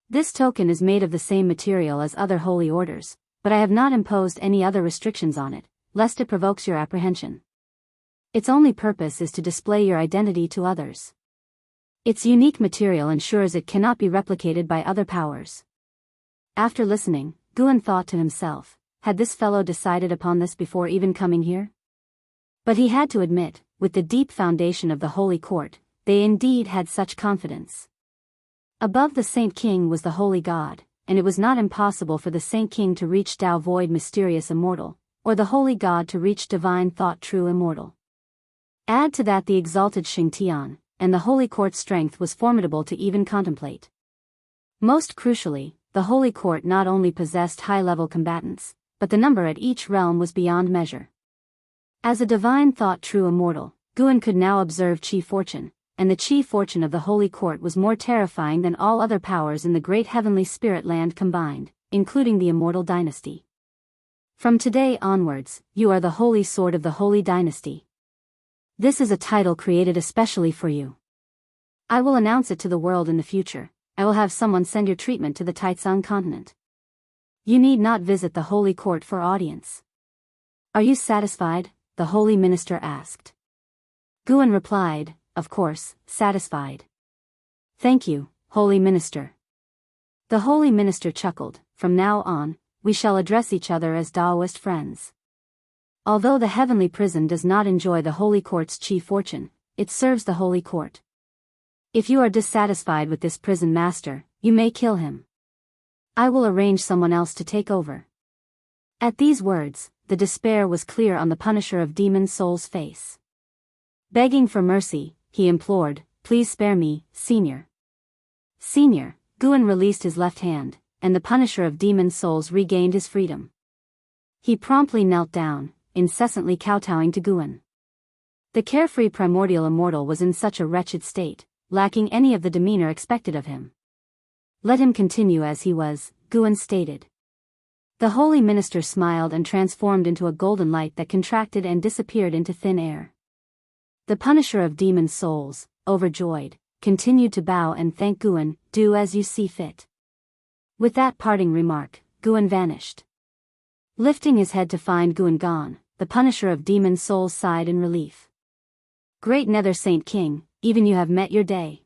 This token is made of the same material as other holy orders, but I have not imposed any other restrictions on it, lest it provokes your apprehension. Its only purpose is to display your identity to others. Its unique material ensures it cannot be replicated by other powers. After listening, Guan thought to himself, had this fellow decided upon this before even coming here? But he had to admit, with the deep foundation of the Holy Court, they indeed had such confidence. Above the Saint King was the Holy God, and it was not impossible for the Saint King to reach Tao Void Mysterious Immortal, or the Holy God to reach Divine Thought True Immortal. Add to that the exalted Xingtian, and the Holy Court's strength was formidable to even contemplate. Most crucially, the Holy Court not only possessed high-level combatants, but the number at each realm was beyond measure. As a divine thought true immortal, Guan could now observe Chi Fortune, and the Chi Fortune of the Holy Court was more terrifying than all other powers in the great heavenly spirit land combined, including the Immortal Dynasty. From today onwards, you are the Holy Sword of the Holy Dynasty. This is a title created especially for you. I will announce it to the world in the future. I will have someone send your treatment to the Taitsung continent. You need not visit the Holy Court for audience. Are you satisfied? The holy minister asked. Guan replied, of course, satisfied. Thank you, holy minister. The holy minister chuckled, from now on, we shall address each other as Taoist friends. Although the heavenly prison does not enjoy the Holy Court's Chi Fortune, it serves the Holy Court. If you are dissatisfied with this prison master, you may kill him. I will arrange someone else to take over. At these words, the despair was clear on the Punisher of Demon Souls' face. Begging for mercy, he implored, please spare me, Senior. Senior, Guan released his left hand, and the Punisher of Demon Souls regained his freedom. He promptly knelt down, incessantly kowtowing to Guan. The carefree primordial immortal was in such a wretched state, lacking any of the demeanor expected of him. Let him continue as he was, Guan stated. The holy minister smiled and transformed into a golden light that contracted and disappeared into thin air. The Punisher of Demon Souls, overjoyed, continued to bow and thank Guan, do as you see fit. With that parting remark, Guan vanished. Lifting his head to find Guan gone, the Punisher of Demon Souls sighed in relief. Great Nether Saint King, even you have met your day.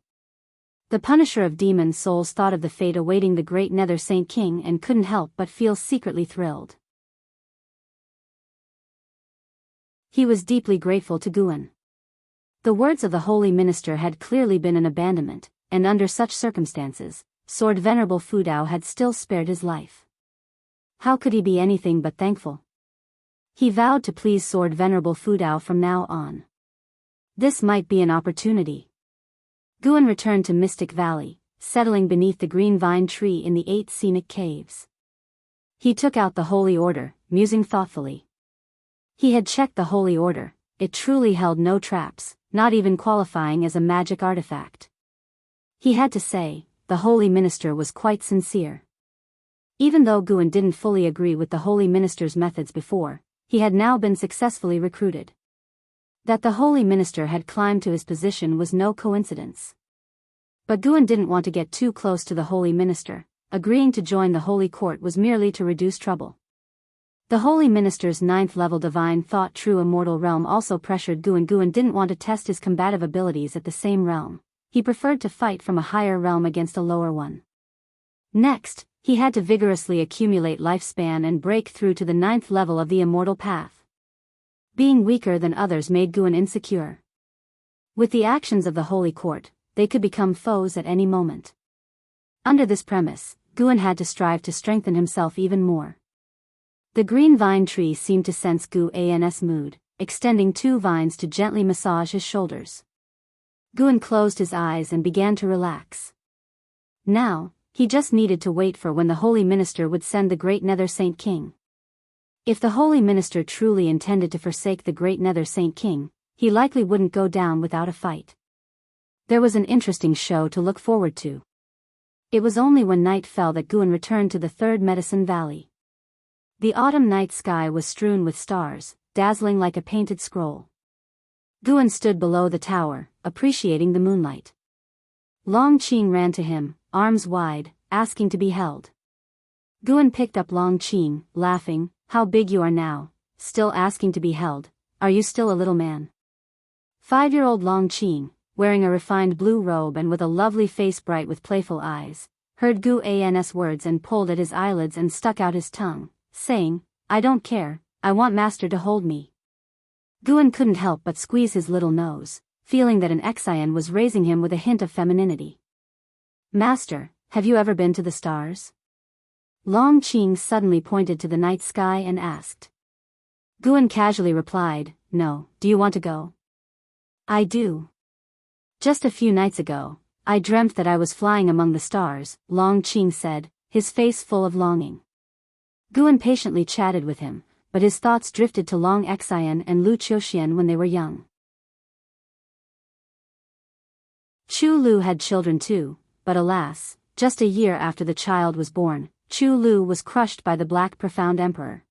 The Punisher of Demon Souls thought of the fate awaiting the great Nether Saint King and couldn't help but feel secretly thrilled. He was deeply grateful to Guan. The words of the holy minister had clearly been an abandonment, and under such circumstances, Sword Venerable Fudao had still spared his life. How could he be anything but thankful? He vowed to please Sword Venerable Fudao from now on. This might be an opportunity. Guan returned to Mystic Valley, settling beneath the green vine tree in the 8 scenic caves. He took out the Holy Order, musing thoughtfully. He had checked the Holy Order, it truly held no traps, not even qualifying as a magic artifact. He had to say, the holy minister was quite sincere. Even though Guan didn't fully agree with the holy minister's methods before, he had now been successfully recruited. That the holy minister had climbed to his position was no coincidence. But Guan didn't want to get too close to the holy minister. Agreeing to join the holy court was merely to reduce trouble. The holy minister's 9th level divine thought true immortal realm also pressured Guan. Guan didn't want to test his combative abilities at the same realm. He preferred to fight from a higher realm against a lower one. Next, he had to vigorously accumulate lifespan and break through to the 9th level of the immortal path. Being weaker than others made Guan insecure. With the actions of the Holy Court, they could become foes at any moment. Under this premise, Guan had to strive to strengthen himself even more. The green vine tree seemed to sense Guan's mood, extending 2 vines to gently massage his shoulders. Guan closed his eyes and began to relax. Now, he just needed to wait for when the holy minister would send the great Nether Saint King. If the holy minister truly intended to forsake the great Nether Saint King, he likely wouldn't go down without a fight. There was an interesting show to look forward to. It was only when night fell that Guan returned to the 3rd Medicine Valley. The autumn night sky was strewn with stars, dazzling like a painted scroll. Guan stood below the tower, appreciating the moonlight. Long Qing ran to him, arms wide, asking to be held. Guan picked up Long Qing, laughing. How big you are now, still asking to be held, are you still a little man? 5-year-old Long Qing, wearing a refined blue robe and with a lovely face bright with playful eyes, heard Guan's words and pulled at his eyelids and stuck out his tongue, saying, I don't care, I want master to hold me. Guan couldn't help but squeeze his little nose, feeling that an Xian was raising him with a hint of femininity. Master, have you ever been to the stars? Long Qing suddenly pointed to the night sky and asked. Guan casually replied, no, do you want to go? I do. Just a few nights ago, I dreamt that I was flying among the stars, Long Qing said, his face full of longing. Guan patiently chatted with him, but his thoughts drifted to Long Xian and Lu Qiuxian when they were young. Chu Lu had children too, but alas, just a year after the child was born, Chu Lu was crushed by the Black Profound Emperor.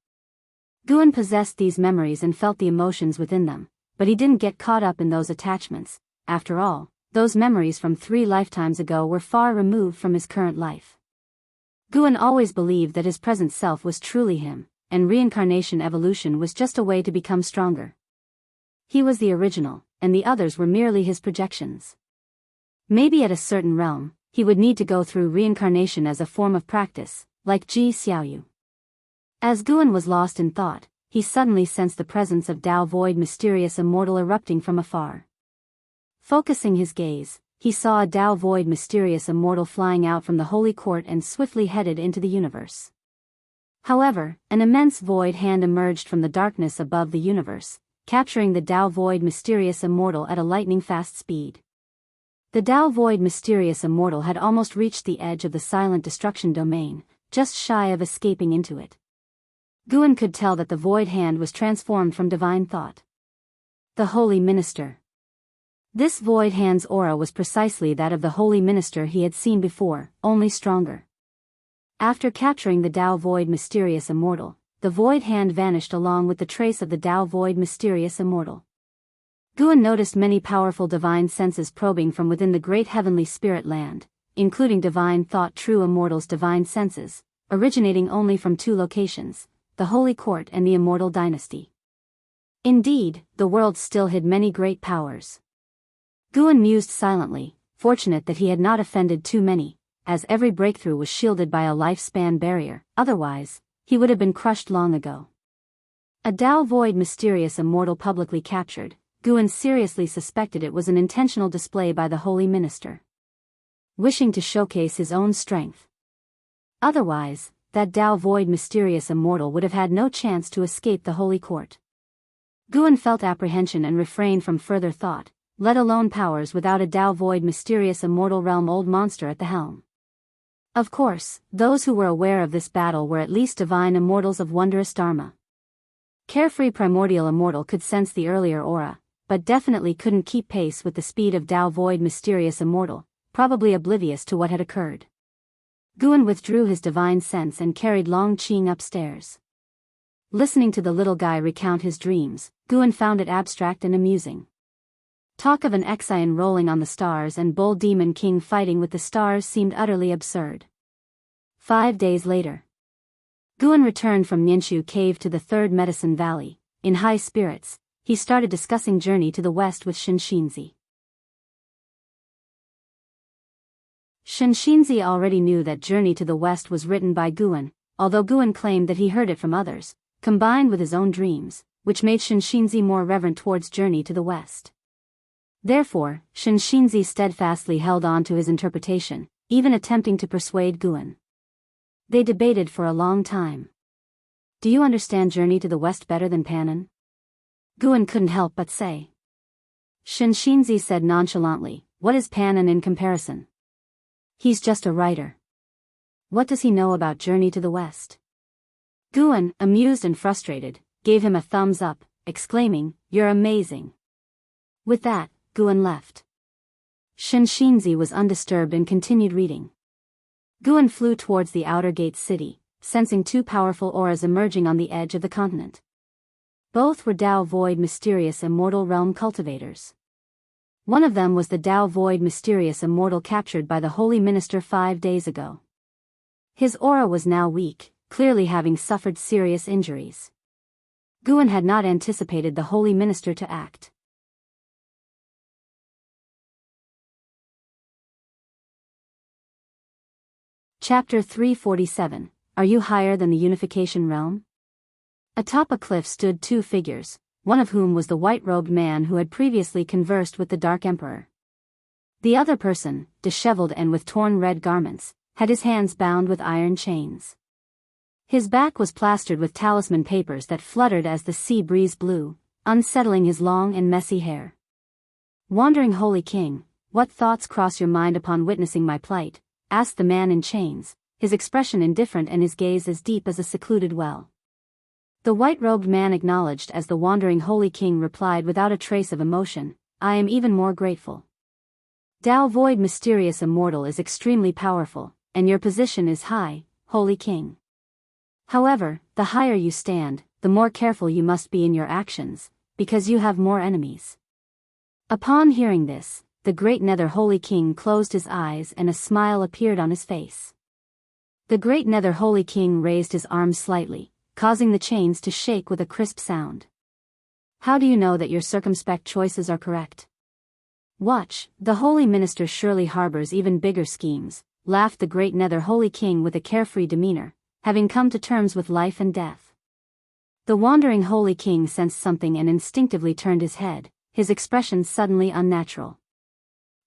Guan possessed these memories and felt the emotions within them, but he didn't get caught up in those attachments. After all, those memories from 3 lifetimes ago were far removed from his current life. Guan always believed that his present self was truly him, and reincarnation evolution was just a way to become stronger. He was the original, and the others were merely his projections. Maybe at a certain realm, he would need to go through reincarnation as a form of practice, like Ji Xiaoyu. As Guan was lost in thought, he suddenly sensed the presence of Tao Void mysterious immortal erupting from afar. Focusing his gaze, he saw a Tao Void mysterious immortal flying out from the holy court and swiftly headed into the universe. However, an immense void hand emerged from the darkness above the universe, capturing the Tao Void mysterious immortal at a lightning-fast speed. The Tao Void mysterious immortal had almost reached the edge of the silent destruction domain, just shy of escaping into it. Guan could tell that the void hand was transformed from divine thought. The Holy Minister. This void hand's aura was precisely that of the Holy Minister he had seen before, only stronger. After capturing the Tao Void mysterious immortal, the void hand vanished along with the trace of the Tao Void mysterious immortal. Guan noticed many powerful divine senses probing from within the great heavenly spirit land, including divine thought true immortal's divine senses, originating only from two locations, the Holy Court and the Immortal Dynasty. Indeed, the world still hid many great powers. Guan mused silently, fortunate that he had not offended too many, as every breakthrough was shielded by a lifespan barrier, otherwise, he would have been crushed long ago. A Tao Void mysterious immortal publicly captured, Guan seriously suspected it was an intentional display by the Holy Minister, wishing to showcase his own strength. Otherwise, that Tao Void mysterious immortal would have had no chance to escape the Holy Court. Guan felt apprehension and refrained from further thought, let alone powers without a Tao Void mysterious immortal realm old monster at the helm. Of course, those who were aware of this battle were at least divine immortals of wondrous dharma. Carefree primordial immortal could sense the earlier aura, but definitely couldn't keep pace with the speed of Tao Void mysterious immortal, probably oblivious to what had occurred. Guan withdrew his divine sense and carried Long Qing upstairs. Listening to the little guy recount his dreams, Guan found it abstract and amusing. Talk of an Exion rolling on the stars and Bull Demon King fighting with the stars seemed utterly absurd. 5 days later, Guan returned from Ninshu Cave to the Third Medicine Valley. In high spirits, he started discussing Journey to the West with Shinshinzi. Shinshinzi already knew that Journey to the West was written by Guan, although Guan claimed that he heard it from others, combined with his own dreams, which made Shinshinzi more reverent towards Journey to the West. Therefore, Shinshinzi steadfastly held on to his interpretation, even attempting to persuade Guan. They debated for a long time. Do you understand Journey to the West better than Pannon? Guan couldn't help but say. Shinshinzi said nonchalantly, what is Pannon in comparison? He's just a writer. What does he know about Journey to the West? Guan, amused and frustrated, gave him a thumbs up, exclaiming, you're amazing. With that, Guan left. Shinshinzi was undisturbed and continued reading. Guan flew towards the outer gate city, sensing two powerful auras emerging on the edge of the continent. Both were Tao Void mysterious immortal realm cultivators. One of them was the Tao Void mysterious immortal captured by the Holy Minister 5 days ago. His aura was now weak, clearly having suffered serious injuries. Guan had not anticipated the Holy Minister to act. Chapter 347, Are You Higher Than the Unification Realm? Atop a cliff stood two figures, one of whom was the white-robed man who had previously conversed with the Dark Emperor. The other person, disheveled and with torn red garments, had his hands bound with iron chains. His back was plastered with talisman papers that fluttered as the sea breeze blew, unsettling his long and messy hair. Wandering Holy King, what thoughts cross your mind upon witnessing my plight? Asked the man in chains, his expression indifferent and his gaze as deep as a secluded well. The white-robed man acknowledged as the wandering Holy King replied without a trace of emotion, I am even more grateful. Tao Void mysterious immortal is extremely powerful, and your position is high, Holy King. However, the higher you stand, the more careful you must be in your actions, because you have more enemies. Upon hearing this, the great Nether Holy King closed his eyes and a smile appeared on his face. The great Nether Holy King raised his arms slightly, causing the chains to shake with a crisp sound. How do you know that your circumspect choices are correct? Watch, the Holy Minister surely harbors even bigger schemes, laughed the great Nether Holy King with a carefree demeanor, having come to terms with life and death. The wandering Holy King sensed something and instinctively turned his head, his expression suddenly unnatural.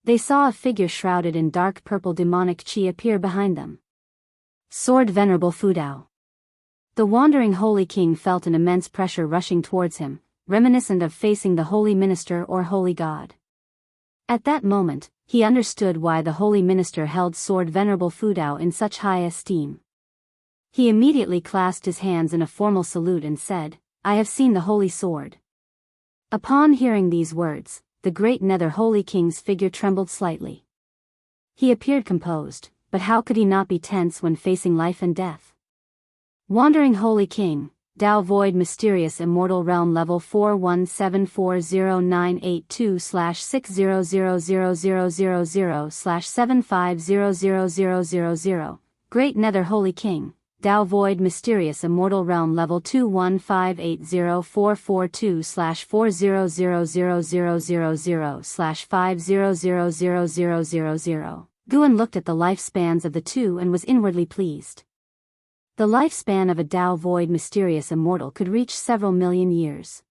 They saw a figure shrouded in dark purple demonic chi appear behind them. Sword Venerable Fudao. The wandering Holy King felt an immense pressure rushing towards him, reminiscent of facing the Holy Minister or Holy God. At that moment, he understood why the holy minister held Sword Venerable Fudao in such high esteem. He immediately clasped his hands in a formal salute and said, "I have seen the holy sword." Upon hearing these words, the great Nether Holy King's figure trembled slightly. He appeared composed, but how could he not be tense when facing life and death? Wandering Holy King, Tao Void Mysterious Immortal Realm Level 4174098/600000/7500000. Great Nether Holy King, Tao Void Mysterious Immortal Realm Level 215804422/400000/50000000. Guan looked at the lifespans of the two and was inwardly pleased. The lifespan of a Tao Void Mysterious Immortal could reach several million years.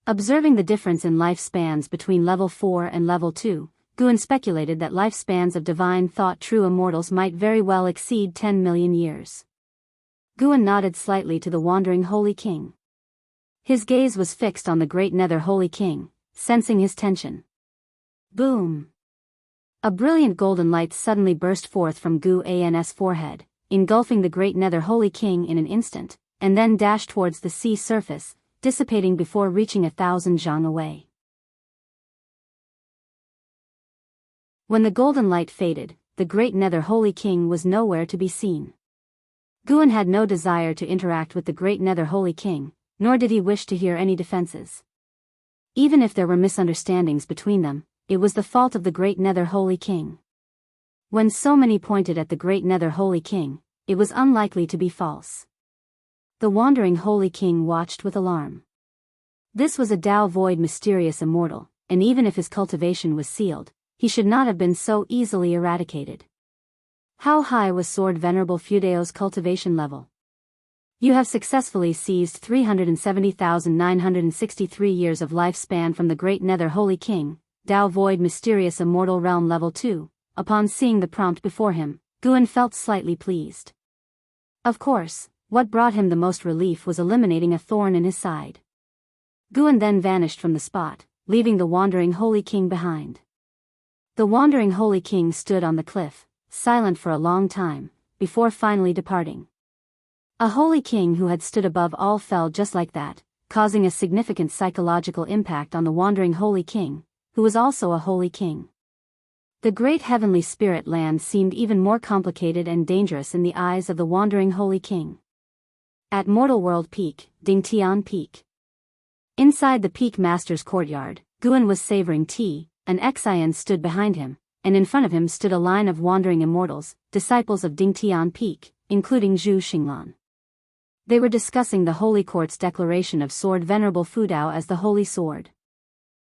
Observing the difference in lifespans between Level 4 and Level 2, Guan speculated that lifespans of Divine Thought True Immortals might very well exceed 10 million years. Guan nodded slightly to the Wandering Holy King. His gaze was fixed on the Great Nether Holy King, sensing his tension. Boom! A brilliant golden light suddenly burst forth from Guan's forehead, engulfing the Great Nether Holy King in an instant, and then dashed towards the sea surface, dissipating before reaching 1,000 zhang away. When the golden light faded, the Great Nether Holy King was nowhere to be seen. Guan had no desire to interact with the Great Nether Holy King, nor did he wish to hear any defenses. Even if there were misunderstandings between them, it was the fault of the Great Nether Holy King. When so many pointed at the Great Nether Holy King, it was unlikely to be false. The Wandering Holy King watched with alarm. This was a Tao Void Mysterious Immortal, and even if his cultivation was sealed, he should not have been so easily eradicated. How high was Sword Venerable Fudao's cultivation level? You have successfully seized 370,963 years of lifespan from the Great Nether Holy King, Tao Void Mysterious Immortal Realm Level 2. Upon seeing the prompt before him, Guan felt slightly pleased. Of course, what brought him the most relief was eliminating a thorn in his side. Guan then vanished from the spot, leaving the Wandering Holy King behind. The Wandering Holy King stood on the cliff, silent for a long time, before finally departing. A Holy King who had stood above all fell just like that, causing a significant psychological impact on the Wandering Holy King, who was also a Holy King. The great heavenly spirit land seemed even more complicated and dangerous in the eyes of the Wandering Holy King. At Mortal World Peak, Dingtian Peak. Inside the Peak Master's courtyard, Guan was savoring tea. An Xian stood behind him, and in front of him stood a line of wandering immortals, disciples of Dingtian Peak, including Zhu Xinglan. They were discussing the Holy Court's declaration of Sword Venerable Fudao as the Holy Sword.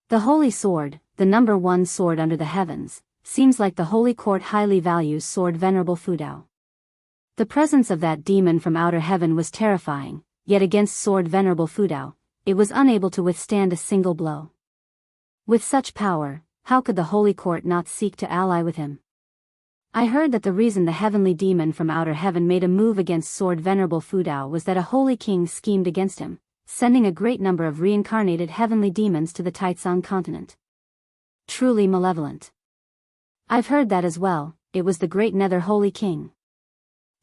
The Holy Sword, the number one sword under the heavens, seems like the Holy Court highly values Sword Venerable Fudao. The presence of that demon from outer heaven was terrifying, yet against Sword Venerable Fudao, it was unable to withstand a single blow. With such power, how could the Holy Court not seek to ally with him? I heard that the reason the heavenly demon from outer heaven made a move against Sword Venerable Fudao was that a Holy King schemed against him, sending a great number of reincarnated heavenly demons to the Taitsang continent. Truly malevolent. I've heard that as well. It was the Great Nether Holy King.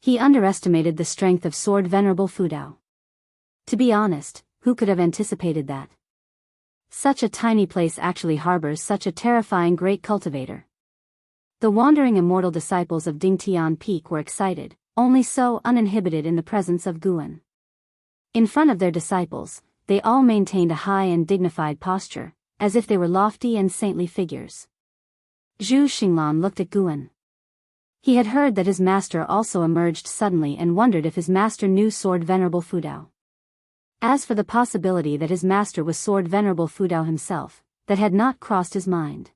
He underestimated the strength of Sword Venerable Fudao. To be honest, who could have anticipated that? Such a tiny place actually harbors such a terrifying great cultivator. The wandering immortal disciples of Dingtian Peak were excited, only so uninhibited in the presence of Guan. In front of their disciples, they all maintained a high and dignified posture, as if they were lofty and saintly figures. Zhu Xinglan looked at Guan. He had heard that his master also emerged suddenly and wondered if his master knew Sword Venerable Fudao. As for the possibility that his master was Sword Venerable Fudao himself, that had not crossed his mind.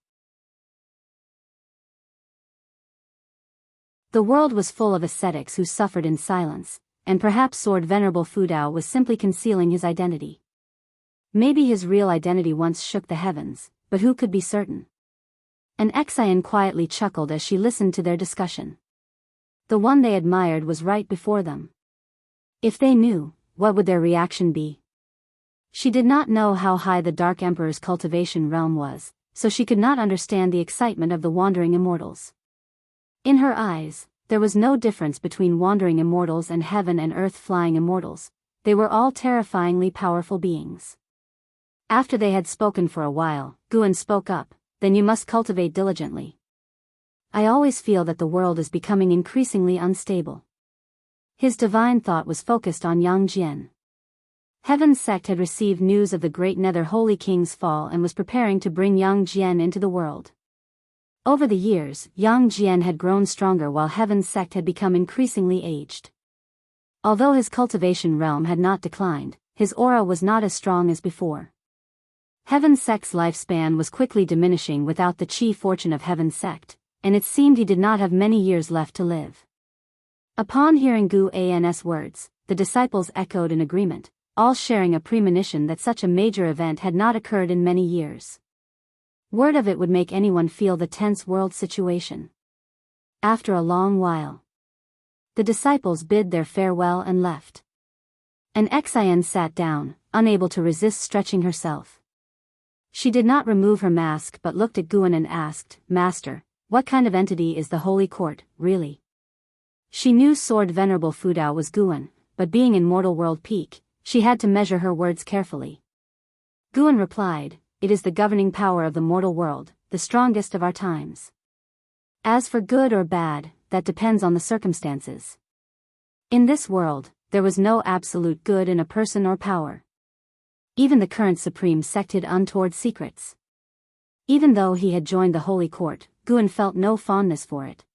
The world was full of ascetics who suffered in silence, and perhaps Sword Venerable Fudao was simply concealing his identity. Maybe his real identity once shook the heavens, but who could be certain? An Xian quietly chuckled as she listened to their discussion. The one they admired was right before them. If they knew, what would their reaction be? She did not know how high the Dark Emperor's cultivation realm was, so she could not understand the excitement of the wandering immortals. In her eyes, there was no difference between wandering immortals and heaven and earth flying immortals. They were all terrifyingly powerful beings. After they had spoken for a while, Guan spoke up, "Then you must cultivate diligently. I always feel that the world is becoming increasingly unstable." His divine thought was focused on Yang Jian. Heaven's sect had received news of the great Nether Holy King's fall and was preparing to bring Yang Jian into the world. Over the years, Yang Jian had grown stronger while Heaven's sect had become increasingly aged. Although his cultivation realm had not declined, his aura was not as strong as before. Heaven's sect's lifespan was quickly diminishing without the chi fortune of Heaven's sect, and it seemed he did not have many years left to live. Upon hearing Gu An's words, the disciples echoed in agreement, all sharing a premonition that such a major event had not occurred in many years. Word of it would make anyone feel the tense world situation. After a long while, the disciples bid their farewell and left. An Xian sat down, unable to resist stretching herself. She did not remove her mask but looked at Guan and asked, "Master, what kind of entity is the Holy Court, really?" She knew Sword Venerable Fudao was Guan, but being in Mortal World Peak, she had to measure her words carefully. Guan replied, "It is the governing power of the mortal world, the strongest of our times. As for good or bad, that depends on the circumstances. In this world, there was no absolute good in a person or power. Even the current supreme sect hid untoward secrets." Even though he had joined the Holy Court, Guan felt no fondness for it.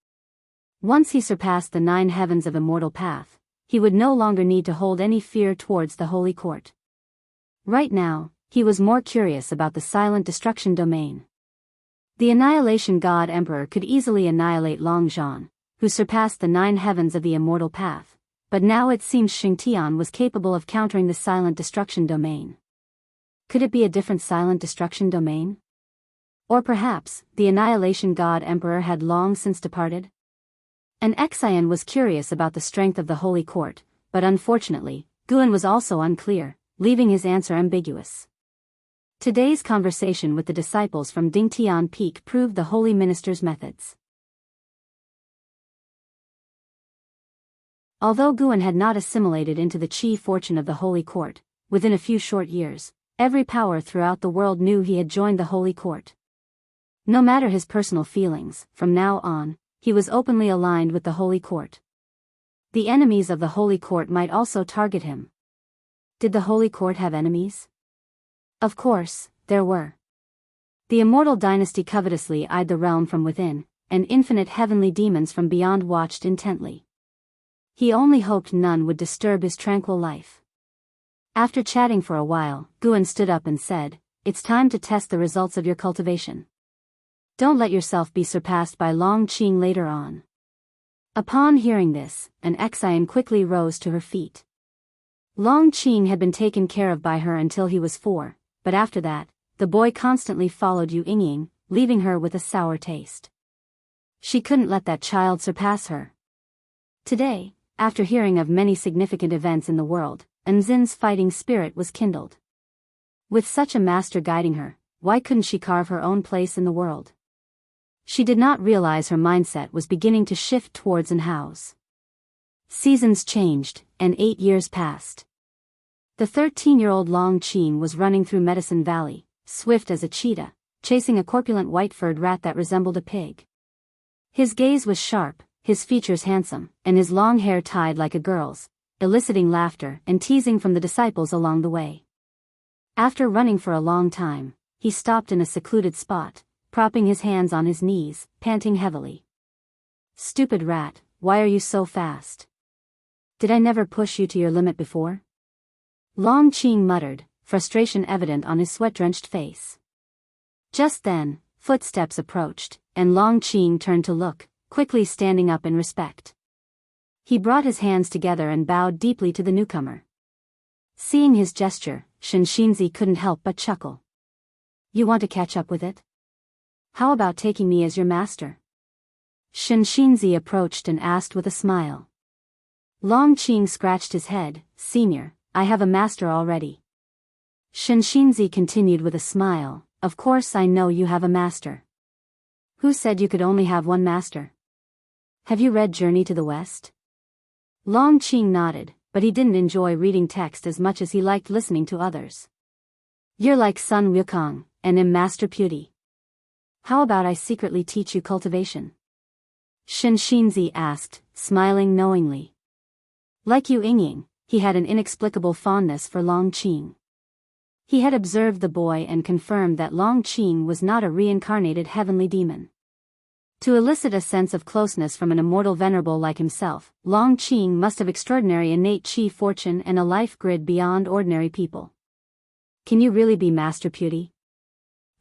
Once he surpassed the 9 heavens of immortal path, he would no longer need to hold any fear towards the Holy Court. Right now, he was more curious about the silent destruction domain. The Annihilation God Emperor could easily annihilate Long Zhan, who surpassed the 9 heavens of the immortal path, but now it seemed Xingtian was capable of countering the silent destruction domain. Could it be a different silent destruction domain? Or perhaps, the Annihilation God Emperor had long since departed? An Xian was curious about the strength of the Holy Court, but unfortunately, Guan was also unclear, leaving his answer ambiguous. Today's conversation with the disciples from Dingtian Peak proved the Holy Minister's methods. Although Guan had not assimilated into the chi fortune of the Holy Court, within a few short years, every power throughout the world knew he had joined the Holy Court. No matter his personal feelings, from now on, he was openly aligned with the Holy Court. The enemies of the Holy Court might also target him. Did the Holy Court have enemies? Of course, there were. The immortal dynasty covetously eyed the realm from within, and infinite heavenly demons from beyond watched intently. He only hoped none would disturb his tranquil life. After chatting for a while, Guan stood up and said, "It's time to test the results of your cultivation. Don't let yourself be surpassed by Long Qing later on." Upon hearing this, an Xian quickly rose to her feet. Long Qing had been taken care of by her until he was 4, but after that, the boy constantly followed Yu Yingying, leaving her with a sour taste. She couldn't let that child surpass her. Today, after hearing of many significant events in the world, Enzin's fighting spirit was kindled. With such a master guiding her, why couldn't she carve her own place in the world? She did not realize her mindset was beginning to shift towards an house. Seasons changed, and 8 years passed. The 13-year-old Long Qing was running through Medicine Valley, swift as a cheetah, chasing a corpulent white-furred rat that resembled a pig. His gaze was sharp, his features handsome, and his long hair tied like a girl's, eliciting laughter and teasing from the disciples along the way. After running for a long time, he stopped in a secluded spot, propping his hands on his knees, panting heavily. "Stupid rat, why are you so fast? Did I never push you to your limit before?" Long Qing muttered, frustration evident on his sweat-drenched face. Just then, footsteps approached, and Long Qing turned to look, quickly standing up in respect. He brought his hands together and bowed deeply to the newcomer. Seeing his gesture, Shenxinzi couldn't help but chuckle. "You want to catch up with it? How about taking me as your master?" Shenxinzi approached and asked with a smile. Long Qing scratched his head. "Senior, I have a master already." Shenxinzi continued with a smile, of course I know you have a master. Who said you could only have one master? Have you read Journey to the West? Long Qing nodded, but he didn't enjoy reading text as much as he liked listening to others. You're like Sun Wukong, and am Master Beauty. How about I secretly teach you cultivation? Shinxinzi asked, smiling knowingly. Like Yu Yingying, he had an inexplicable fondness for Long Qing. He had observed the boy and confirmed that Long Qing was not a reincarnated heavenly demon. To elicit a sense of closeness from an immortal venerable like himself, Long Qing must have extraordinary innate chi fortune and a life grid beyond ordinary people. Can you really be Master Beauty?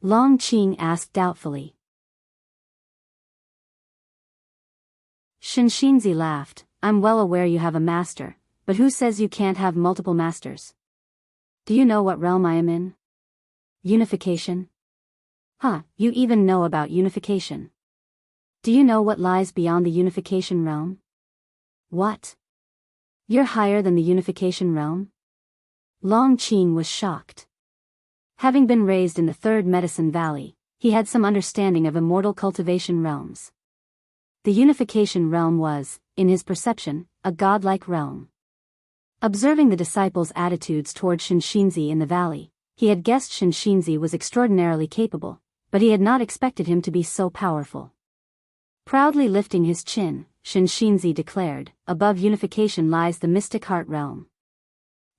Long Qing asked doubtfully. Shinxinzi laughed. I'm well aware you have a master, but who says you can't have multiple masters? Do you know what realm I am in? Unification? Huh, you even know about unification. Do you know what lies beyond the unification realm? What? You're higher than the unification realm? Long Qing was shocked. Having been raised in the Third Medicine Valley, he had some understanding of immortal cultivation realms. The unification realm was, in his perception, a godlike realm. Observing the disciples' attitudes toward Shinxinzi in the valley, he had guessed Shinxinzi was extraordinarily capable, but he had not expected him to be so powerful. Proudly lifting his chin, Shinxinzi declared, above unification lies the mystic heart realm.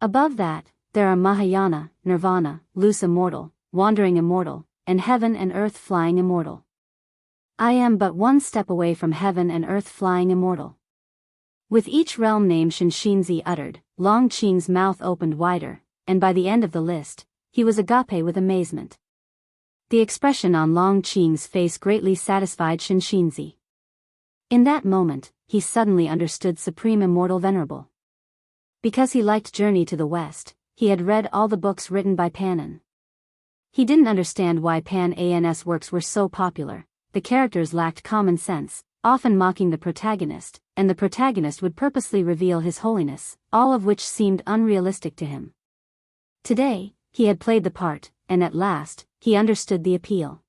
Above that, there are Mahayana, Nirvana, loose immortal, wandering immortal, and heaven and earth flying immortal. I am but one step away from heaven and earth flying immortal. With each realm name Shinxinzi uttered, Long Qing's mouth opened wider, and by the end of the list, he was agape with amazement. The expression on Long Qing's face greatly satisfied Shinxinzi. In that moment, he suddenly understood Supreme Immortal Venerable. Because he liked Journey to the West, he had read all the books written by Panin. He didn't understand why Pan's works were so popular. The characters lacked common sense, often mocking the protagonist, and the protagonist would purposely reveal his holiness, all of which seemed unrealistic to him. Today, he had played the part, and at last, he understood the appeal.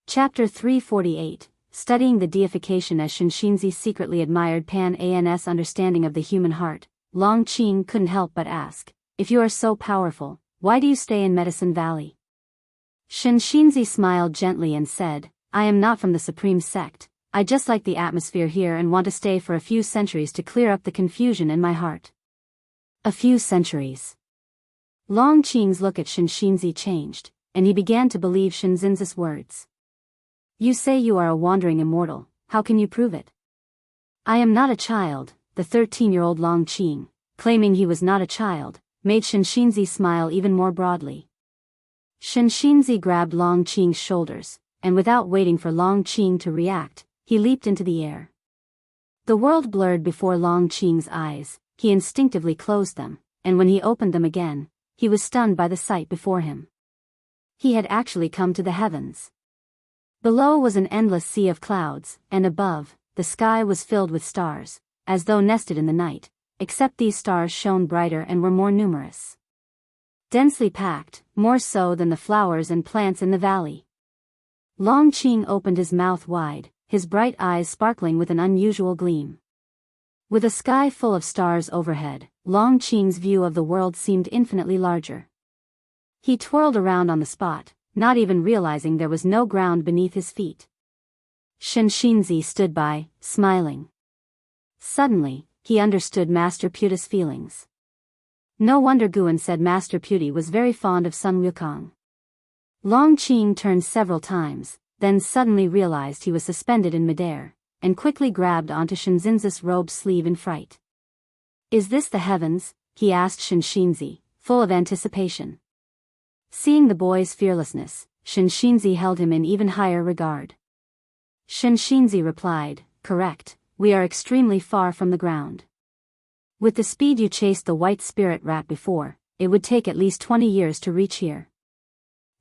Chapter 348, Studying the Deification. As Shinxinzi secretly admired Pan's understanding of the human heart, Long Qing couldn't help but ask, if you are so powerful, why do you stay in Medicine Valley? Shinxinzi smiled gently and said, I am not from the Supreme Sect, I just like the atmosphere here and want to stay for a few centuries to clear up the confusion in my heart. A few centuries. Long Qing's look at Shinxinzi changed, and he began to believe Shinxinzi's words. You say you are a wandering immortal, how can you prove it? I am not a child, the 13-year-old Long Qing, claiming he was not a child, made Shinxinzi smile even more broadly. Shinxinzi grabbed Long Qing's shoulders, and without waiting for Long Qing to react, he leaped into the air. The world blurred before Long Qing's eyes, he instinctively closed them, and when he opened them again, he was stunned by the sight before him. He had actually come to the heavens. Below was an endless sea of clouds, and above, the sky was filled with stars, as though nested in the night, except these stars shone brighter and were more numerous. Densely packed, more so than the flowers and plants in the valley. Long Qing opened his mouth wide, his bright eyes sparkling with an unusual gleam. With a sky full of stars overhead, Long Qing's view of the world seemed infinitely larger. He twirled around on the spot, not even realizing there was no ground beneath his feet. Shinxinzi stood by, smiling. Suddenly, he understood Master Beauty's feelings. No wonder Guan said Master Beauty was very fond of Sun Wukong. Long Qing turned several times, then suddenly realized he was suspended in midair, and quickly grabbed onto Shinxinzi's robe sleeve in fright. Is this the heavens? He asked Shinxinzi, full of anticipation. Seeing the boy's fearlessness, Shinxinzi held him in even higher regard. Shinxinzi replied, correct, we are extremely far from the ground. With the speed you chased the white spirit rat before, it would take at least 20 years to reach here.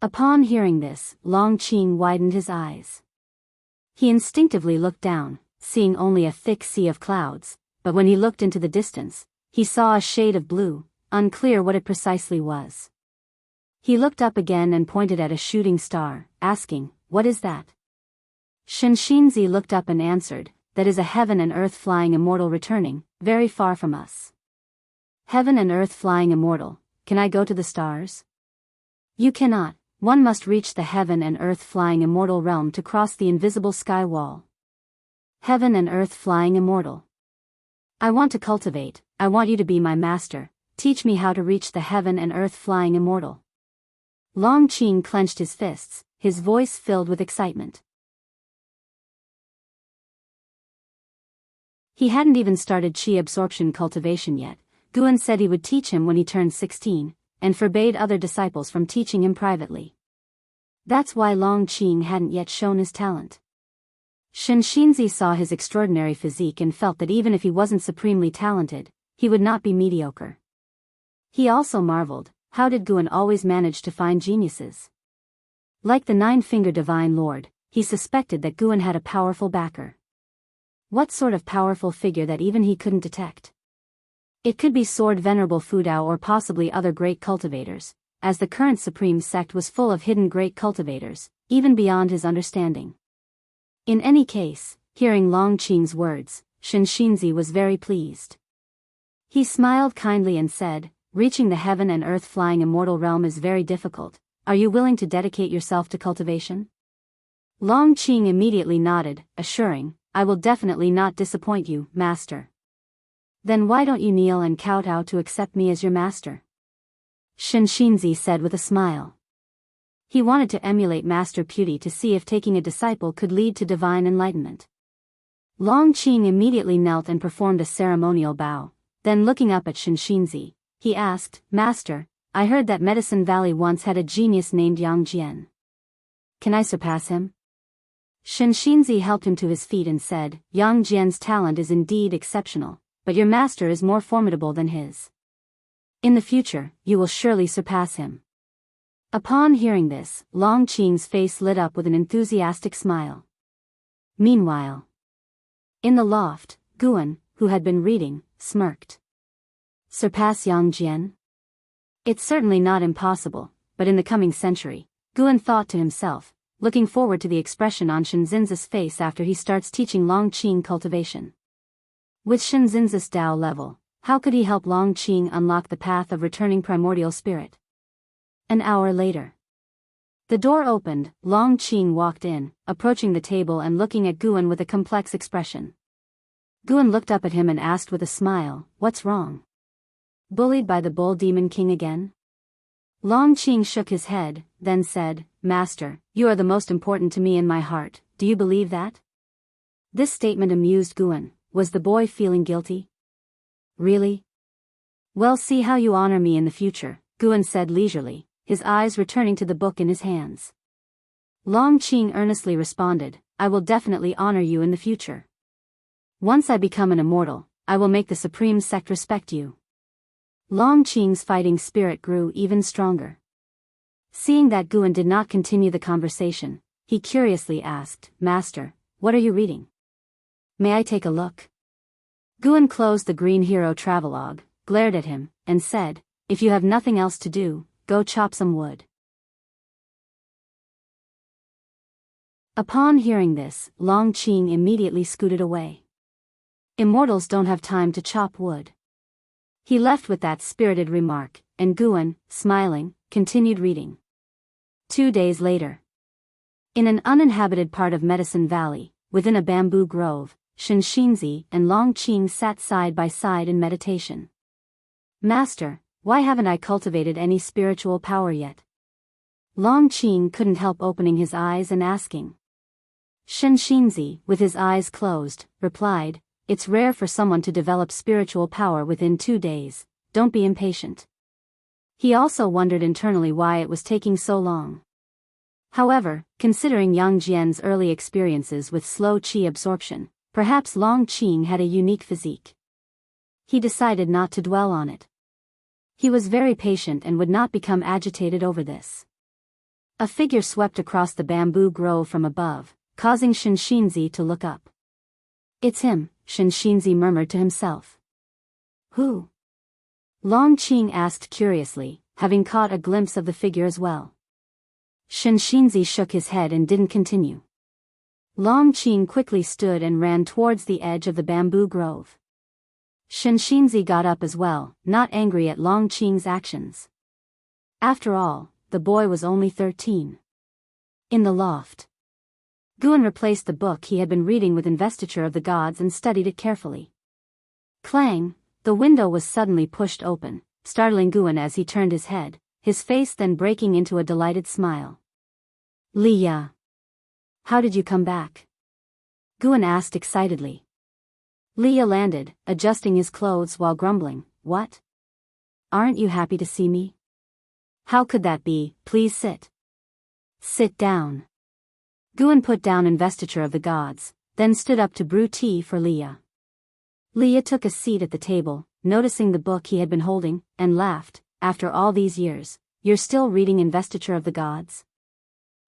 Upon hearing this, Long Qing widened his eyes. He instinctively looked down, seeing only a thick sea of clouds, but when he looked into the distance, he saw a shade of blue, unclear what it precisely was. He looked up again and pointed at a shooting star, asking, "What is that?" Shinshinzi looked up and answered, "That is a heaven and earth flying immortal returning, very far from us." "Heaven and earth flying immortal, can I go to the stars?" "You cannot, one must reach the heaven and earth flying immortal realm to cross the invisible sky wall." "Heaven and earth flying immortal. I want to cultivate, I want you to be my master, teach me how to reach the heaven and earth flying immortal." Long Qing clenched his fists, his voice filled with excitement. He hadn't even started qi absorption cultivation yet. Guan said he would teach him when he turned 16, and forbade other disciples from teaching him privately. That's why Long Qing hadn't yet shown his talent. Shinshinzi saw his extraordinary physique and felt that even if he wasn't supremely talented, he would not be mediocre. He also marveled, how did Guan always manage to find geniuses? Like the nine-fingered divine lord, he suspected that Guan had a powerful backer. What sort of powerful figure that even he couldn't detect? It could be Sword Venerable Fudao or possibly other great cultivators, as the current supreme sect was full of hidden great cultivators, even beyond his understanding. In any case, hearing Long Qing's words, Shinshinzi was very pleased. He smiled kindly and said, "Reaching the heaven and earth flying immortal realm is very difficult. Are you willing to dedicate yourself to cultivation?" Long Qing immediately nodded, assuring, "I will definitely not disappoint you, master." "Then why don't you kneel and kowtow to accept me as your master?" Shinshinzi said with a smile. He wanted to emulate Master Puti to see if taking a disciple could lead to divine enlightenment. Long Qing immediately knelt and performed a ceremonial bow, then looking up at Shinshinzi, he asked, "Master, I heard that Medicine Valley once had a genius named Yang Jian. Can I surpass him?" Shinshinzi helped him to his feet and said, "Yang Jian's talent is indeed exceptional, but your master is more formidable than his. In the future, you will surely surpass him." Upon hearing this, Long Qing's face lit up with an enthusiastic smile. Meanwhile, in the loft, Guan, who had been reading, smirked. Surpass Yang Jian? It's certainly not impossible, but in the coming century, Guan thought to himself, looking forward to the expression on Shinzinza's face after he starts teaching Long Qing cultivation. With Shinzinza's Tao level, how could he help Long Qing unlock the path of returning primordial spirit? An hour later, the door opened, Long Qing walked in, approaching the table and looking at Guan with a complex expression. Guan looked up at him and asked with a smile, "What's wrong? Bullied by the Bull Demon King again?" Long Qing shook his head, then said, "Master, you are the most important to me in my heart, do you believe that?" This statement amused Guan. Was the boy feeling guilty? Really? "Well, see how you honor me in the future," Guan said leisurely, his eyes returning to the book in his hands. Long Qing earnestly responded, "I will definitely honor you in the future. Once I become an immortal, I will make the supreme sect respect you." Long Qing's fighting spirit grew even stronger. Seeing that Guan did not continue the conversation, he curiously asked, "Master, what are you reading? May I take a look?" Guan closed the Green Hero travelogue, glared at him, and said, "If you have nothing else to do, go chop some wood." Upon hearing this, Long Qing immediately scooted away. Immortals don't have time to chop wood. He left with that spirited remark, and Guan, smiling, continued reading. 2 days later, in an uninhabited part of Medicine Valley, within a bamboo grove, Shinshinzi and Long Qing sat side by side in meditation. "Master, why haven't I cultivated any spiritual power yet?" Long Qing couldn't help opening his eyes and asking. Shinshinzi, with his eyes closed, replied, "It's rare for someone to develop spiritual power within 2 days, don't be impatient." He also wondered internally why it was taking so long. However, considering Yang Jian's early experiences with slow qi absorption, perhaps Long Qing had a unique physique. He decided not to dwell on it. He was very patient and would not become agitated over this. A figure swept across the bamboo grove from above, causing Shinshinzi to look up. "It's him," Shinshinzi murmured to himself. "Who?" Long Qing asked curiously, having caught a glimpse of the figure as well. Shenxinzi shook his head and didn't continue. Long Qing quickly stood and ran towards the edge of the bamboo grove. Shenxinzi got up as well, not angry at Long Qing's actions. After all, the boy was only 13. In the loft, Guan replaced the book he had been reading with Investiture of the Gods and studied it carefully. Clang! The window was suddenly pushed open, startling Guan as he turned his head, his face then breaking into a delighted smile. Liya! How did you come back? Guan asked excitedly. Liya landed, adjusting his clothes while grumbling, What? Aren't you happy to see me? How could that be? Please sit. Sit down. Guan put down Investiture of the Gods, then stood up to brew tea for Liya. Liya took a seat at the table, noticing the book he had been holding, and laughed. After all these years, you're still reading Investiture of the Gods?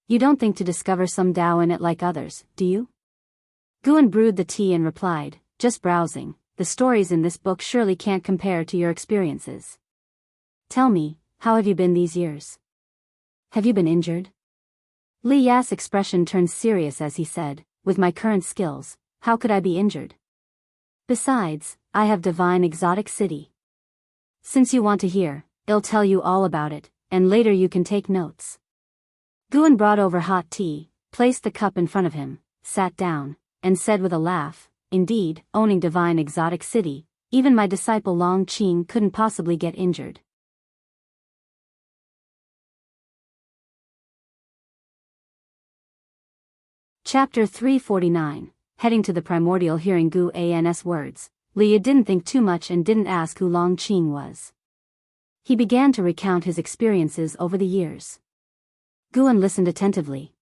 You don't think to discover some Tao in it like others, do you? Guan brewed the tea and replied, Just browsing. The stories in this book surely can't compare to your experiences. Tell me, how have you been these years? Have you been injured? Li Ya's expression turned serious as he said, With my current skills, how could I be injured? Besides, I have divine exotic city. Since you want to hear, I'll tell you all about it, and later you can take notes. Guan brought over hot tea, placed the cup in front of him, sat down, and said with a laugh, Indeed, owning divine exotic city, even my disciple Long Qing couldn't possibly get injured. Chapter 349. Heading to the primordial. Hearing Gu An's words, Liya didn't think too much and didn't ask who Long Qing was. He began to recount his experiences over the years. Guan listened attentively.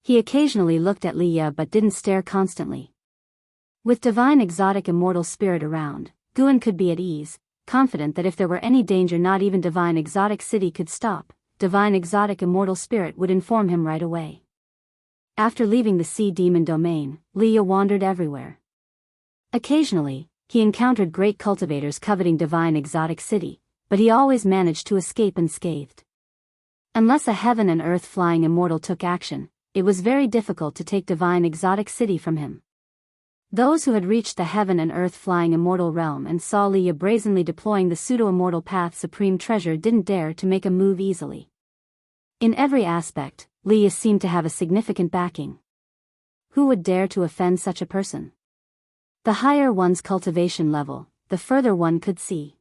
He occasionally looked at Liya but didn't stare constantly. With divine exotic immortal spirit around, Guan could be at ease, confident that if there were any danger not even divine exotic city could stop, divine exotic immortal spirit would inform him right away. After leaving the sea demon domain, Liya wandered everywhere. Occasionally, he encountered great cultivators coveting divine exotic city, but he always managed to escape unscathed. Unless a heaven and earth flying immortal took action, it was very difficult to take divine exotic city from him. Those who had reached the heaven and earth flying immortal realm and saw Liya brazenly deploying the pseudo-immortal path supreme treasure didn't dare to make a move easily. In every aspect, Liya seemed to have a significant backing. Who would dare to offend such a person? The higher one's cultivation level, the further one could see.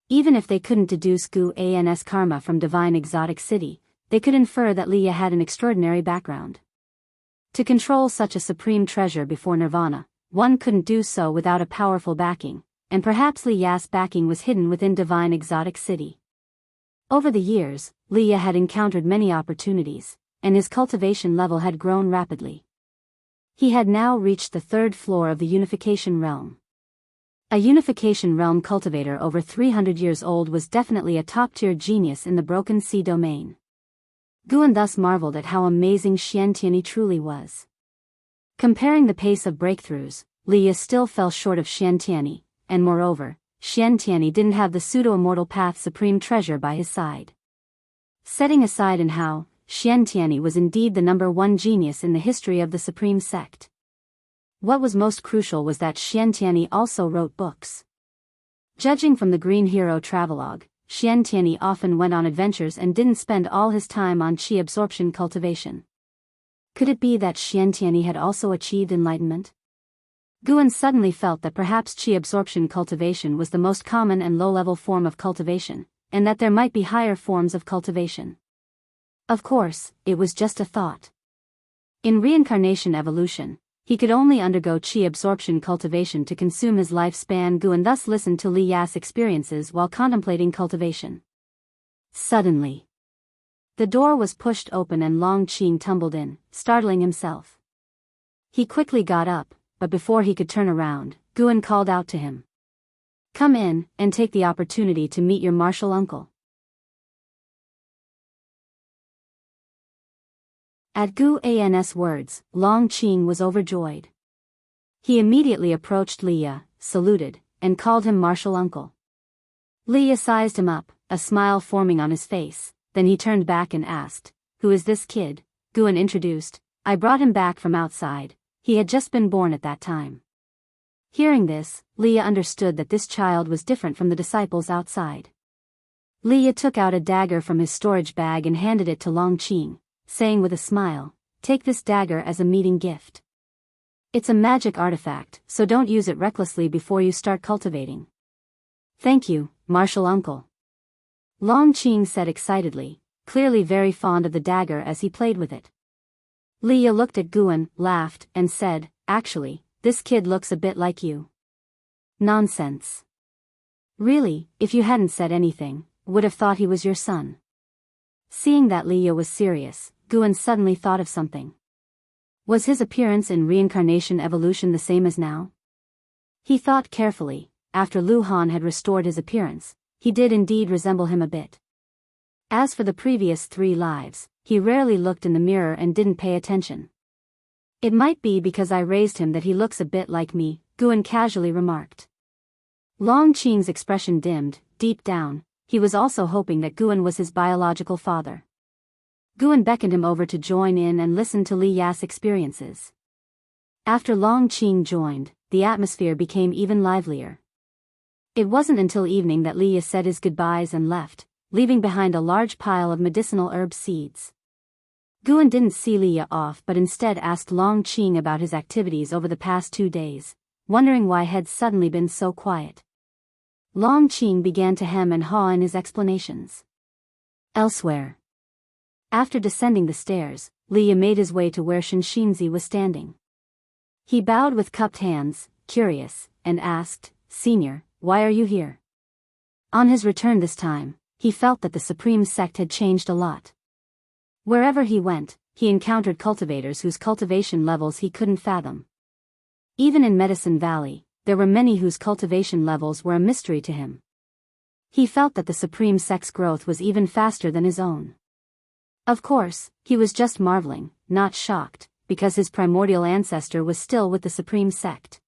Even if they couldn't deduce Gu An's karma from divine exotic city, they could infer that Liya had an extraordinary background. To control such a supreme treasure before nirvana, one couldn't do so without a powerful backing, and perhaps Liya's backing was hidden within divine exotic city. Over the years, Liya had encountered many opportunities, and his cultivation level had grown rapidly. He had now reached the 3rd floor of the Unification Realm. A Unification Realm cultivator over 300 years old was definitely a top-tier genius in the Broken Sea domain. Guan thus marveled at how amazing Xiantianyi truly was. Comparing the pace of breakthroughs, Liya still fell short of Xiantianyi, and moreover, Xiantianyi didn't have the pseudo-immortal path supreme treasure by his side. Setting aside in how, Xiantianyi was indeed the #1 genius in the history of the supreme sect. What was most crucial was that Xiantianyi also wrote books. Judging from the Green Hero travelogue, Xiantianyi often went on adventures and didn't spend all his time on qi absorption cultivation. Could it be that Xiantianyi had also achieved enlightenment? Guan suddenly felt that perhaps qi absorption cultivation was the most common and low-level form of cultivation, and that there might be higher forms of cultivation. Of course, it was just a thought. In reincarnation evolution, he could only undergo qi absorption cultivation to consume his lifespan. Guan thus listened to Li Ya's experiences while contemplating cultivation. Suddenly, the door was pushed open and Long Qing tumbled in, startling himself. He quickly got up, but before he could turn around, Guan called out to him. Come in, and take the opportunity to meet your martial uncle. At Gu An's words, Long Qing was overjoyed. He immediately approached Liya, saluted, and called him martial uncle. Leah sized him up, a smile forming on his face, then he turned back and asked, "Who is this kid?" Guan introduced. "I brought him back from outside. He had just been born at that time." Hearing this, Leah understood that this child was different from the disciples outside. Leah took out a dagger from his storage bag and handed it to Longqing, saying with a smile, "Take this dagger as a meeting gift. It's a magic artifact, so don't use it recklessly before you start cultivating." "Thank you, martial uncle," Longqing said excitedly, clearly very fond of the dagger as he played with it. Leah looked at Guan, laughed, and said, "Actually, this kid looks a bit like you." "Nonsense. Really, if you hadn't said anything, would have thought he was your son." Seeing that Leah was serious, Guan suddenly thought of something. Was his appearance in reincarnation evolution the same as now? He thought carefully. After Lu Han had restored his appearance, he did indeed resemble him a bit. As for the previous 3 lives, he rarely looked in the mirror and didn't pay attention. "It might be because I raised him that he looks a bit like me," Guan casually remarked. Longqing's expression dimmed. Deep down, he was also hoping that Guan was his biological father. Guan beckoned him over to join in and listen to Li Ya's experiences. After Longqing joined, the atmosphere became even livelier. It wasn't until evening that Li Ya said his goodbyes and left, leaving behind a large pile of medicinal herb seeds. Guan didn't see Li Ya off but instead asked Longqing about his activities over the past 2 days, wondering why had suddenly been so quiet. Longqing began to hem and haw in his explanations. Elsewhere. After descending the stairs, Li Ya made his way to where Shinxinzi was standing. He bowed with cupped hands, curious, and asked, "Senior, why are you here?" On his return this time, he felt that the Supreme Sect had changed a lot. Wherever he went, he encountered cultivators whose cultivation levels he couldn't fathom. Even in Medicine Valley, there were many whose cultivation levels were a mystery to him. He felt that the Supreme Sect's growth was even faster than his own. Of course, he was just marveling, not shocked, because his primordial ancestor was still with the Supreme Sect.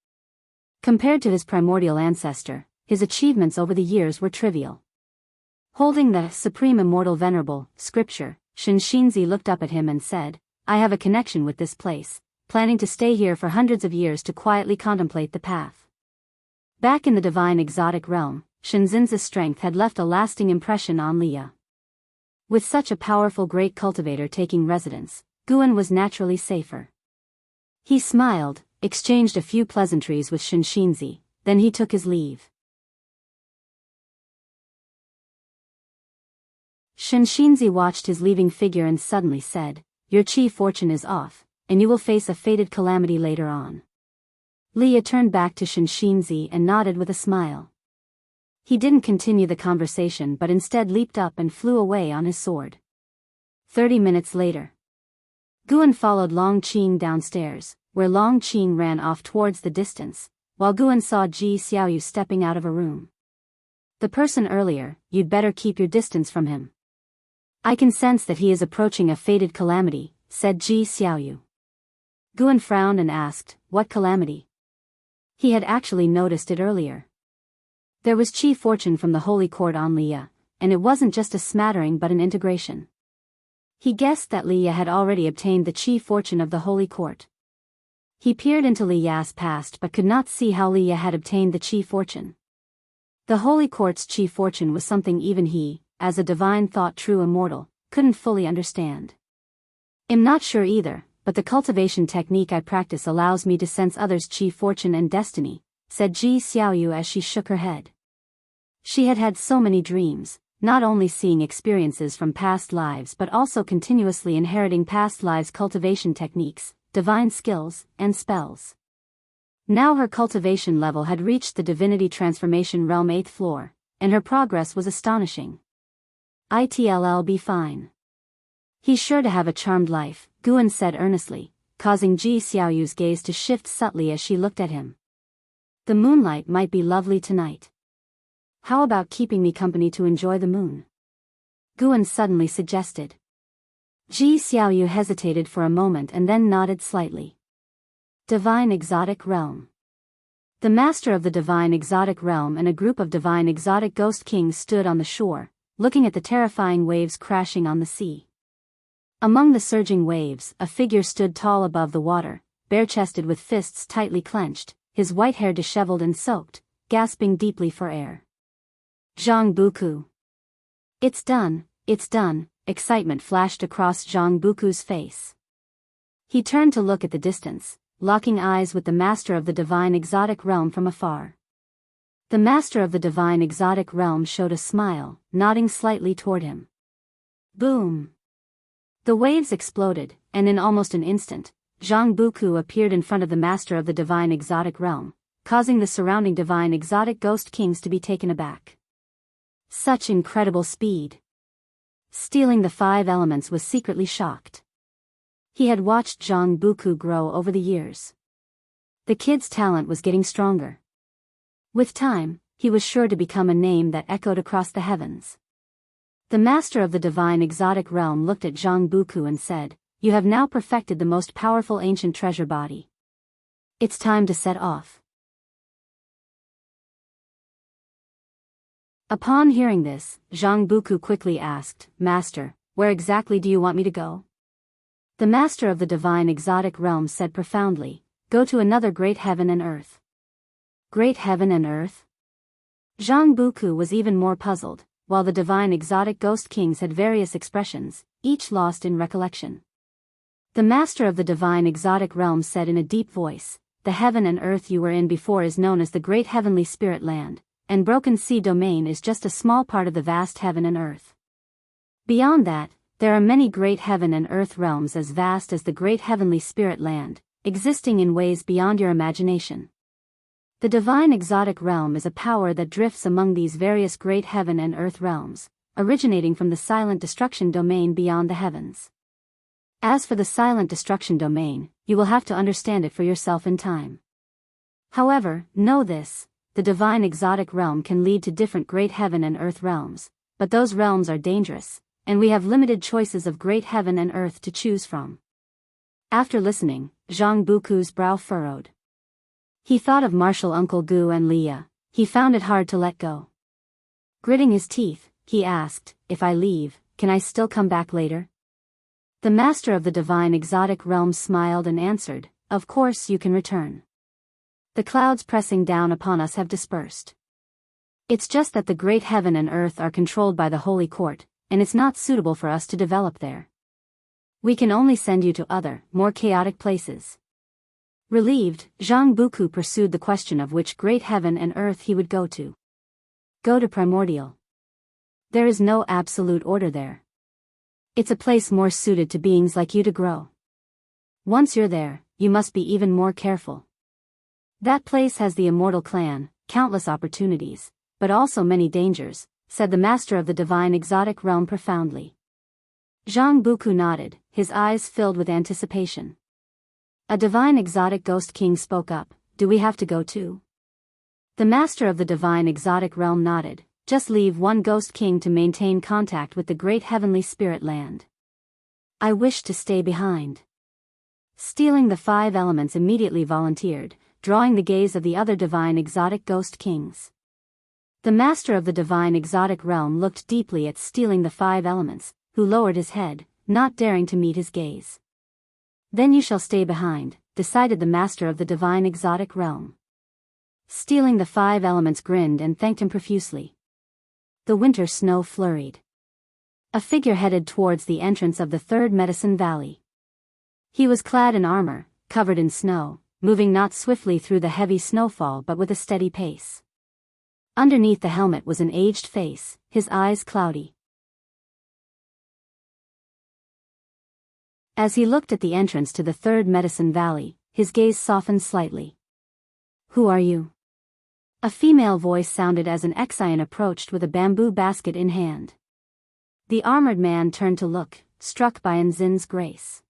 Compared to his primordial ancestor, his achievements over the years were trivial. Holding the Supreme Immortal Venerable scripture, Shinxinzi looked up at him and said, "I have a connection with this place, planning to stay here for hundreds of years to quietly contemplate the path." Back in the divine exotic realm, Shinxinzi's strength had left a lasting impression on Leah. With such a powerful great cultivator taking residence, Guan was naturally safer. He smiled, exchanged a few pleasantries with Shinxinzi, then he took his leave. Shinxinzi watched his leaving figure and suddenly said, "Your chi fortune is off, and you will face a fated calamity later on." Leah turned back to Shinxinzi and nodded with a smile. He didn't continue the conversation but instead leaped up and flew away on his sword. 30 minutes later. Guan followed Longqing downstairs, where Longqing ran off towards the distance, while Guan saw Ji Xiaoyu stepping out of a room. "The person earlier, you'd better keep your distance from him. I can sense that he is approaching a fated calamity," said Ji Xiaoyu. Guan frowned and asked, "What calamity?" He had actually noticed it earlier. There was chi fortune from the Holy Court on Leah, and it wasn't just a smattering but an integration. He guessed that Leah had already obtained the chi fortune of the Holy Court. He peered into Leah's past but could not see how Leah had obtained the chi fortune. The Holy Court's chi fortune was something even he, as a divine thought true immortal, couldn't fully understand. "I'm not sure either, but the cultivation technique I practice allows me to sense others' chi fortune and destiny," said Ji Xiaoyu as she shook her head. She had had so many dreams, not only seeing experiences from past lives but also continuously inheriting past lives' cultivation techniques, divine skills, and spells. Now her cultivation level had reached the divinity transformation realm 8th floor, and her progress was astonishing. "It'll be fine. He's sure to have a charmed life," Guan said earnestly, causing Ji Xiaoyu's gaze to shift subtly as she looked at him. "The moonlight might be lovely tonight. How about keeping me company to enjoy the moon?" Guan suddenly suggested. Ji Xiaoyu hesitated for a moment and then nodded slightly. Divine exotic realm. The master of the divine exotic realm and a group of divine exotic ghost kings stood on the shore, looking at the terrifying waves crashing on the sea. Among the surging waves, a figure stood tall above the water, bare-chested with fists tightly clenched, his white hair disheveled and soaked, gasping deeply for air. Zhang Buku. It's done, excitement flashed across Zhang Buku's face. He turned to look at the distance, locking eyes with the master of the divine exotic realm from afar. The master of the divine exotic realm showed a smile, nodding slightly toward him. Boom! The waves exploded, and in almost an instant, Zhang Buku appeared in front of the master of the divine exotic realm, causing the surrounding divine exotic ghost kings to be taken aback. Such incredible speed! Stealing the 5 elements was secretly shocked. He had watched Zhang Buku grow over the years. The kid's talent was getting stronger. With time, he was sure to become a name that echoed across the heavens. The master of the divine exotic realm looked at Zhang Buku and said, "You have now perfected the most powerful ancient treasure body. It's time to set off." Upon hearing this, Zhang Buku quickly asked, "Master, where exactly do you want me to go?" The master of the divine exotic realm said profoundly, "Go to another great heaven and earth." Great heaven and earth? Zhang Buku was even more puzzled, while the divine exotic ghost kings had various expressions, each lost in recollection. The master of the divine exotic realm said in a deep voice, "The heaven and earth you were in before is known as the Great Heavenly Spirit Land, and Broken Sea Domain is just a small part of the vast heaven and earth. Beyond that, there are many great heaven and earth realms as vast as the Great Heavenly Spirit Land, existing in ways beyond your imagination. The divine exotic realm is a power that drifts among these various great heaven and earth realms, originating from the silent destruction domain beyond the heavens. As for the silent destruction domain, you will have to understand it for yourself in time. However, know this, the divine exotic realm can lead to different great heaven and earth realms, but those realms are dangerous, and we have limited choices of great heaven and earth to choose from." After listening, Zhang Buku's brow furrowed. He thought of martial Uncle Gu and Leah. He found it hard to let go. Gritting his teeth, he asked, "If I leave, can I still come back later?" The master of the divine exotic realm smiled and answered, "Of course you can return. The clouds pressing down upon us have dispersed. It's just that the great heaven and earth are controlled by the Holy Court, and it's not suitable for us to develop there. We can only send you to other, more chaotic places." Relieved, Zhang Buku pursued the question of which great heaven and earth he would go to. "Go to Primordial. There is no absolute order there. It's a place more suited to beings like you to grow. Once you're there, you must be even more careful. That place has the immortal clan, countless opportunities, but also many dangers," said the master of the divine exotic realm profoundly. Zhang Buku nodded, his eyes filled with anticipation. A divine exotic ghost king spoke up, "Do we have to go too?" The master of the divine exotic realm nodded, "Just leave one ghost king to maintain contact with the great heavenly spirit land. I wish to stay behind." Stealing the 5 elements immediately volunteered, drawing the gaze of the other divine exotic ghost kings. The master of the divine exotic realm looked deeply at Stealing the 5 elements, who lowered his head, not daring to meet his gaze. "Then you shall stay behind," decided the master of the divine exotic realm. Stealing the 5 elements grinned and thanked him profusely. The winter snow flurried. A figure headed towards the entrance of the 3rd Medicine Valley. He was clad in armor, covered in snow, moving not swiftly through the heavy snowfall but with a steady pace. Underneath the helmet was an aged face, his eyes cloudy. As he looked at the entrance to the 3rd Medicine Valley, his gaze softened slightly. "Who are you?" A female voice sounded as an Exian approached with a bamboo basket in hand. The armored man turned to look, struck by Nzin's grace.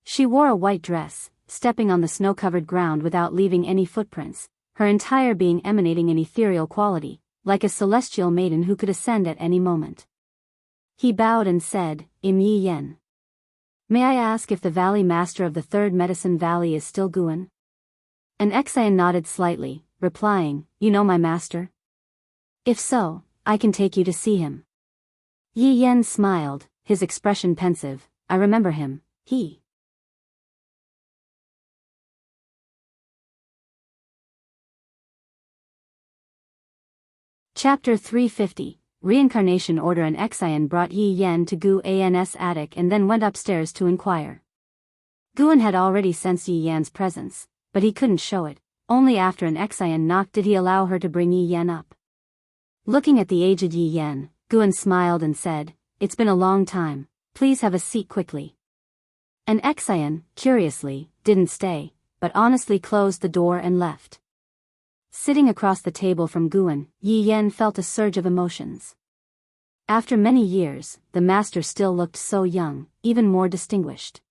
She wore a white dress, stepping on the snow-covered ground without leaving any footprints, her entire being emanating an ethereal quality, like a celestial maiden who could ascend at any moment. He bowed and said, "Im Yi Yen. May I ask if the Valley Master of the 3rd Medicine Valley is still Guan?" An Exayan nodded slightly, replying, "You know my master? If so, I can take you to see him." Yi Yan smiled, his expression pensive. "I remember him, he." Chapter 350, Reincarnation Order. An Exayan brought Yi Yan to Guan's attic and then went upstairs to inquire. Guan had already sensed Yi Yan's presence, but he couldn't show it. Only after an Exayan knocked did he allow her to bring Yi Yan up. Looking at the aged Yi Yan, Guan smiled and said, "It's been a long time, please have a seat quickly." An Exayan, curiously, didn't stay, but honestly closed the door and left. Sitting across the table from Guan, Yi Yan felt a surge of emotions. After many years, the master still looked so young, even more distinguished.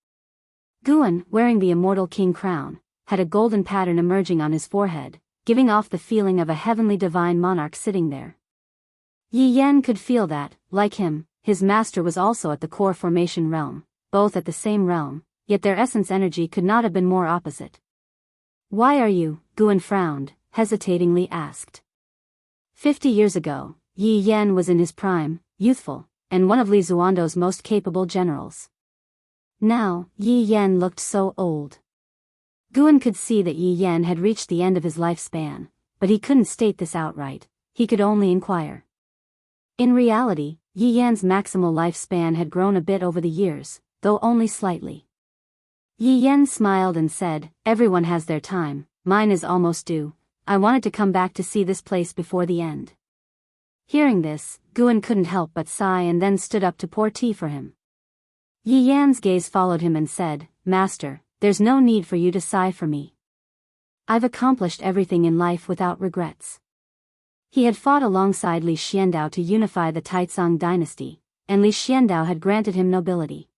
Guan, wearing the immortal king crown, had a golden pattern emerging on his forehead, giving off the feeling of a heavenly divine monarch sitting there. Yi Yan could feel that, like him, his master was also at the core formation realm, both at the same realm, yet their essence energy could not have been more opposite. "Why are you?" Guan frowned, hesitatingly asked. 50 years ago, Yi Yan was in his prime, youthful, and one of Li Zuando's most capable generals. Now, Yi Yan looked so old. Guan could see that Yi Yan had reached the end of his lifespan, but he couldn't state this outright, he could only inquire. In reality, Yi Yan's maximal lifespan had grown a bit over the years, though only slightly. Yi Yan smiled and said, "Everyone has their time, mine is almost due. I wanted to come back to see this place before the end." Hearing this, Guan couldn't help but sigh and then stood up to pour tea for him. Yi Yan's gaze followed him and said, "Master, there's no need for you to sigh for me. I've accomplished everything in life without regrets." He had fought alongside Li Xiandao to unify the Taizong dynasty, and Li Xiandao had granted him nobility.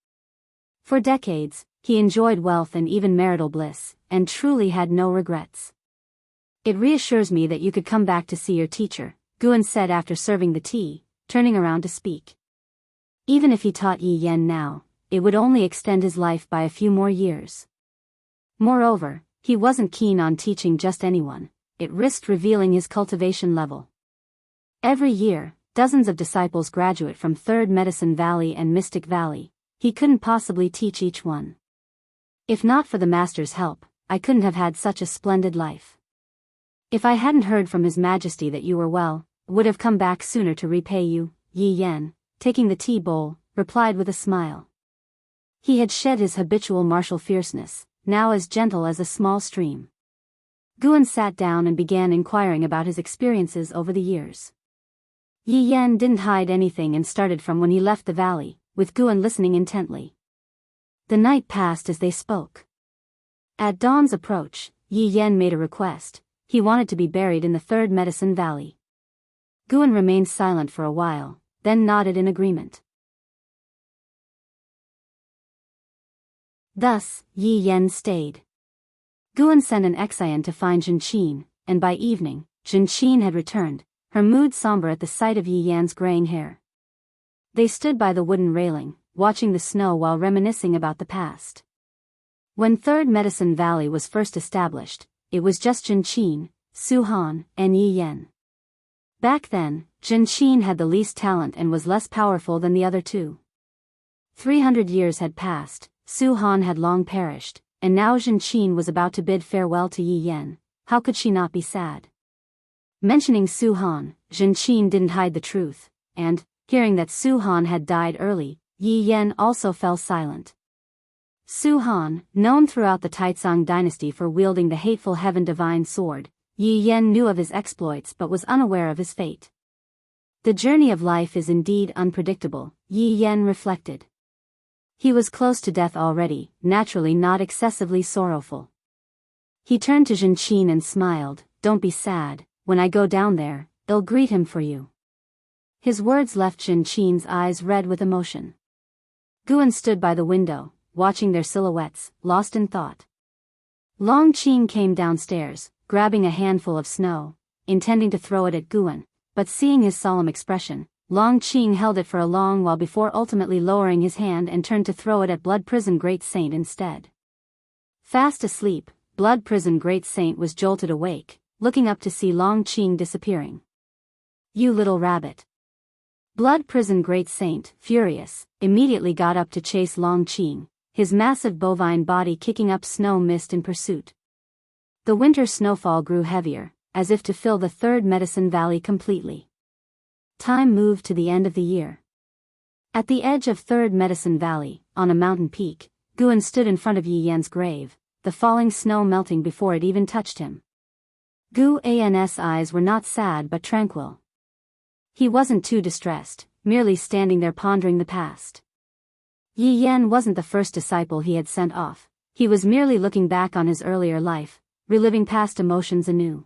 For decades, he enjoyed wealth and even marital bliss, and truly had no regrets. "It reassures me that you could come back to see your teacher," Guan said after serving the tea, turning around to speak. Even if he taught Yi Yan now, it would only extend his life by a few more years. Moreover, he wasn't keen on teaching just anyone, it risked revealing his cultivation level. Every year, dozens of disciples graduate from Third Medicine Valley and Mystic Valley. He couldn't possibly teach each one. "If not for the master's help, I couldn't have had such a splendid life. If I hadn't heard from His Majesty that you were well, would have come back sooner to repay you," Yi Yan, taking the tea bowl, replied with a smile. He had shed his habitual martial fierceness, now as gentle as a small stream. Guan sat down and began inquiring about his experiences over the years. Yi Yan didn't hide anything and started from when he left the valley, with Guan listening intently. The night passed as they spoke. At dawn's approach, Yi Yan made a request. He wanted to be buried in the Third Medicine Valley. Guan remained silent for a while, then nodded in agreement. Thus, Yi Yan stayed. Guan sent an Exayan to find Zhenqin, and by evening, Zhenqin had returned, her mood somber at the sight of Yi Yan's graying hair. They stood by the wooden railing, watching the snow while reminiscing about the past. When Third Medicine Valley was first established, it was just Zhenqin, Su Han, and Yi Yan. Back then, Zhenqin had the least talent and was less powerful than the other two. 300 years had passed, Su Han had long perished, and now Zhenqin was about to bid farewell to Yi Yan. How could she not be sad? Mentioning Su Han, Zhenqin didn't hide the truth, and, hearing that Su Han had died early, Yi Yan also fell silent. Su Han, known throughout the Taizong dynasty for wielding the hateful Heaven Divine Sword, Yi Yan knew of his exploits but was unaware of his fate. The journey of life is indeed unpredictable, Yi Yan reflected. He was close to death already, naturally not excessively sorrowful. He turned to Zhenqin and smiled, "Don't be sad, when I go down there, they'll greet him for you." His words left Zhenqin's eyes red with emotion. Guan stood by the window, watching their silhouettes, lost in thought. Long Qing came downstairs, grabbing a handful of snow, intending to throw it at Guan, but seeing his solemn expression, Long Qing held it for a long while before ultimately lowering his hand and turned to throw it at Blood Prison Great Saint instead. Fast asleep, Blood Prison Great Saint was jolted awake, looking up to see Long Qing disappearing. "You little rabbit." Blood Prison Great Saint, furious, immediately got up to chase Long Qing, his massive bovine body kicking up snow mist in pursuit. The winter snowfall grew heavier, as if to fill the third Medicine Valley completely. Time moved to the end of the year. At the edge of Third Medicine Valley, on a mountain peak, Guan stood in front of Yi Yan's grave, the falling snow melting before it even touched him. Guan's eyes were not sad but tranquil. He wasn't too distressed, merely standing there pondering the past. Yi Yan wasn't the first disciple he had sent off, he was merely looking back on his earlier life, reliving past emotions anew.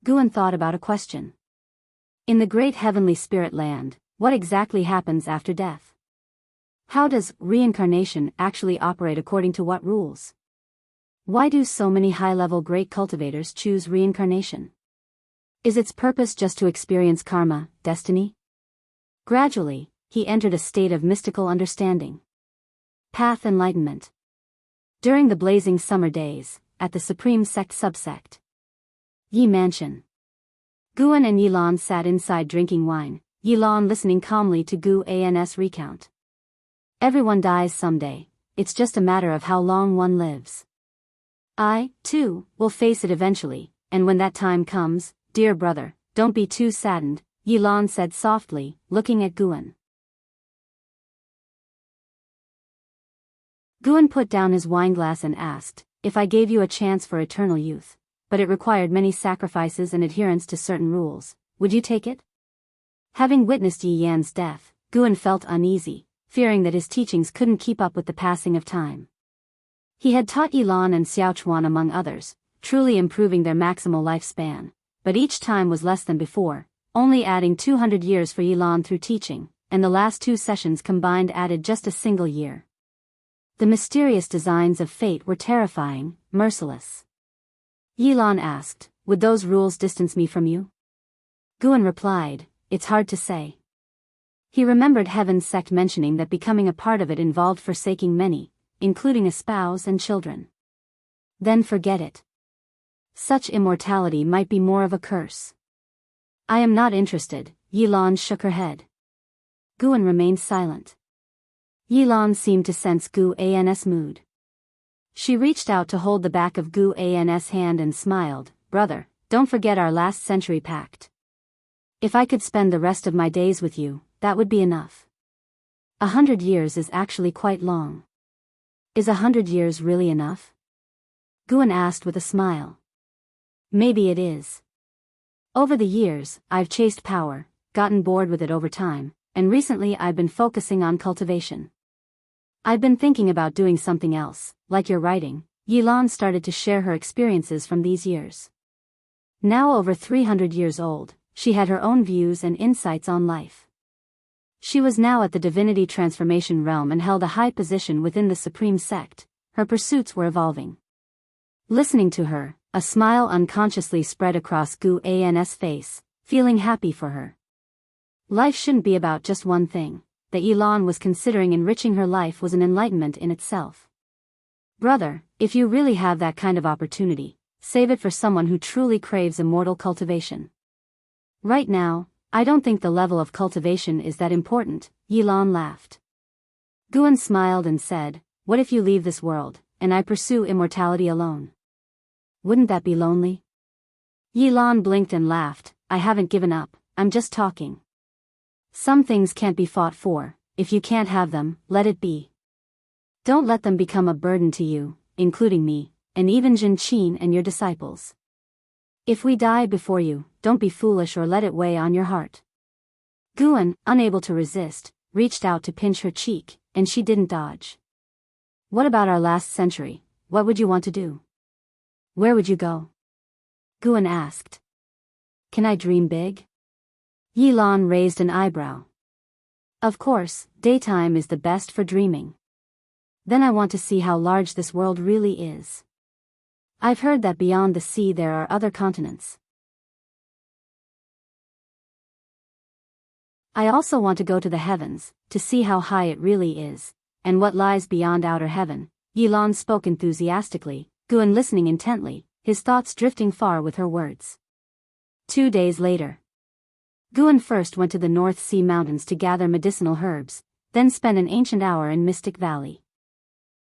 Guan thought about a question. In the great heavenly spirit land, what exactly happens after death? How does reincarnation actually operate according to what rules? Why do so many high-level great cultivators choose reincarnation? Is its purpose just to experience karma, destiny? Gradually, he entered a state of mystical understanding. Path enlightenment. During the blazing summer days, at the Supreme Sect subsect Yi Mansion. Guan and Yilan sat inside drinking wine, Yilan listening calmly to Guan's recount. Everyone dies someday, it's just a matter of how long one lives. I, too, will face it eventually, and when that time comes, dear brother, don't be too saddened, Yilan said softly, looking at Guan. Guan put down his wineglass and asked, "If I gave you a chance for eternal youth, but it required many sacrifices and adherence to certain rules, would you take it?" Having witnessed Yi Yan's death, Guan felt uneasy, fearing that his teachings couldn't keep up with the passing of time. He had taught Yilan and Xiaochuan among others, truly improving their maximal lifespan, but each time was less than before, only adding 200 years for Yilan through teaching, and the last 2 sessions combined added just a single year. The mysterious designs of fate were terrifying, merciless. Yilan asked, "Would those rules distance me from you?" Guan replied, "It's hard to say." He remembered Heaven's sect mentioning that becoming a part of it involved forsaking many, including a spouse and children. Then forget it. Such immortality might be more of a curse. "I am not interested," Yilan shook her head. Guan remained silent. Yilan seemed to sense Guan's mood. She reached out to hold the back of Guan's hand and smiled, "Brother, don't forget our last century pact. If I could spend the rest of my days with you, that would be enough. 100 years is actually quite long." "Is 100 years really enough?" Guan asked with a smile. "Maybe it is. Over the years, I've chased power, gotten bored with it over time, and recently I've been focusing on cultivation. I've been thinking about doing something else, like your writing." Yilan started to share her experiences from these years. Now over 300 years old, she had her own views and insights on life. She was now at the divinity transformation realm and held a high position within the Supreme Sect. Her pursuits were evolving. Listening to her, a smile unconsciously spread across Guan's face, feeling happy for her. Life shouldn't be about just one thing. That Yilan was considering enriching her life was an enlightenment in itself. "Brother, if you really have that kind of opportunity, save it for someone who truly craves immortal cultivation. Right now, I don't think the level of cultivation is that important," Yilan laughed. Guan smiled and said, "What if you leave this world, and I pursue immortality alone? Wouldn't that be lonely?" Yilan blinked and laughed, "I haven't given up, I'm just talking. Some things can't be fought for, if you can't have them, let it be. Don't let them become a burden to you, including me, and even Jin Qin and your disciples. If we die before you, don't be foolish or let it weigh on your heart." Guan, unable to resist, reached out to pinch her cheek, and she didn't dodge. "What about our last century? What would you want to do? Where would you go?" Guan asked. "Can I dream big?" Yilan raised an eyebrow. "Of course, daytime is the best for dreaming. Then I want to see how large this world really is. I've heard that beyond the sea there are other continents. I also want to go to the heavens, to see how high it really is, and what lies beyond outer heaven." Yilan spoke enthusiastically. Guan listening intently, his thoughts drifting far with her words. 2 days later. Guan first went to the North Sea Mountains to gather medicinal herbs, then spent an ancient hour in Mystic Valley.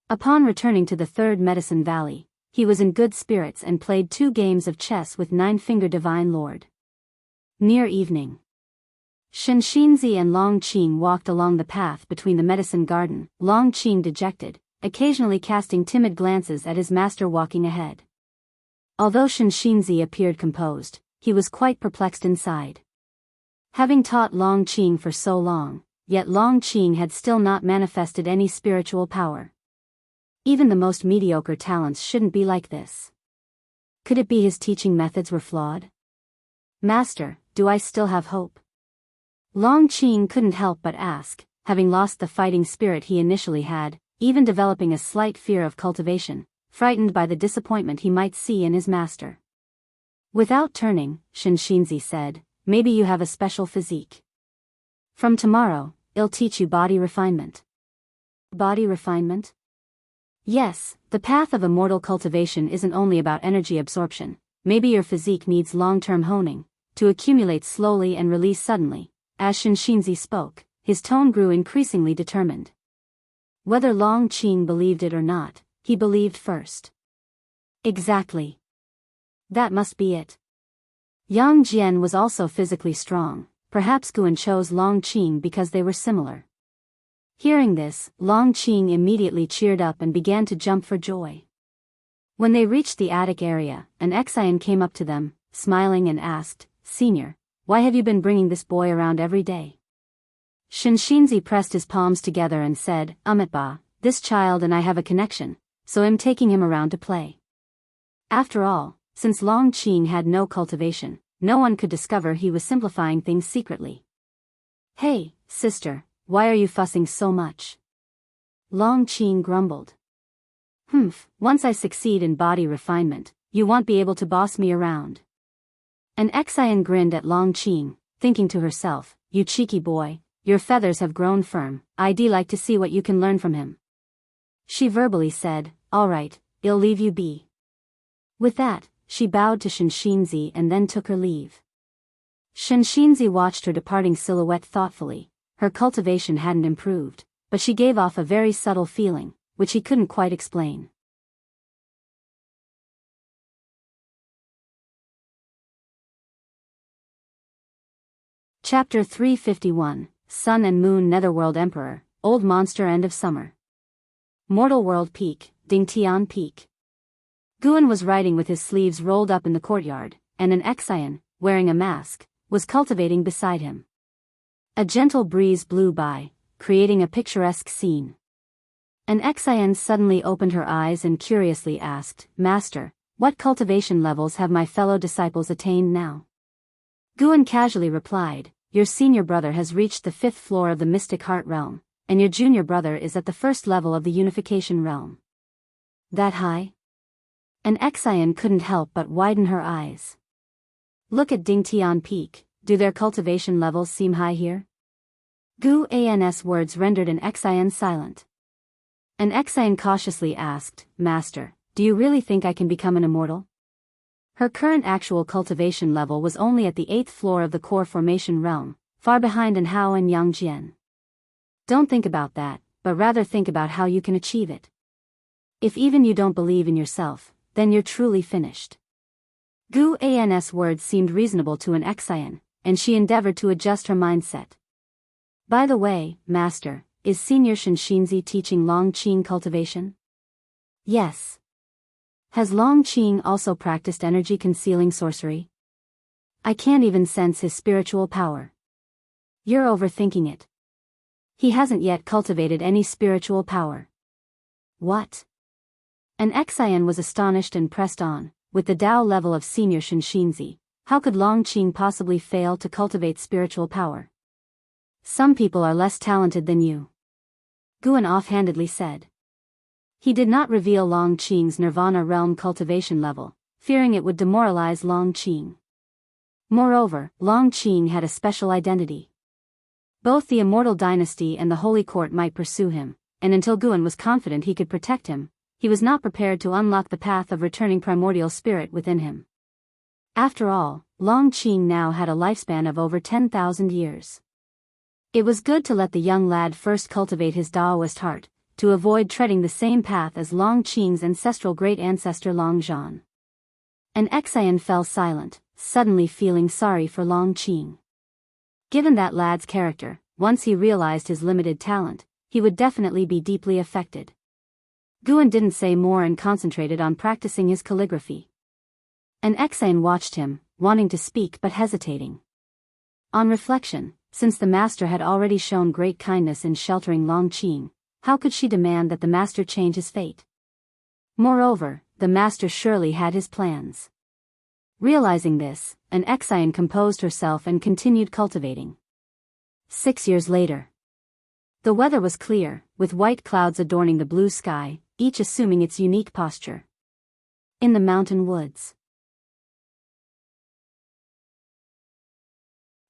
Upon returning to the third Medicine Valley, he was in good spirits and played 2 games of chess with Nine-Finger Divine Lord. Near evening, Shenxinzi and Long Qing walked along the path between the medicine garden, Long Qing dejected, occasionally casting timid glances at his master walking ahead. Although Shenxinzi appeared composed, he was quite perplexed inside. Having taught Long Qing for so long, yet Long Qing had still not manifested any spiritual power. Even the most mediocre talents shouldn't be like this. Could it be his teaching methods were flawed? Master, do I still have hope? Long Qing couldn't help but ask, having lost the fighting spirit he initially had, even developing a slight fear of cultivation, frightened by the disappointment he might see in his master. Without turning, Shenxinzi said, maybe you have a special physique. From tomorrow, I'll teach you body refinement. Body refinement? Yes, the path of immortal cultivation isn't only about energy absorption. Maybe your physique needs long-term honing, to accumulate slowly and release suddenly. As Shenxinzi spoke, his tone grew increasingly determined. Whether Long Qing believed it or not, he believed first. Exactly. That must be it. Yang Jian was also physically strong. Perhaps Guan chose Long Qing because they were similar. Hearing this, Long Qing immediately cheered up and began to jump for joy. When they reached the attic area, an Xian came up to them, smiling and asked, Senior, why have you been bringing this boy around every day? Shenxinzi pressed his palms together and said, Amitba, this child and I have a connection, so I'm taking him around to play. After all, since Long Qing had no cultivation, no one could discover he was simplifying things secretly. Hey, sister, why are you fussing so much? Long Qing grumbled. Once I succeed in body refinement, you won't be able to boss me around. An Xian grinned at Long Qing, thinking to herself, you cheeky boy, your feathers have grown firm, I'd like to see what you can learn from him. She verbally said, all right, I'll leave you be. With that, she bowed to Shenxinzi and then took her leave. Shenxinzi watched her departing silhouette thoughtfully. Her cultivation hadn't improved, but she gave off a very subtle feeling, which he couldn't quite explain. Chapter 351, Sun and Moon Netherworld Emperor, Old Monster End of Summer. Mortal World Peak, Dingtian Peak. Guan was riding with his sleeves rolled up in the courtyard, and an Xian, wearing a mask, was cultivating beside him. A gentle breeze blew by, creating a picturesque scene. An Xian suddenly opened her eyes and curiously asked, Master, what cultivation levels have my fellow disciples attained now? Guan casually replied, your senior brother has reached the 5th floor of the Mystic Heart Realm, and your junior brother is at the 1st level of the Unification Realm. That high? An Xian couldn't help but widen her eyes. Look at Dingtian Peak, do their cultivation levels seem high here? Guan's words rendered an Xian silent. An Xian cautiously asked, Master, do you really think I can become an immortal? Her current actual cultivation level was only at the 8th floor of the core formation realm, far behind Hao and Yang Jian. Don't think about that, but rather think about how you can achieve it. If even you don't believe in yourself, then you're truly finished. Guan's words seemed reasonable to an Xian, and she endeavored to adjust her mindset. By the way, Master, is Senior Shenxinzi teaching Long Qing cultivation? Yes. Has Long Qing also practiced energy-concealing sorcery? I can't even sense his spiritual power. You're overthinking it. He hasn't yet cultivated any spiritual power. What? An Xian was astonished and pressed on, with the Tao level of Senior Shenxinzi, how could Long Qing possibly fail to cultivate spiritual power? Some people are less talented than you. Guan offhandedly said. He did not reveal Long Qing's Nirvana realm cultivation level, fearing it would demoralize Long Qing. Moreover, Long Qing had a special identity. Both the Immortal Dynasty and the Holy Court might pursue him, and until Guan was confident he could protect him, he was not prepared to unlock the path of returning primordial spirit within him. After all, Long Qing now had a lifespan of over 10,000 years. It was good to let the young lad first cultivate his Taoist heart, to avoid treading the same path as Long Qing's ancestral great-ancestor Long Zhan. An Xian fell silent, suddenly feeling sorry for Long Qing. Given that lad's character, once he realized his limited talent, he would definitely be deeply affected. Guan didn't say more and concentrated on practicing his calligraphy. An Xian watched him, wanting to speak but hesitating. On reflection, since the master had already shown great kindness in sheltering Long Qing, how could she demand that the master change his fate? Moreover, the master surely had his plans. Realizing this, an Xian composed herself and continued cultivating. 6 years later. The weather was clear, with white clouds adorning the blue sky, each assuming its unique posture. In the mountain woods.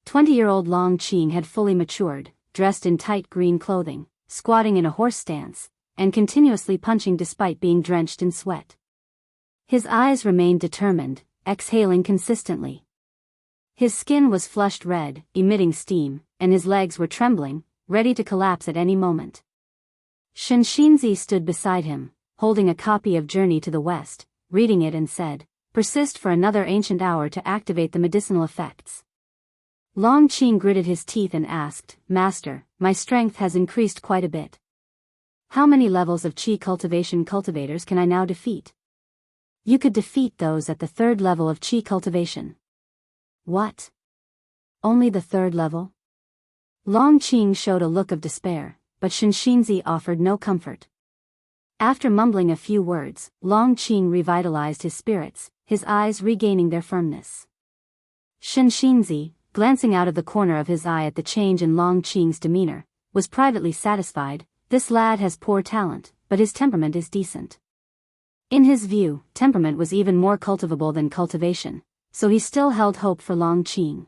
20-year-old Long Qing had fully matured, dressed in tight green clothing, squatting in a horse stance, and continuously punching despite being drenched in sweat. His eyes remained determined, exhaling consistently. His skin was flushed red, emitting steam, and his legs were trembling, ready to collapse at any moment. Shen Xinzi stood beside him, holding a copy of Journey to the West, reading it and said, "Persist for another ancient hour to activate the medicinal effects." Long Qing gritted his teeth and asked, "Master, my strength has increased quite a bit. How many levels of qi cultivators can I now defeat?" "You could defeat those at the 3rd level of qi cultivation." "What? Only the 3rd level?" Long Qing showed a look of despair, but Shen Xinzi offered no comfort. After mumbling a few words, Long Qing revitalized his spirits, his eyes regaining their firmness. Shen Xinzi, glancing out of the corner of his eye at the change in Long Qing's demeanor, was privately satisfied. This lad has poor talent, but his temperament is decent. In his view, temperament was even more cultivable than cultivation, so he still held hope for Long Qing.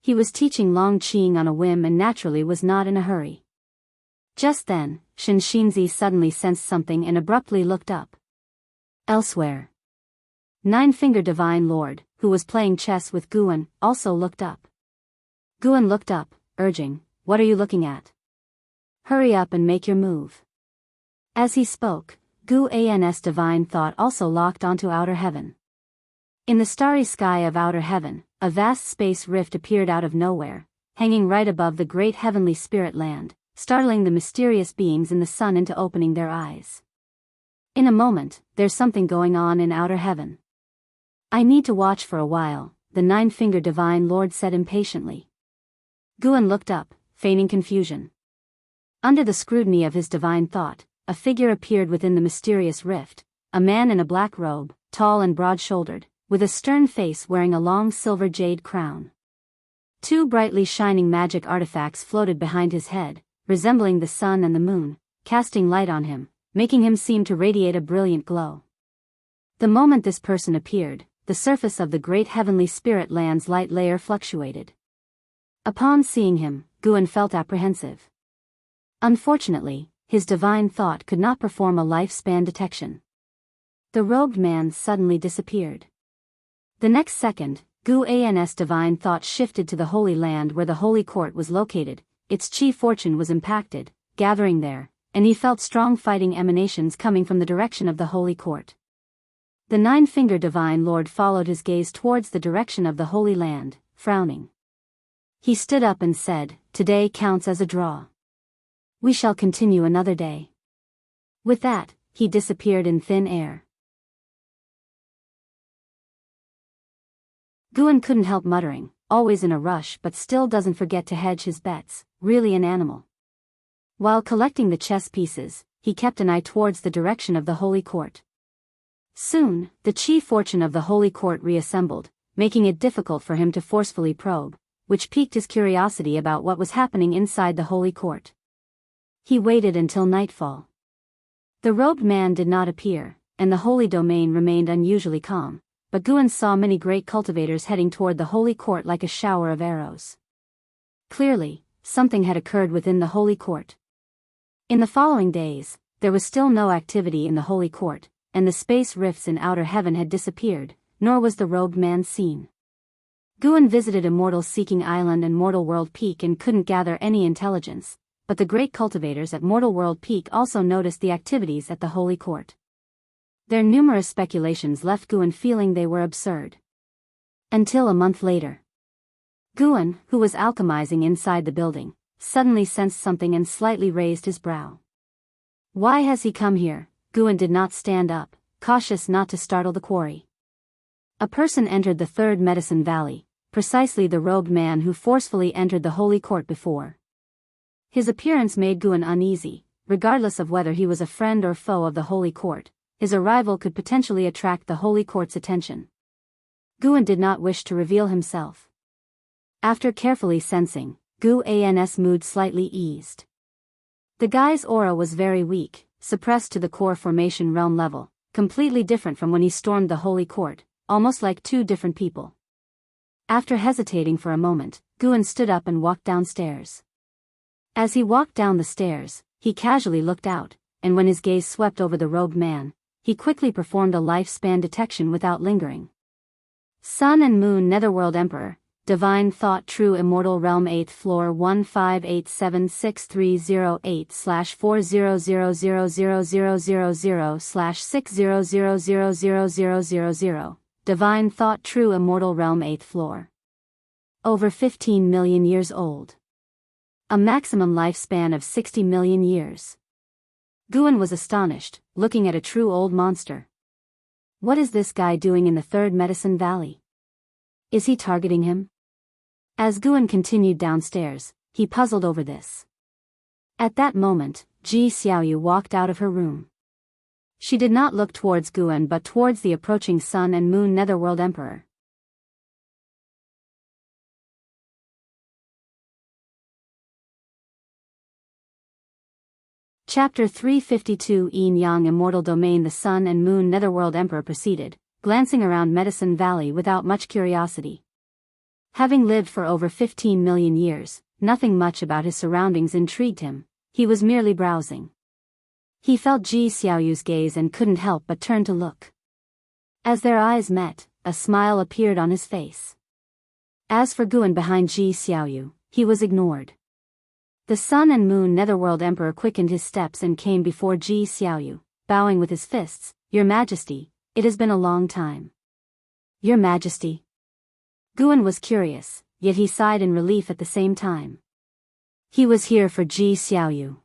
He was teaching Long Qing on a whim and naturally was not in a hurry. Just then, Shen Xinzi suddenly sensed something and abruptly looked up. Elsewhere. Nine-Finger Divine Lord, who was playing chess with Guan, also looked up. Guan looked up, urging, "What are you looking at? Hurry up and make your move." As he spoke, Guan's divine thought also locked onto outer heaven. In the starry sky of outer heaven, a vast space rift appeared out of nowhere, hanging right above the great heavenly spirit land, startling the mysterious beings in the sun into opening their eyes. In a moment, there's something going on in outer heaven. "I need to watch for a while," the Nine-Finger Divine Lord said impatiently. Guan looked up, feigning confusion. Under the scrutiny of his divine thought, a figure appeared within the mysterious rift, a man in a black robe, tall and broad-shouldered, with a stern face wearing a long silver jade crown. 2 brightly shining magic artifacts floated behind his head, resembling the sun and the moon, casting light on him, making him seem to radiate a brilliant glow. The moment this person appeared, the surface of the great heavenly spirit land's light layer fluctuated. Upon seeing him, Guan felt apprehensive. Unfortunately, his divine thought could not perform a lifespan detection. The robed man suddenly disappeared. The next second, Guan's divine thought shifted to the Holy Land where the Holy Court was located. Its chi fortune was impacted, gathering there, and he felt strong fighting emanations coming from the direction of the Holy Court. The Nine-Finger Divine Lord followed his gaze towards the direction of the Holy Land, frowning. He stood up and said, "Today counts as a draw. We shall continue another day." With that, he disappeared in thin air. Guan couldn't help muttering, "Always in a rush but still doesn't forget to hedge his bets, really an animal." While collecting the chess pieces, he kept an eye towards the direction of the Holy Court. Soon, the chi fortune of the Holy Court reassembled, making it difficult for him to forcefully probe, which piqued his curiosity about what was happening inside the Holy Court. He waited until nightfall. The robed man did not appear, and the holy domain remained unusually calm, but Guan saw many great cultivators heading toward the Holy Court like a shower of arrows. Clearly, something had occurred within the Holy Court. In the following days, there was still no activity in the Holy Court, and the space rifts in outer heaven had disappeared, nor was the robed man seen. Guan visited Immortal Seeking Island and Mortal World Peak and couldn't gather any intelligence, but the great cultivators at Mortal World Peak also noticed the activities at the Holy Court. Their numerous speculations left Guan feeling they were absurd. Until a month later. Guan, who was alchemizing inside the building, suddenly sensed something and slightly raised his brow. Why has he come here? Guan did not stand up, cautious not to startle the quarry. A person entered the third Medicine Valley, precisely the robed man who forcefully entered the Holy Court before. His appearance made Guan uneasy, regardless of whether he was a friend or foe of the Holy Court. His arrival could potentially attract the Holy Court's attention. Guan did not wish to reveal himself. After carefully sensing, Guan's mood slightly eased. The guy's aura was very weak, suppressed to the core formation realm level, completely different from when he stormed the Holy Court, almost like two different people. After hesitating for a moment, Guan stood up and walked downstairs. As he walked down the stairs, he casually looked out, and when his gaze swept over the robed man, he quickly performed a lifespan detection without lingering. Sun and Moon Netherworld Emperor, Divine Thought True Immortal Realm 8th Floor 158763008/40000000/60000000, Divine Thought True Immortal Realm 8th Floor. Over 15 million years old. A maximum lifespan of 60 million years. Guan was astonished, looking at a true old monster. What is this guy doing in the third Medicine Valley? Is he targeting him? As Guan continued downstairs, he puzzled over this. At that moment, Ji Xiaoyu walked out of her room. She did not look towards Guan but towards the approaching Sun and Moon Netherworld Emperor. Chapter 352 Yin Yang Immortal Domain. The Sun and Moon Netherworld Emperor proceeded, glancing around Medicine Valley without much curiosity. Having lived for over 15 million years, nothing much about his surroundings intrigued him. He was merely browsing. He felt Ji Xiaoyu's gaze and couldn't help but turn to look. As their eyes met, a smile appeared on his face. As for Guan behind Ji Xiaoyu, he was ignored. The Sun and Moon Netherworld Emperor quickened his steps and came before Ji Xiaoyu, bowing with his fists. Your Majesty, it has been a long time. Your Majesty. Guan was curious, yet he sighed in relief at the same time. He was here for Ji Xiaoyu.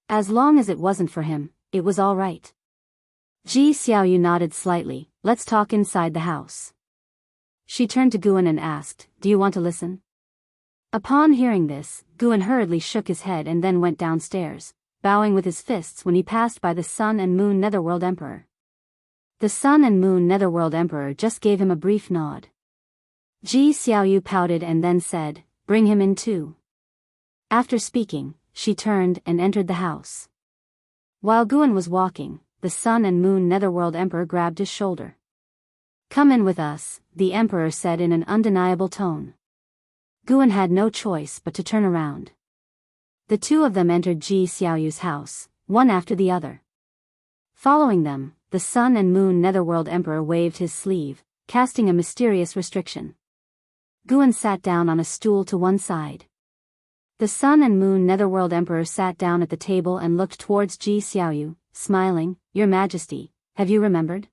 As long as it wasn't for him, it was all right. Ji Xiaoyu nodded slightly. Let's talk inside the house. She turned to Guan and asked, do you want to listen? Upon hearing this, Guan hurriedly shook his head and then went downstairs, bowing with his fists when he passed by the Sun and Moon Netherworld Emperor. The Sun and Moon Netherworld Emperor just gave him a brief nod. Ji Xiaoyu pouted and then said, bring him in too. After speaking, she turned and entered the house. While Guan was walking, the Sun and Moon Netherworld Emperor grabbed his shoulder. Come in with us, the Emperor said in an undeniable tone. Guan had no choice but to turn around. The two of them entered Ji Xiaoyu's house, one after the other. Following them, the Sun and Moon Netherworld Emperor waved his sleeve, casting a mysterious restriction. Guan sat down on a stool to one side. The Sun and Moon Netherworld Emperor sat down at the table and looked towards Ji Xiaoyu, smiling. Your Majesty, have you remembered?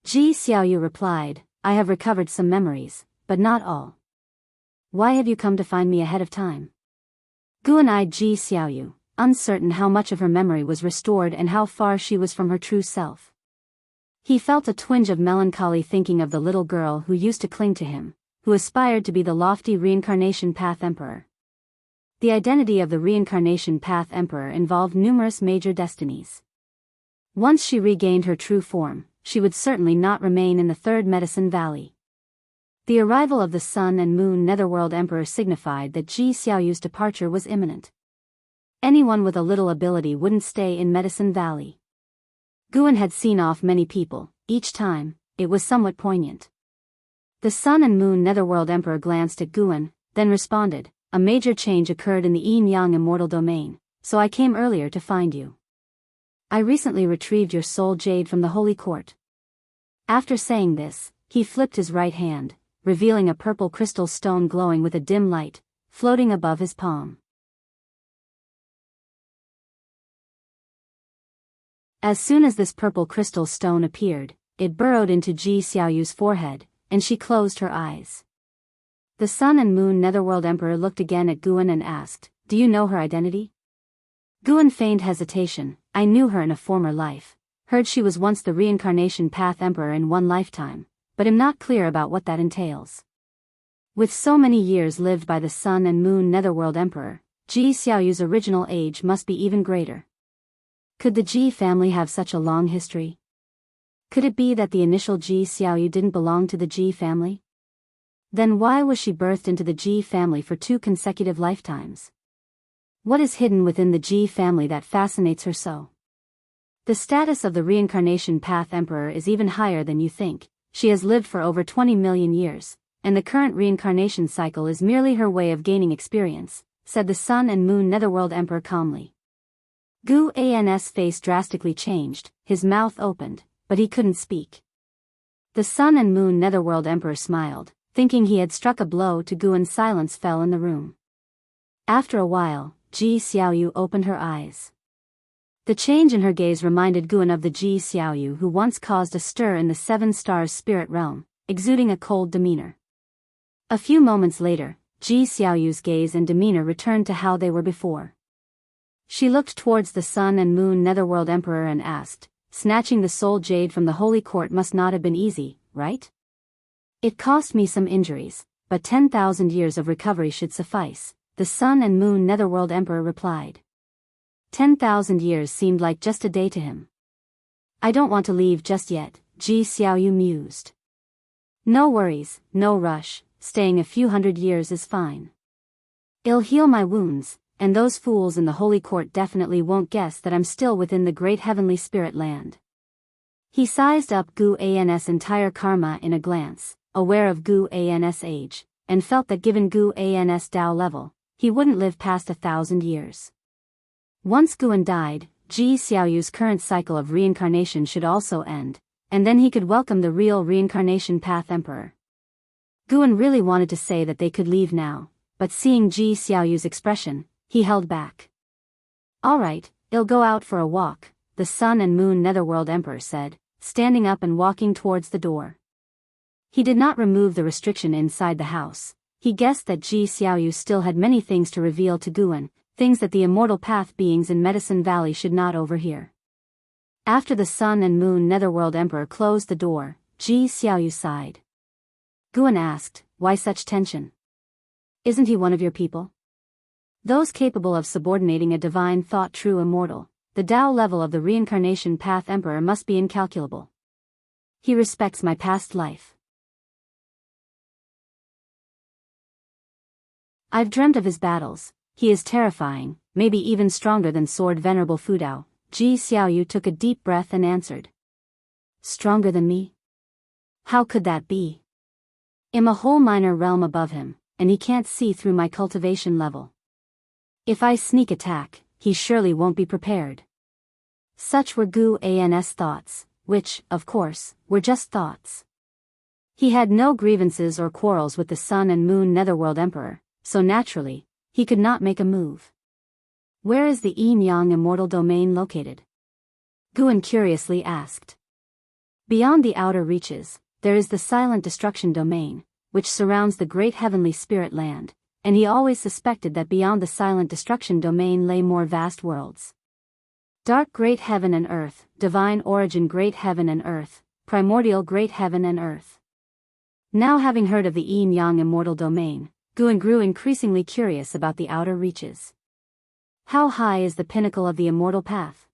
Ji Xiaoyu replied, I have recovered some memories, but not all. Why have you come to find me ahead of time? Guan eyed Ji Xiaoyu, uncertain how much of her memory was restored and how far she was from her true self. He felt a twinge of melancholy thinking of the little girl who used to cling to him, who aspired to be the lofty Reincarnation Path Emperor. The identity of the Reincarnation Path Emperor involved numerous major destinies. Once she regained her true form, she would certainly not remain in the third Medicine Valley. The arrival of the Sun and Moon Netherworld Emperor signified that Ji Xiaoyu's departure was imminent. Anyone with a little ability wouldn't stay in Medicine Valley. Guan had seen off many people. Each time, it was somewhat poignant. The Sun and Moon Netherworld Emperor glanced at Guan, then responded, a major change occurred in the Yin Yang Immortal Domain, so I came earlier to find you. I recently retrieved your soul jade from the holy court. After saying this, he flipped his right hand, revealing a purple crystal stone glowing with a dim light, floating above his palm. As soon as this purple crystal stone appeared, it burrowed into Ji Xiaoyu's forehead, and she closed her eyes. The Sun and Moon Netherworld Emperor looked again at Guan and asked, "Do you know her identity?" Guan feigned hesitation. "I knew her in a former life. Heard she was once the reincarnation path emperor in one lifetime, but am not clear about what that entails." With so many years lived by the Sun and Moon Netherworld Emperor, Ji Xiaoyu's original age must be even greater. Could the Ji family have such a long history? Could it be that the initial Ji Xiaoyu didn't belong to the Ji family? Then why was she birthed into the Ji family for 2 consecutive lifetimes? What is hidden within the Ji family that fascinates her so? The status of the reincarnation path emperor is even higher than you think. She has lived for over 20 million years, and the current reincarnation cycle is merely her way of gaining experience, said the Sun and Moon Netherworld Emperor calmly. Gu An's face drastically changed, his mouth opened, but he couldn't speak. The Sun and Moon Netherworld Emperor smiled, thinking he had struck a blow to Gu, and silence fell in the room. After a while, Ji Xiaoyu opened her eyes. The change in her gaze reminded Guan of the Ji Xiaoyu who once caused a stir in the 7 Stars spirit realm, exuding a cold demeanor. A few moments later, Ji Xiaoyu's gaze and demeanor returned to how they were before. She looked towards the Sun and Moon Netherworld Emperor and asked, "Snatching the soul jade from the holy court must not have been easy, right? It cost me some injuries, but 10,000 years of recovery should suffice," the Sun and Moon Netherworld Emperor replied. 10,000 years seemed like just a day to him. "I don't want to leave just yet," Ji Xiaoyu mused. "No worries, no rush, staying a few hundred years is fine. It'll heal my wounds, and those fools in the holy court definitely won't guess that I'm still within the great heavenly spirit land." He sized up Gu An's entire karma in a glance, aware of Gu An's age, and felt that given Gu An's Tao level, he wouldn't live past 1,000 years. Once Guan died, Ji Xiaoyu's current cycle of reincarnation should also end, and then he could welcome the real reincarnation path emperor. Guan really wanted to say that they could leave now, but seeing Ji Xiaoyu's expression, he held back. "All right, I'll go out for a walk," the Sun and Moon Netherworld Emperor said, standing up and walking towards the door. He did not remove the restriction inside the house. He guessed that Ji Xiaoyu still had many things to reveal to Guan, things that the immortal path beings in Medicine Valley should not overhear. After the Sun and Moon Netherworld Emperor closed the door, Ji Xiaoyu sighed. Guan asked, "Why such tension? Isn't he one of your people?" Those capable of subordinating a divine thought true immortal, the Tao level of the reincarnation path emperor must be incalculable. He respects my past life. I've dreamt of his battles. He is terrifying, maybe even stronger than Sword Venerable Fudao. Ji Xiaoyu took a deep breath and answered. Stronger than me? How could that be? I'm a whole minor realm above him, and he can't see through my cultivation level. If I sneak attack, he surely won't be prepared. Such were Gu An's thoughts, which, of course, were just thoughts. He had no grievances or quarrels with the Sun and Moon Netherworld Emperor, so naturally, he could not make a move. Where is the yin-yang immortal domain located? Guan curiously asked. Beyond the outer reaches, there is the silent destruction domain, which surrounds the great heavenly spirit land, and he always suspected that beyond the silent destruction domain lay more vast worlds. Dark great heaven and earth, divine origin great heaven and earth, primordial great heaven and earth. Now having heard of the yin-yang immortal domain, Guan grew increasingly curious about the outer reaches. How high is the pinnacle of the immortal path?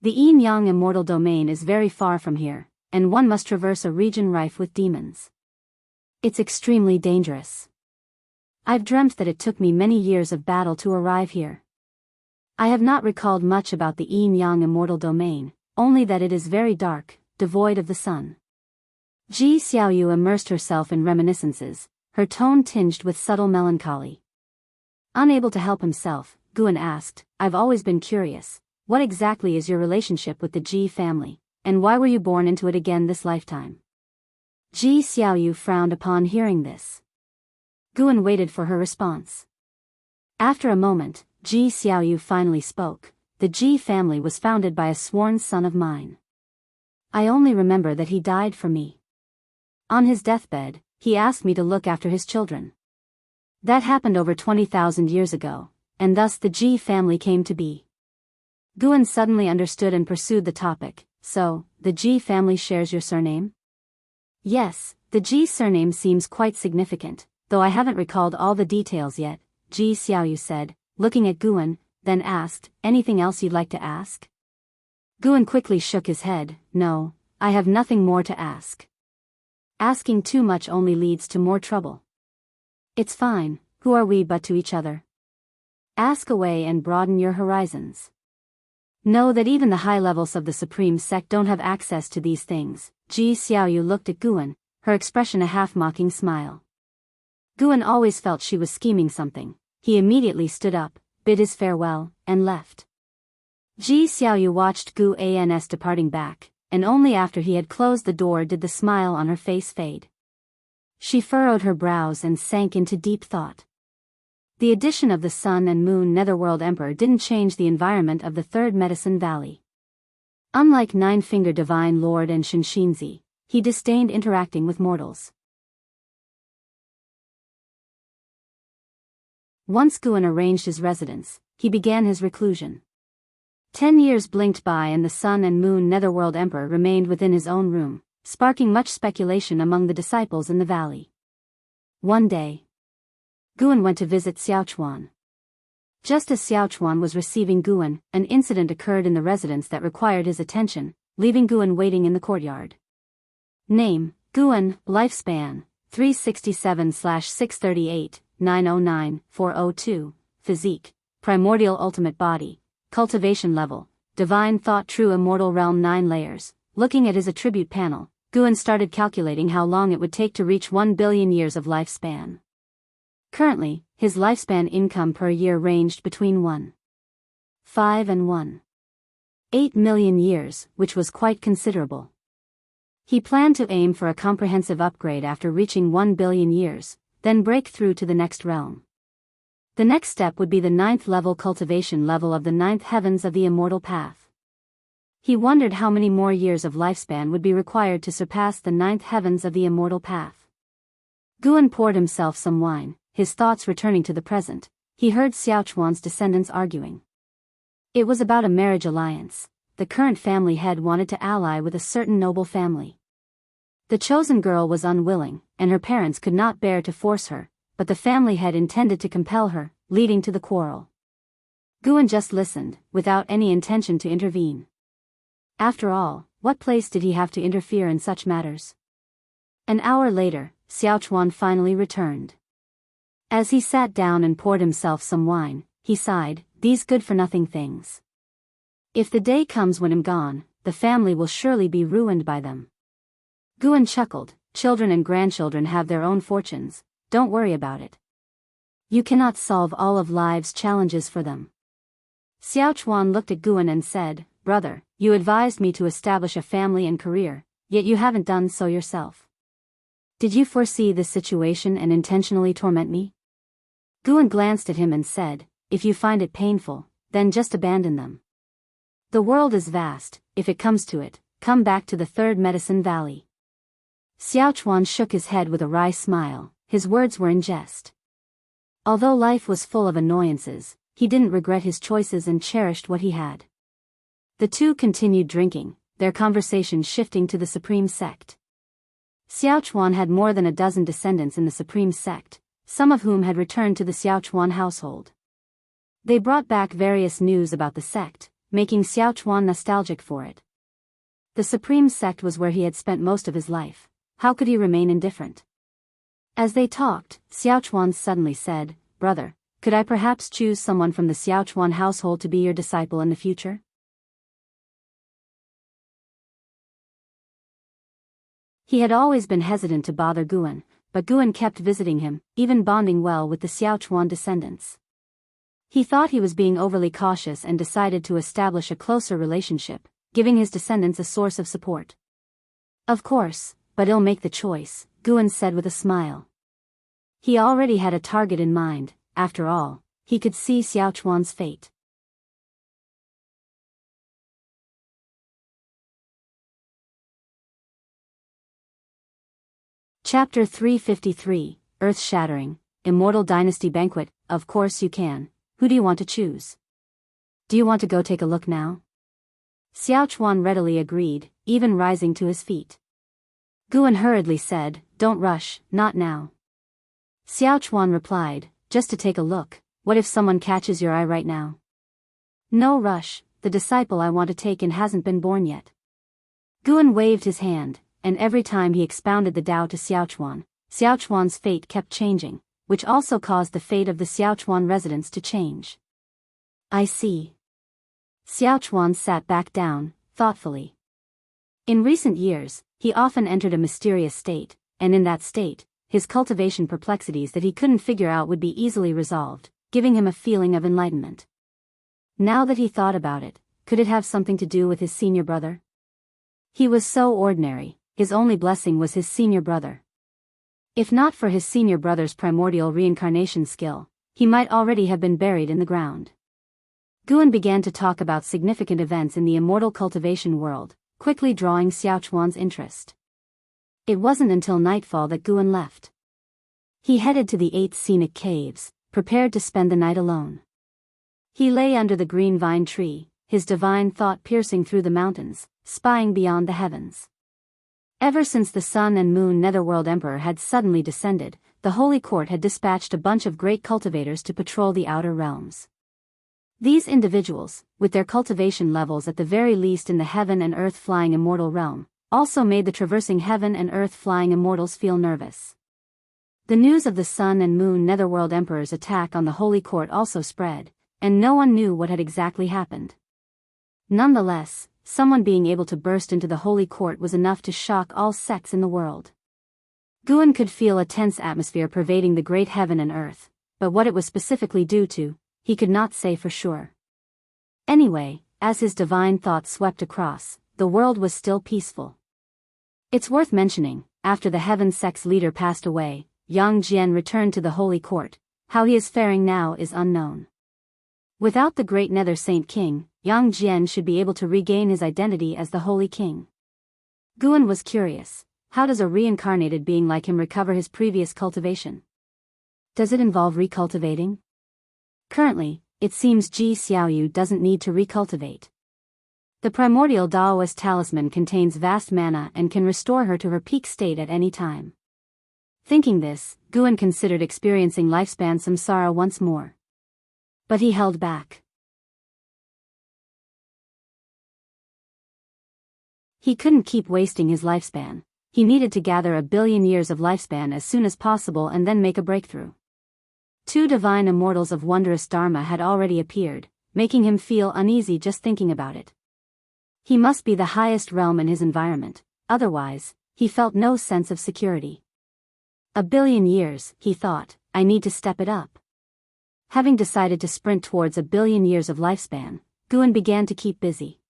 The yin-yang immortal domain is very far from here, and one must traverse a region rife with demons. It's extremely dangerous. I've dreamt that it took me many years of battle to arrive here. I have not recalled much about the yin-yang immortal domain, only that it is very dark, devoid of the sun. Ji Xiaoyu immersed herself in reminiscences, her tone tinged with subtle melancholy. Unable to help himself, Guan asked, I've always been curious, What exactly is your relationship with the Ji family, and why were you born into it again this lifetime? Ji Xiaoyu frowned upon hearing this. Guan waited for her response. After a moment, Ji Xiaoyu finally spoke. The Ji family was founded by a sworn son of mine. I only remember that he died for me. On his deathbed, he asked me to look after his children. That happened over 20,000 years ago, and thus the Ji family came to be. Guan suddenly understood and pursued the topic. So, the Ji family shares your surname? Yes, the Ji surname seems quite significant, though I haven't recalled all the details yet, Ji Xiaoyu said, looking at Guan, then asked, anything else you'd like to ask? Guan quickly shook his head. No, I have nothing more to ask. Asking too much only leads to more trouble. It's fine, who are we but to each other? Ask away and broaden your horizons. Know that even the high levels of the supreme sect don't have access to these things. Ji Xiaoyu looked at Guan, her expression a half-mocking smile. Guan always felt she was scheming something. He immediately stood up, bid his farewell, and left. Ji Xiaoyu watched Guan's departing back, and only after he had closed the door did the smile on her face fade. She furrowed her brows and sank into deep thought. The addition of the Sun and Moon Netherworld Emperor didn't change the environment of the Third Medicine Valley. Unlike Nine-Finger Divine Lord and Shinshinzi, he disdained interacting with mortals. Once Guan arranged his residence, he began his reclusion. 10 years blinked by and the Sun and Moon Netherworld Emperor remained within his own room, sparking much speculation among the disciples in the valley. One day, Guan went to visit Xiaochuan. Just as Xiaochuan was receiving Guan, an incident occurred in the residence that required his attention, leaving Guan waiting in the courtyard. Name, Guan, lifespan, 367/638, 909, 402, physique, primordial ultimate body, cultivation level, divine thought true immortal realm 9 layers. Looking at his attribute panel, Guan started calculating how long it would take to reach 1 billion years of lifespan. Currently, his lifespan income per year ranged between 1.5 and 1.8 million years, which was quite considerable. He planned to aim for a comprehensive upgrade after reaching 1 billion years, then break through to the next realm. The next step would be the 9th level cultivation level of the 9th heavens of the immortal path. He wondered how many more years of lifespan would be required to surpass the 9th heavens of the immortal path. Guan poured himself some wine, his thoughts returning to the present. He heard Xiaochuan's descendants arguing. It was about a marriage alliance. The current family head wanted to ally with a certain noble family. The chosen girl was unwilling, and her parents could not bear to force her, but the family head intended to compel her, leading to the quarrel. Guan just listened, without any intention to intervene. After all, what place did he have to interfere in such matters? An hour later, Xiaochuan finally returned. As he sat down and poured himself some wine, he sighed, these good-for-nothing things. If the day comes when I'm gone, the family will surely be ruined by them. Guan chuckled, children and grandchildren have their own fortunes, don't worry about it. You cannot solve all of life's challenges for them. Xiaochuan looked at Guan and said, brother, you advised me to establish a family and career, yet you haven't done so yourself. Did you foresee this situation and intentionally torment me? Guan glanced at him and said, if you find it painful, then just abandon them. The world is vast, if it comes to it, come back to the Third Medicine Valley. Xiaochuan shook his head with a wry smile, his words were in jest. Although life was full of annoyances, he didn't regret his choices and cherished what he had. The two continued drinking, their conversation shifting to the Supreme Sect. Xiaochuan had more than a dozen descendants in the Supreme Sect, some of whom had returned to the Xiaochuan household. They brought back various news about the sect, making Xiaochuan nostalgic for it. The Supreme Sect was where he had spent most of his life. How could he remain indifferent? As they talked, Xiaochuan suddenly said, brother, could I perhaps choose someone from the Xiaochuan household to be your disciple in the future? He had always been hesitant to bother Guan, but Guan kept visiting him, even bonding well with the Xiaochuan descendants. He thought he was being overly cautious and decided to establish a closer relationship, giving his descendants a source of support. Of course, but he'll make the choice, Guan said with a smile. He already had a target in mind. After all, he could see Xiao Chuan's fate. Chapter 353, Earth-Shattering, Immortal Dynasty Banquet. Of course you can. Who do you want to choose? Do you want to go take a look now? Xiao Chuan readily agreed, even rising to his feet. Guan hurriedly said, Don't rush, not now. Xiao Chuan replied, Just to take a look. What if someone catches your eye right now? No rush, the disciple I want to take in hasn't been born yet. Guan waved his hand, and every time he expounded the Tao to Xiao Chuan's fate kept changing, which also caused the fate of the Xiao Chuan residents to change. I see. Xiao Chuan sat back down, thoughtfully. In recent years, he often entered a mysterious state, and in that state, his cultivation perplexities that he couldn't figure out would be easily resolved, giving him a feeling of enlightenment. Now that he thought about it, could it have something to do with his senior brother? He was so ordinary, his only blessing was his senior brother. If not for his senior brother's primordial reincarnation skill, he might already have been buried in the ground. Guan began to talk about significant events in the immortal cultivation world, quickly drawing Xiao Chuan's interest. It wasn't until nightfall that Guan left. He headed to the 8 scenic caves, prepared to spend the night alone. He lay under the green vine tree, his divine thought piercing through the mountains, spying beyond the heavens. Ever since the Sun and Moon Netherworld Emperor had suddenly descended, the Holy Court had dispatched a bunch of great cultivators to patrol the outer realms. These individuals, with their cultivation levels at the very least in the heaven and earth flying immortal realm, also made the traversing heaven and earth flying immortals feel nervous. The news of the Sun and Moon Netherworld Emperor's attack on the Holy Court also spread, and no one knew what had exactly happened. Nonetheless, someone being able to burst into the Holy Court was enough to shock all sects in the world. Guan could feel a tense atmosphere pervading the great heaven and earth, but what it was specifically due to, he could not say for sure. Anyway, as his divine thoughts swept across, the world was still peaceful. It's worth mentioning, after the heaven sect's leader passed away, Yang Jian returned to the Holy Court. How he is faring now is unknown. Without the great Nether Saint King, Yang Jian should be able to regain his identity as the Holy King. Guan was curious, how does a reincarnated being like him recover his previous cultivation? Does it involve recultivating? Currently, it seems Ji Xiaoyu doesn't need to recultivate. The primordial Daoist talisman contains vast mana and can restore her to her peak state at any time. Thinking this, Guan considered experiencing lifespan samsara once more. But he held back. He couldn't keep wasting his lifespan. He needed to gather 1 billion years of lifespan as soon as possible and then make a breakthrough. 2 divine immortals of wondrous dharma had already appeared, making him feel uneasy just thinking about it. He must be the highest realm in his environment, otherwise, he felt no sense of security. 1 billion years, he thought, I need to step it up. Having decided to sprint towards 1 billion years of lifespan, Guan began to keep busy.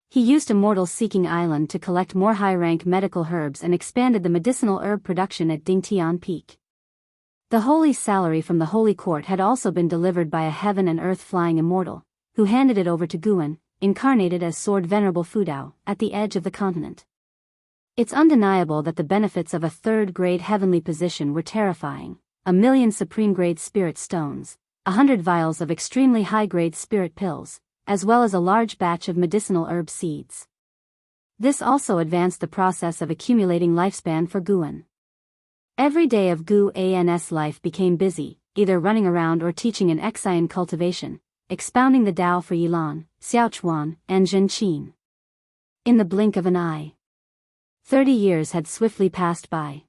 He used Immortal Seeking Island to collect more high-rank medical herbs and expanded the medicinal herb production at Dingtian Peak. The holy salary from the Holy Court had also been delivered by a heaven and earth flying immortal, who handed it over to Guan, incarnated as Sword Venerable Fudao, at the edge of the continent. It's undeniable that the benefits of a 3rd-grade heavenly position were terrifying: 1 million supreme-grade spirit stones, 100 vials of extremely high-grade spirit pills, as well as a large batch of medicinal herb seeds. This also advanced the process of accumulating lifespan for Guan. Every day of Guan's life became busy, either running around or teaching an Xian cultivation, expounding the Tao for Yilan, Xiaochuan, and Zhenqin. In the blink of an eye, 30 years had swiftly passed by.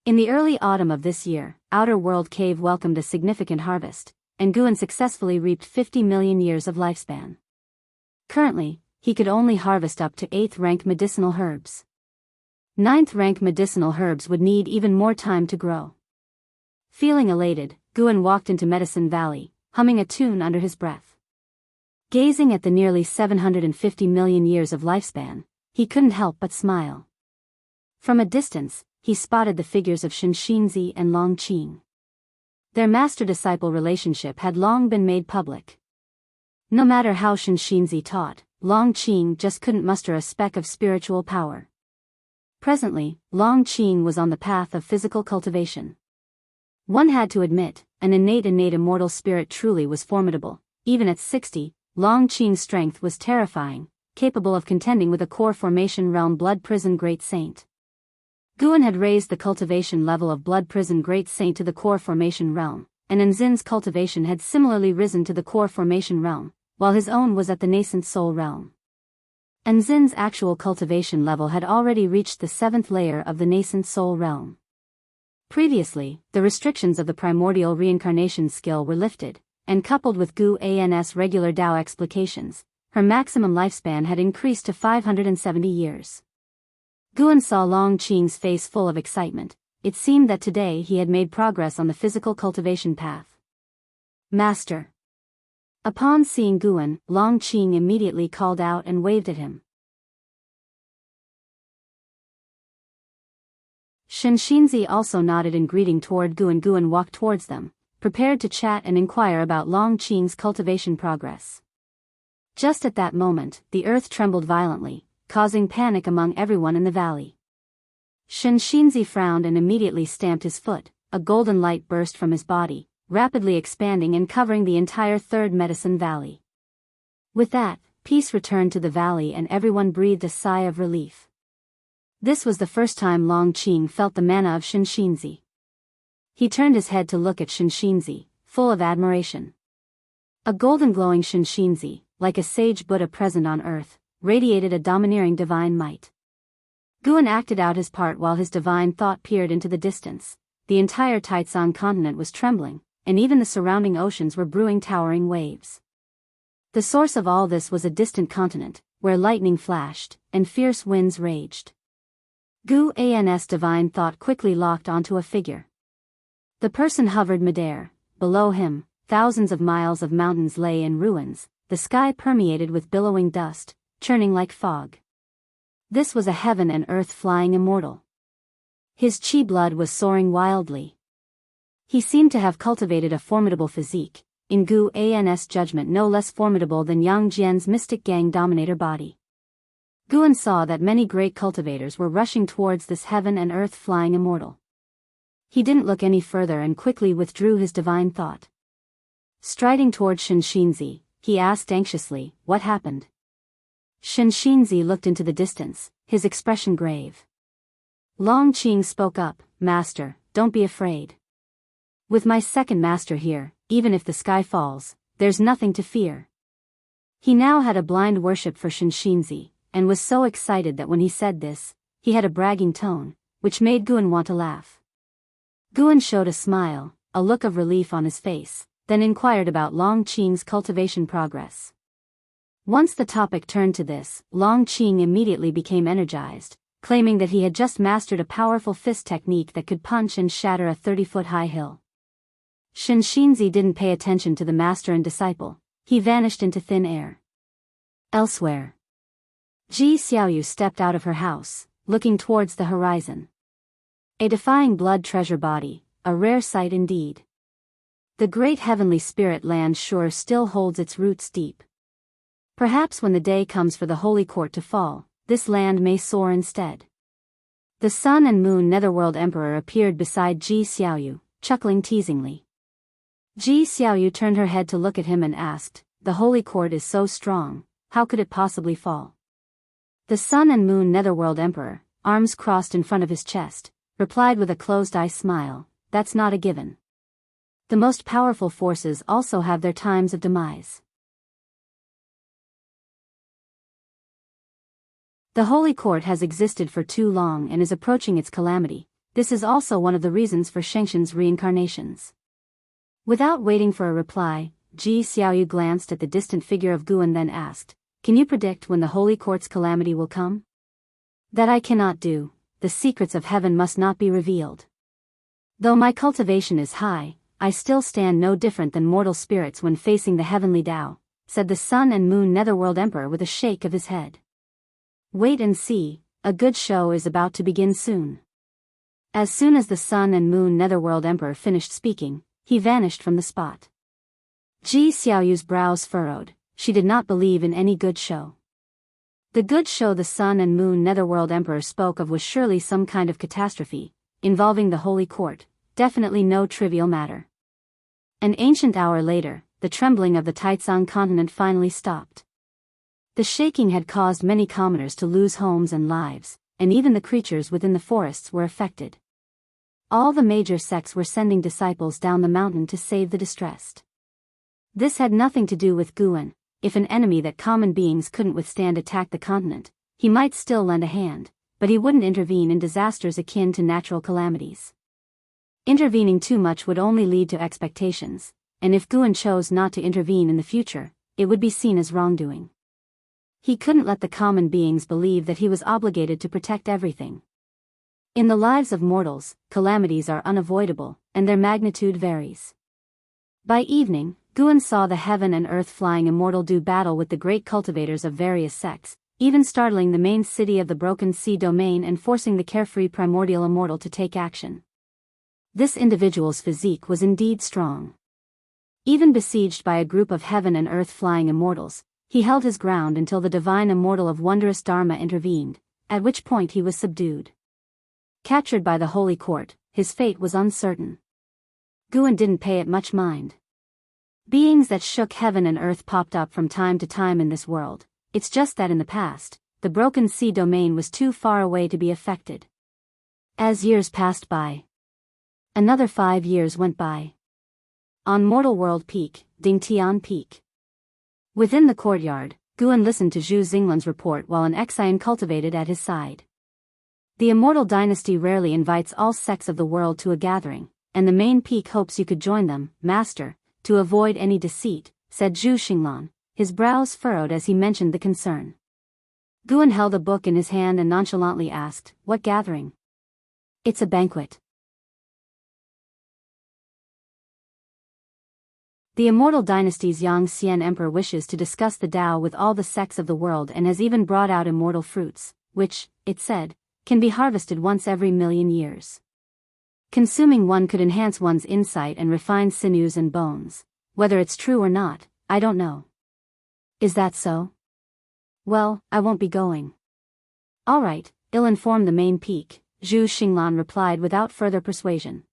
In the early autumn of this year, Outer World Cave welcomed a significant harvest, and Guan successfully reaped 50 million years of lifespan. Currently, he could only harvest up to 8th-rank medicinal herbs. 9th-rank medicinal herbs would need even more time to grow. Feeling elated, Guan walked into Medicine Valley, humming a tune under his breath. Gazing at the nearly 750 million years of lifespan, he couldn't help but smile. From a distance, he spotted the figures of Shinxinzi and Longqing. Their master-disciple relationship had long been made public. No matter how Shinxinzi taught, Longqing just couldn't muster a speck of spiritual power. Presently, Longqing was on the path of physical cultivation. One had to admit, an innate immortal spirit truly was formidable. Even at 60, Longqing's strength was terrifying, capable of contending with a core formation realm blood prison great saint. Guan had raised the cultivation level of blood prison great saint to the core formation realm, and Enzin's cultivation had similarly risen to the core formation realm, while his own was at the nascent soul realm. Enzin's actual cultivation level had already reached the 7th layer of the nascent soul realm. Previously, the restrictions of the primordial reincarnation skill were lifted, and coupled with Gu An's regular Dao explications, her maximum lifespan had increased to 570 years. Guan saw Longqing's face full of excitement. It seemed that today he had made progress on the physical cultivation path. Master. Upon seeing Guan, Longqing immediately called out and waved at him. Shinxinzi also nodded in greeting toward Guan. Guan walked towards them, prepared to chat and inquire about Longqing's cultivation progress. Just at that moment, the earth trembled violently, causing panic among everyone in the valley. Shinxinzi frowned and immediately stamped his foot. A golden light burst from his body, rapidly expanding and covering the entire Third Medicine Valley. With that, peace returned to the valley and everyone breathed a sigh of relief. This was the first time Longqing felt the mana of Shinxinzi. He turned his head to look at Shinxinzi, full of admiration. A golden glowing Shinxinzi, like a sage Buddha present on earth, radiated a domineering divine might. Guan acted out his part while his divine thought peered into the distance. The entire Taizong continent was trembling, and even the surrounding oceans were brewing towering waves. The source of all this was a distant continent, where lightning flashed, and fierce winds raged. Gu An's divine thought quickly locked onto a figure. The person hovered midair. Below him, thousands of miles of mountains lay in ruins, the sky permeated with billowing dust, churning like fog. This was a heaven and earth flying immortal. His chi blood was soaring wildly. He seemed to have cultivated a formidable physique, in Gu An's judgment no less formidable than Yang Jian's mystic gang dominator body. Guan saw that many great cultivators were rushing towards this heaven and earth flying immortal. He didn't look any further and quickly withdrew his divine thought. Striding toward Shinxinzi, he asked anxiously, "What happened?" Shinxinzi looked into the distance, his expression grave. Longqing spoke up, "Master, don't be afraid. With my second master here, even if the sky falls, there's nothing to fear." He now had a blind worship for Shinxinzi, and was so excited that when he said this, he had a bragging tone, which made Guan want to laugh. Guan showed a smile, a look of relief on his face, then inquired about Longqing's cultivation progress. Once the topic turned to this, Longqing immediately became energized, claiming that he had just mastered a powerful fist technique that could punch and shatter a 30-foot-high hill. Shinxinzi didn't pay attention to the master and disciple. He vanished into thin air. Elsewhere, Ji Xiaoyu stepped out of her house, looking towards the horizon. A defying blood treasure body, a rare sight indeed. The great heavenly spirit land sure still holds its roots deep. Perhaps when the day comes for the holy court to fall, this land may soar instead. The sun and moon netherworld emperor appeared beside Ji Xiaoyu, chuckling teasingly. Ji Xiaoyu turned her head to look at him and asked, "The holy court is so strong, how could it possibly fall?" The sun and moon netherworld emperor, arms crossed in front of his chest, replied with a closed-eye smile, "That's not a given. The most powerful forces also have their times of demise. The Holy Court has existed for too long and is approaching its calamity. This is also one of the reasons for Shengxin's reincarnations." Without waiting for a reply, Ji Xiaoyu glanced at the distant figure of Guan then asked, "Can you predict when the Holy Court's calamity will come?" "That I cannot do. The secrets of heaven must not be revealed. Though my cultivation is high, I still stand no different than mortal spirits when facing the heavenly Tao, said the Sun and Moon Netherworld Emperor with a shake of his head. Wait and see, a good show is about to begin soon. As soon as the Sun and Moon Netherworld Emperor finished speaking, he vanished from the spot. Ji Xiaoyu's brows furrowed. She did not believe in any good show. The good show the Sun and Moon Netherworld Emperor spoke of was surely some kind of catastrophe, involving the Holy Court, definitely no trivial matter. An ancient hour later, the trembling of the Taizong continent finally stopped. The shaking had caused many commoners to lose homes and lives, and even the creatures within the forests were affected. All the major sects were sending disciples down the mountain to save the distressed. This had nothing to do with Guan. If an enemy that common beings couldn't withstand attacked the continent, he might still lend a hand, but he wouldn't intervene in disasters akin to natural calamities. Intervening too much would only lead to expectations, and if Guan chose not to intervene in the future, it would be seen as wrongdoing. He couldn't let the common beings believe that he was obligated to protect everything. In the lives of mortals, calamities are unavoidable, and their magnitude varies. By evening, Guan saw the heaven and earth flying immortal do battle with the great cultivators of various sects, even startling the main city of the Broken Sea domain and forcing the carefree primordial immortal to take action. This individual's physique was indeed strong. Even besieged by a group of heaven and earth flying immortals, he held his ground until the divine immortal of wondrous Dharma intervened, at which point he was subdued. Captured by the Holy Court, his fate was uncertain. Guan didn't pay it much mind. Beings that shook heaven and earth popped up from time to time in this world. It's just that in the past, the Broken Sea domain was too far away to be affected. As years passed by, another 5 years went by. On Mortal World Peak, Dingtian Peak. Within the courtyard, Guan listened to Zhu Xinglan's report while an Xian cultivated at his side. The immortal dynasty rarely invites all sects of the world to a gathering, and the main peak hopes you could join them, master, to avoid any deceit, said Zhu Xinglan, his brows furrowed as he mentioned the concern. Guan held a book in his hand and nonchalantly asked, "What gathering?" "It's a banquet." The immortal dynasty's Yang Xian emperor wishes to discuss the Tao with all the sects of the world and has even brought out immortal fruits, which, it said, can be harvested once every 1,000,000 years. Consuming one could enhance one's insight and refine sinews and bones. Whether it's true or not, I don't know. Is that so? Well, I won't be going. All right, I'll inform the main peak, Zhu Xinglan replied without further persuasion.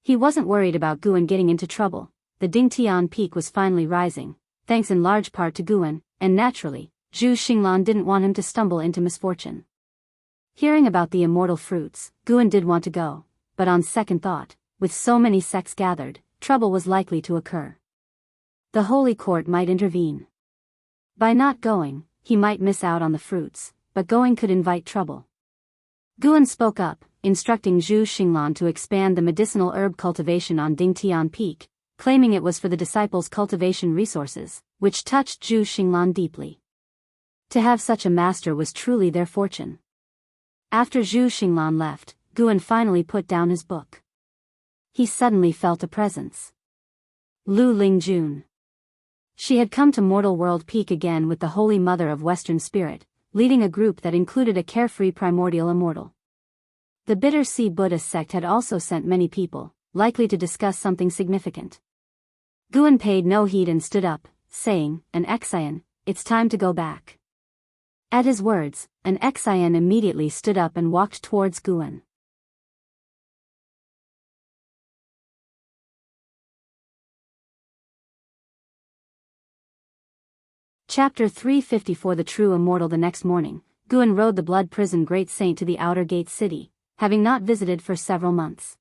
He wasn't worried about Guan getting into trouble. The Dingtian peak was finally rising, thanks in large part to Guan, and naturally, Zhu Xinglan didn't want him to stumble into misfortune. Hearing about the immortal fruits, Guan did want to go. But on second thought, with so many sects gathered, trouble was likely to occur. The Holy Court might intervene. By not going, he might miss out on the fruits, but going could invite trouble. Guan spoke up, instructing Zhu Xinglan to expand the medicinal herb cultivation on Dingtian Peak, claiming it was for the disciples' cultivation resources, which touched Zhu Xinglan deeply. To have such a master was truly their fortune. After Zhu Xinglan left, Guan finally put down his book. He suddenly felt a presence. Lu Lingjun. She had come to Mortal World Peak again with the Holy Mother of Western Spirit, leading a group that included a carefree primordial immortal. The Bitter Sea Buddhist sect had also sent many people, likely to discuss something significant. Guan paid no heed and stood up, saying, "An Xian, it's time to go back." At his words, an Xian immediately stood up and walked towards Guan. Chapter 354 The True Immortal. The next morning, Guan rode the Blood Prison Great Saint to the outer gate city, having not visited for several months.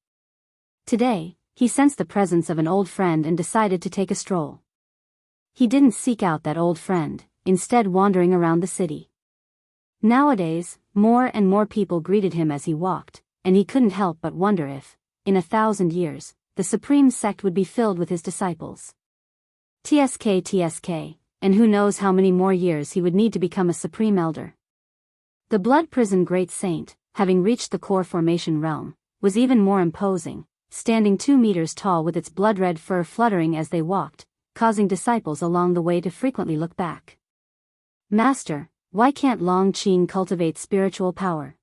Today, he sensed the presence of an old friend and decided to take a stroll. He didn't seek out that old friend, instead wandering around the city. Nowadays, more and more people greeted him as he walked, and he couldn't help but wonder if, in 1,000 years, the supreme sect would be filled with his disciples. TSK, and who knows how many more years he would need to become a supreme elder. The Blood Prison Great Saint, having reached the core formation realm, was even more imposing, standing 2 meters tall with its blood-red fur fluttering as they walked, causing disciples along the way to frequently look back. Master, why can't Long Qing cultivate spiritual power?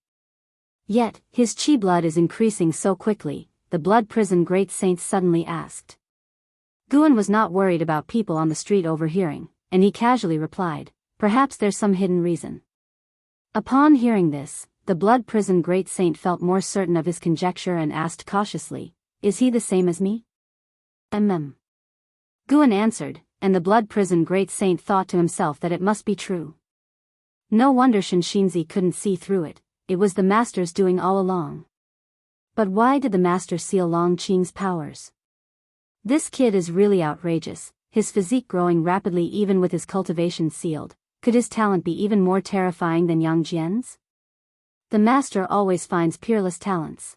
Yet, his qi blood is increasing so quickly, the blood prison great saint suddenly asked. Guan was not worried about people on the street overhearing, and he casually replied, perhaps there's some hidden reason. Upon hearing this, the blood prison great saint felt more certain of his conjecture and asked cautiously, is he the same as me? Guan answered, and the blood prison great saint thought to himself that it must be true. No wonder Shinshinzi couldn't see through it, it was the master's doing all along. But why did the master seal Long Qing's powers? This kid is really outrageous, his physique growing rapidly even with his cultivation sealed. Could his talent be even more terrifying than Yang Jian's? The master always finds peerless talents.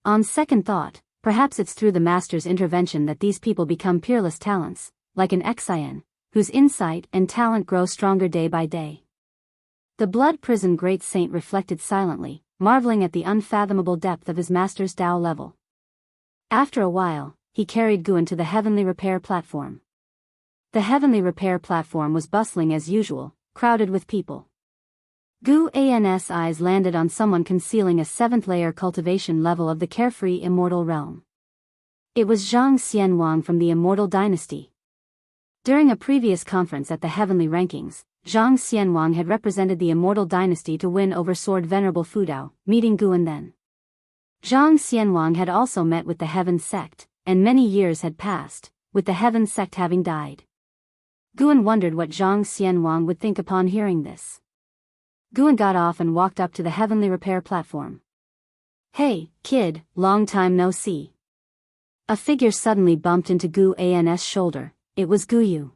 On second thought, perhaps it's through the master's intervention that these people become peerless talents, like an Xian, whose insight and talent grow stronger day by day. The blood prison great saint reflected silently, marveling at the unfathomable depth of his master's Tao level. After a while, he carried Guan to the heavenly repair platform. The heavenly repair platform was bustling as usual, crowded with people. Guan's eyes landed on someone concealing a 7th-layer cultivation level of the carefree immortal realm. It was Zhang Xianwang from the Immortal Dynasty. During a previous conference at the Heavenly Rankings, Zhang Xianwang had represented the Immortal Dynasty to win over Sword Venerable Fudao, meeting Guan then. Zhang Xianwang had also met with the Heaven Sect, and many years had passed, with the Heaven Sect having died. Guan wondered what Zhang Xianwang would think upon hearing this. Guan got off and walked up to the heavenly repair platform. Hey, kid, long time no see. A figure suddenly bumped into Guan's shoulder, it was Guyu.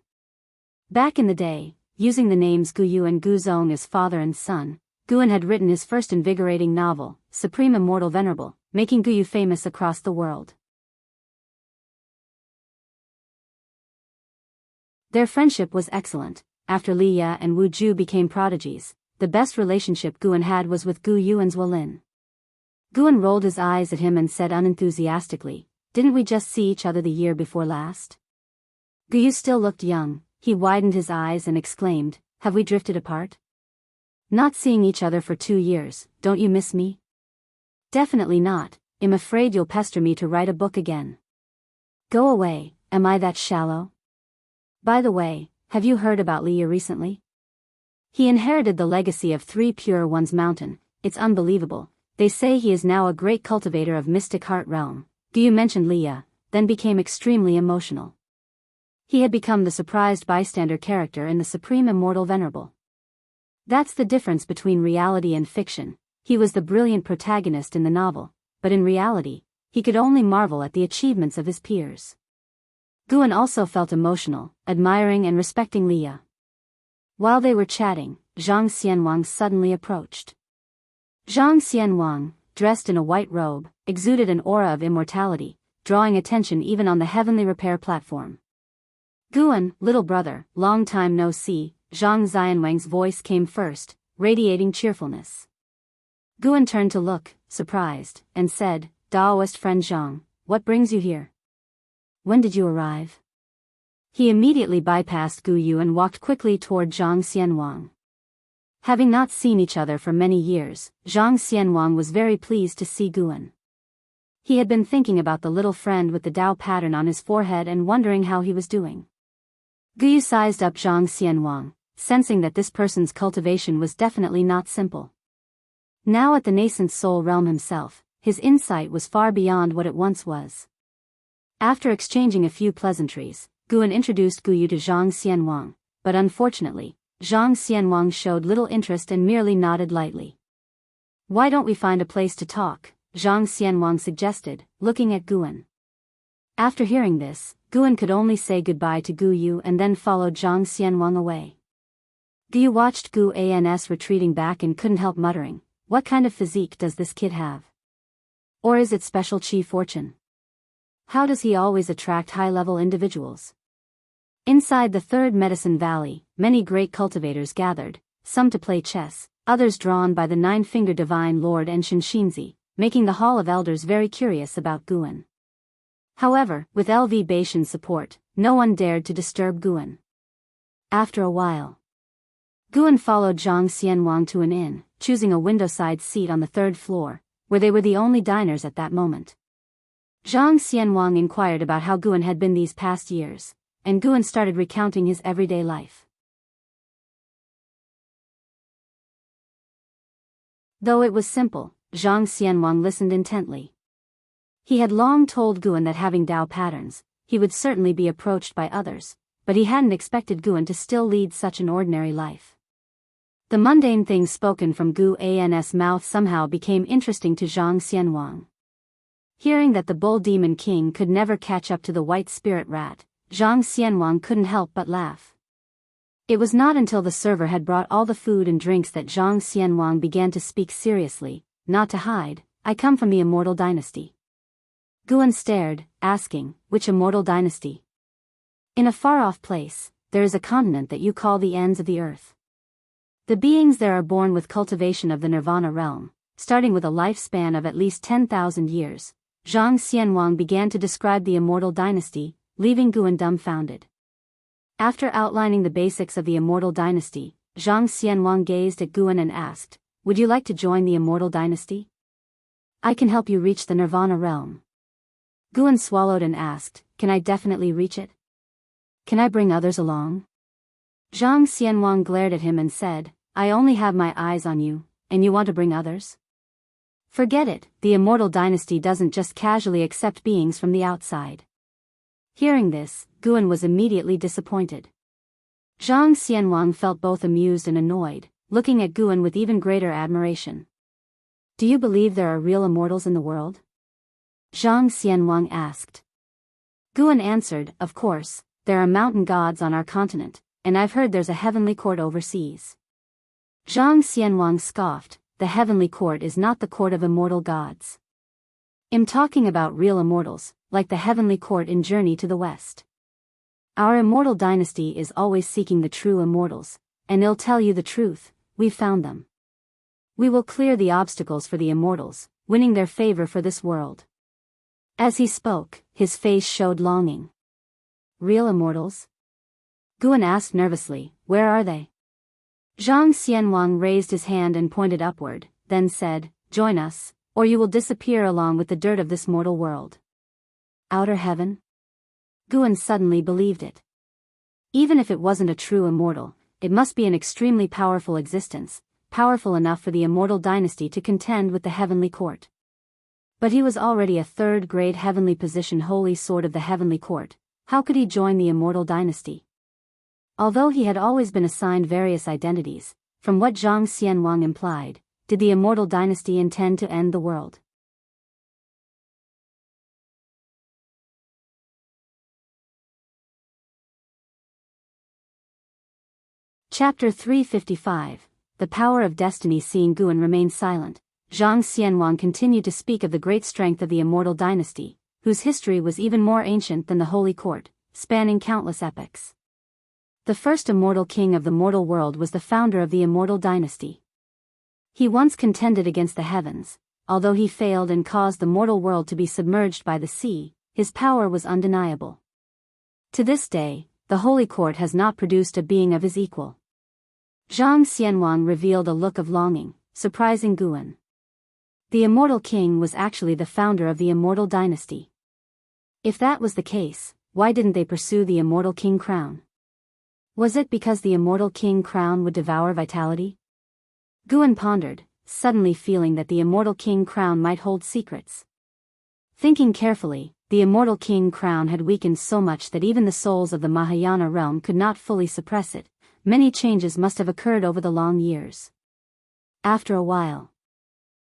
Back in the day, using the names Guyu and Guzong as father and son, Guan had written his first invigorating novel, Supreme Immortal Venerable, making Guyu famous across the world. Their friendship was excellent. After Li Ya and Wu Ju became prodigies, the best relationship Guan had was with Gu Yu and Zuolin. Guan rolled his eyes at him and said unenthusiastically, didn't we just see each other the year before last? Gu Yu still looked young, he widened his eyes and exclaimed, have we drifted apart? Not seeing each other for 2 years, don't you miss me? Definitely not, I'm afraid you'll pester me to write a book again. Go away, am I that shallow? By the way, have you heard about Li Ya recently? He inherited the legacy of 3 Pure Ones Mountain, it's unbelievable, they say he is now a great cultivator of mystic heart realm. Gu mentioned Li Ya, then became extremely emotional. He had become the surprised bystander character in the Supreme Immortal Venerable. That's the difference between reality and fiction, he was the brilliant protagonist in the novel, but in reality, he could only marvel at the achievements of his peers. Guan also felt emotional, admiring and respecting Li Ya. While they were chatting, Zhang Xianwang suddenly approached. Zhang Xianwang, dressed in a white robe, exuded an aura of immortality, drawing attention even on the heavenly repair platform. Guan, little brother, long time no see, Zhang Xianwang's voice came first, radiating cheerfulness. Guan turned to look, surprised, and said, Daoist friend Zhang, what brings you here? When did you arrive? He immediately bypassed Gu Yu and walked quickly toward Zhang Xianwang. Having not seen each other for many years, Zhang Xianwang was very pleased to see Guan. He had been thinking about the little friend with the Dao pattern on his forehead and wondering how he was doing. Gu Yu sized up Zhang Xianwang, sensing that this person's cultivation was definitely not simple. Now at the nascent soul realm himself, his insight was far beyond what it once was. After exchanging a few pleasantries, Guan introduced Gu Yu to Zhang Xianwang, but unfortunately, Zhang Xianwang showed little interest and merely nodded lightly. Why don't we find a place to talk? Zhang Xianwang suggested, looking at Guan. After hearing this, Guan could only say goodbye to Gu Yu and then followed Zhang Xianwang away. Gu Yu watched Gu An's retreating back and couldn't help muttering, what kind of physique does this kid have? Or is it special chi fortune? How does he always attract high-level individuals? Inside the Third Medicine Valley, many great cultivators gathered, some to play chess, others drawn by the 9-Finger Divine Lord and Shinshinzi, making the Hall of Elders very curious about Guan. However, with LV Baishan's support, no one dared to disturb Guan. After a while, Guan followed Zhang Xianwang to an inn, choosing a window-side seat on the third floor, where they were the only diners at that moment. Zhang Xianwang inquired about how Guan had been these past years, and Guan started recounting his everyday life. Though it was simple, Zhang Xianwang listened intently. He had long told Guan that having Tao patterns, he would certainly be approached by others, but he hadn't expected Guan to still lead such an ordinary life. The mundane things spoken from Guan's mouth somehow became interesting to Zhang Xianwang. Hearing that the bull demon king could never catch up to the white spirit rat, Zhang Xianwang couldn't help but laugh. It was not until the server had brought all the food and drinks that Zhang Xianwang began to speak seriously, not to hide, "I come from the immortal dynasty." Guan stared, asking, "Which immortal dynasty?" "In a far-off place, there is a continent that you call the ends of the earth. The beings there are born with cultivation of the nirvana realm, starting with a lifespan of at least 10,000 years. Zhang Xianwang began to describe the immortal dynasty, leaving Guan dumbfounded. After outlining the basics of the immortal dynasty, Zhang Xianwang gazed at Guan and asked, "Would you like to join the immortal dynasty? I can help you reach the nirvana realm." Guan swallowed and asked, "Can I definitely reach it? Can I bring others along?" Zhang Xianwang glared at him and said, "I only have my eyes on you, and you want to bring others? Forget it, the immortal dynasty doesn't just casually accept beings from the outside." Hearing this, Guan was immediately disappointed. Zhang Xianwang felt both amused and annoyed, looking at Guan with even greater admiration. "Do you believe there are real immortals in the world?" Zhang Xianwang asked. Guan answered, "Of course, there are mountain gods on our continent, and I've heard there's a heavenly court overseas." Zhang Xianwang scoffed, "The heavenly court is not the court of immortal gods. I'm talking about real immortals, like the heavenly court in Journey to the West. Our immortal dynasty is always seeking the true immortals, and they'll tell you the truth, we've found them. We will clear the obstacles for the immortals, winning their favor for this world." As he spoke, his face showed longing. "Real immortals?" Guan asked nervously, "Where are they?" Zhang Xianwang raised his hand and pointed upward, then said, "Join us, or you will disappear along with the dirt of this mortal world." Outer heaven? Guan suddenly believed it. Even if it wasn't a true immortal, it must be an extremely powerful existence, powerful enough for the immortal dynasty to contend with the heavenly court. But he was already a third-grade heavenly position holy sword of the heavenly court. How could he join the immortal dynasty? Although he had always been assigned various identities, from what Zhang Xianwang implied, did the immortal dynasty intend to end the world? Chapter 355, The Power of Destiny. Seeing Guan remain silent, Zhang Xianwang continued to speak of the great strength of the immortal dynasty, whose history was even more ancient than the Holy Court, spanning countless epochs. The first immortal king of the mortal world was the founder of the immortal dynasty. He once contended against the heavens. Although he failed and caused the mortal world to be submerged by the sea, his power was undeniable. To this day, the Holy Court has not produced a being of his equal. Zhang Xianwang revealed a look of longing, surprising Guan. The immortal king was actually the founder of the immortal dynasty. If that was the case, why didn't they pursue the immortal king crown? Was it because the immortal king crown would devour vitality? Guan pondered, suddenly feeling that the immortal king crown might hold secrets. Thinking carefully, the immortal king crown had weakened so much that even the souls of the Mahayana realm could not fully suppress it. Many changes must have occurred over the long years. After a while,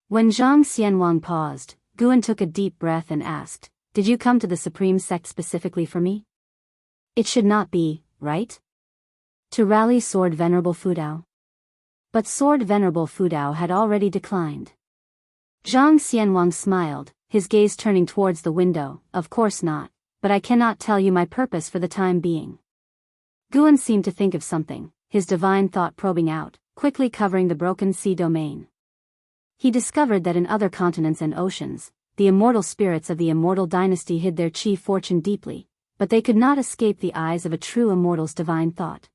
when Zhang Xianwang paused, Guan took a deep breath and asked, "Did you come to the Supreme Sect specifically for me? It should not be, right? To rally Sword Venerable Fudao?" But Sword Venerable Fudao had already declined. Zhang Xianwang smiled, his gaze turning towards the window. "Of course not, but I cannot tell you my purpose for the time being." Guan seemed to think of something, his divine thought probing out, quickly covering the broken sea domain. He discovered that in other continents and oceans, the immortal spirits of the immortal dynasty hid their chief fortune deeply, but they could not escape the eyes of a true immortal's divine thought.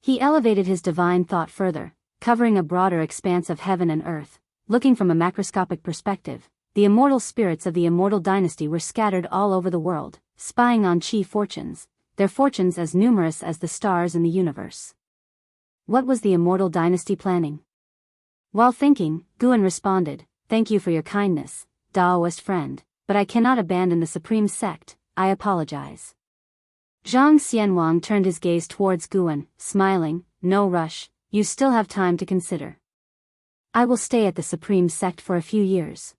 He elevated his divine thought further, covering a broader expanse of heaven and earth. Looking from a macroscopic perspective, the immortal spirits of the immortal dynasty were scattered all over the world, spying on chief fortunes, their fortunes as numerous as the stars in the universe. What was the immortal dynasty planning? While thinking, Guan responded, "Thank you for your kindness, Daoist friend, but I cannot abandon the supreme sect, I apologize." Zhang Xianwang turned his gaze towards Guan, smiling, "No rush, you still have time to consider. I will stay at the supreme sect for a few years."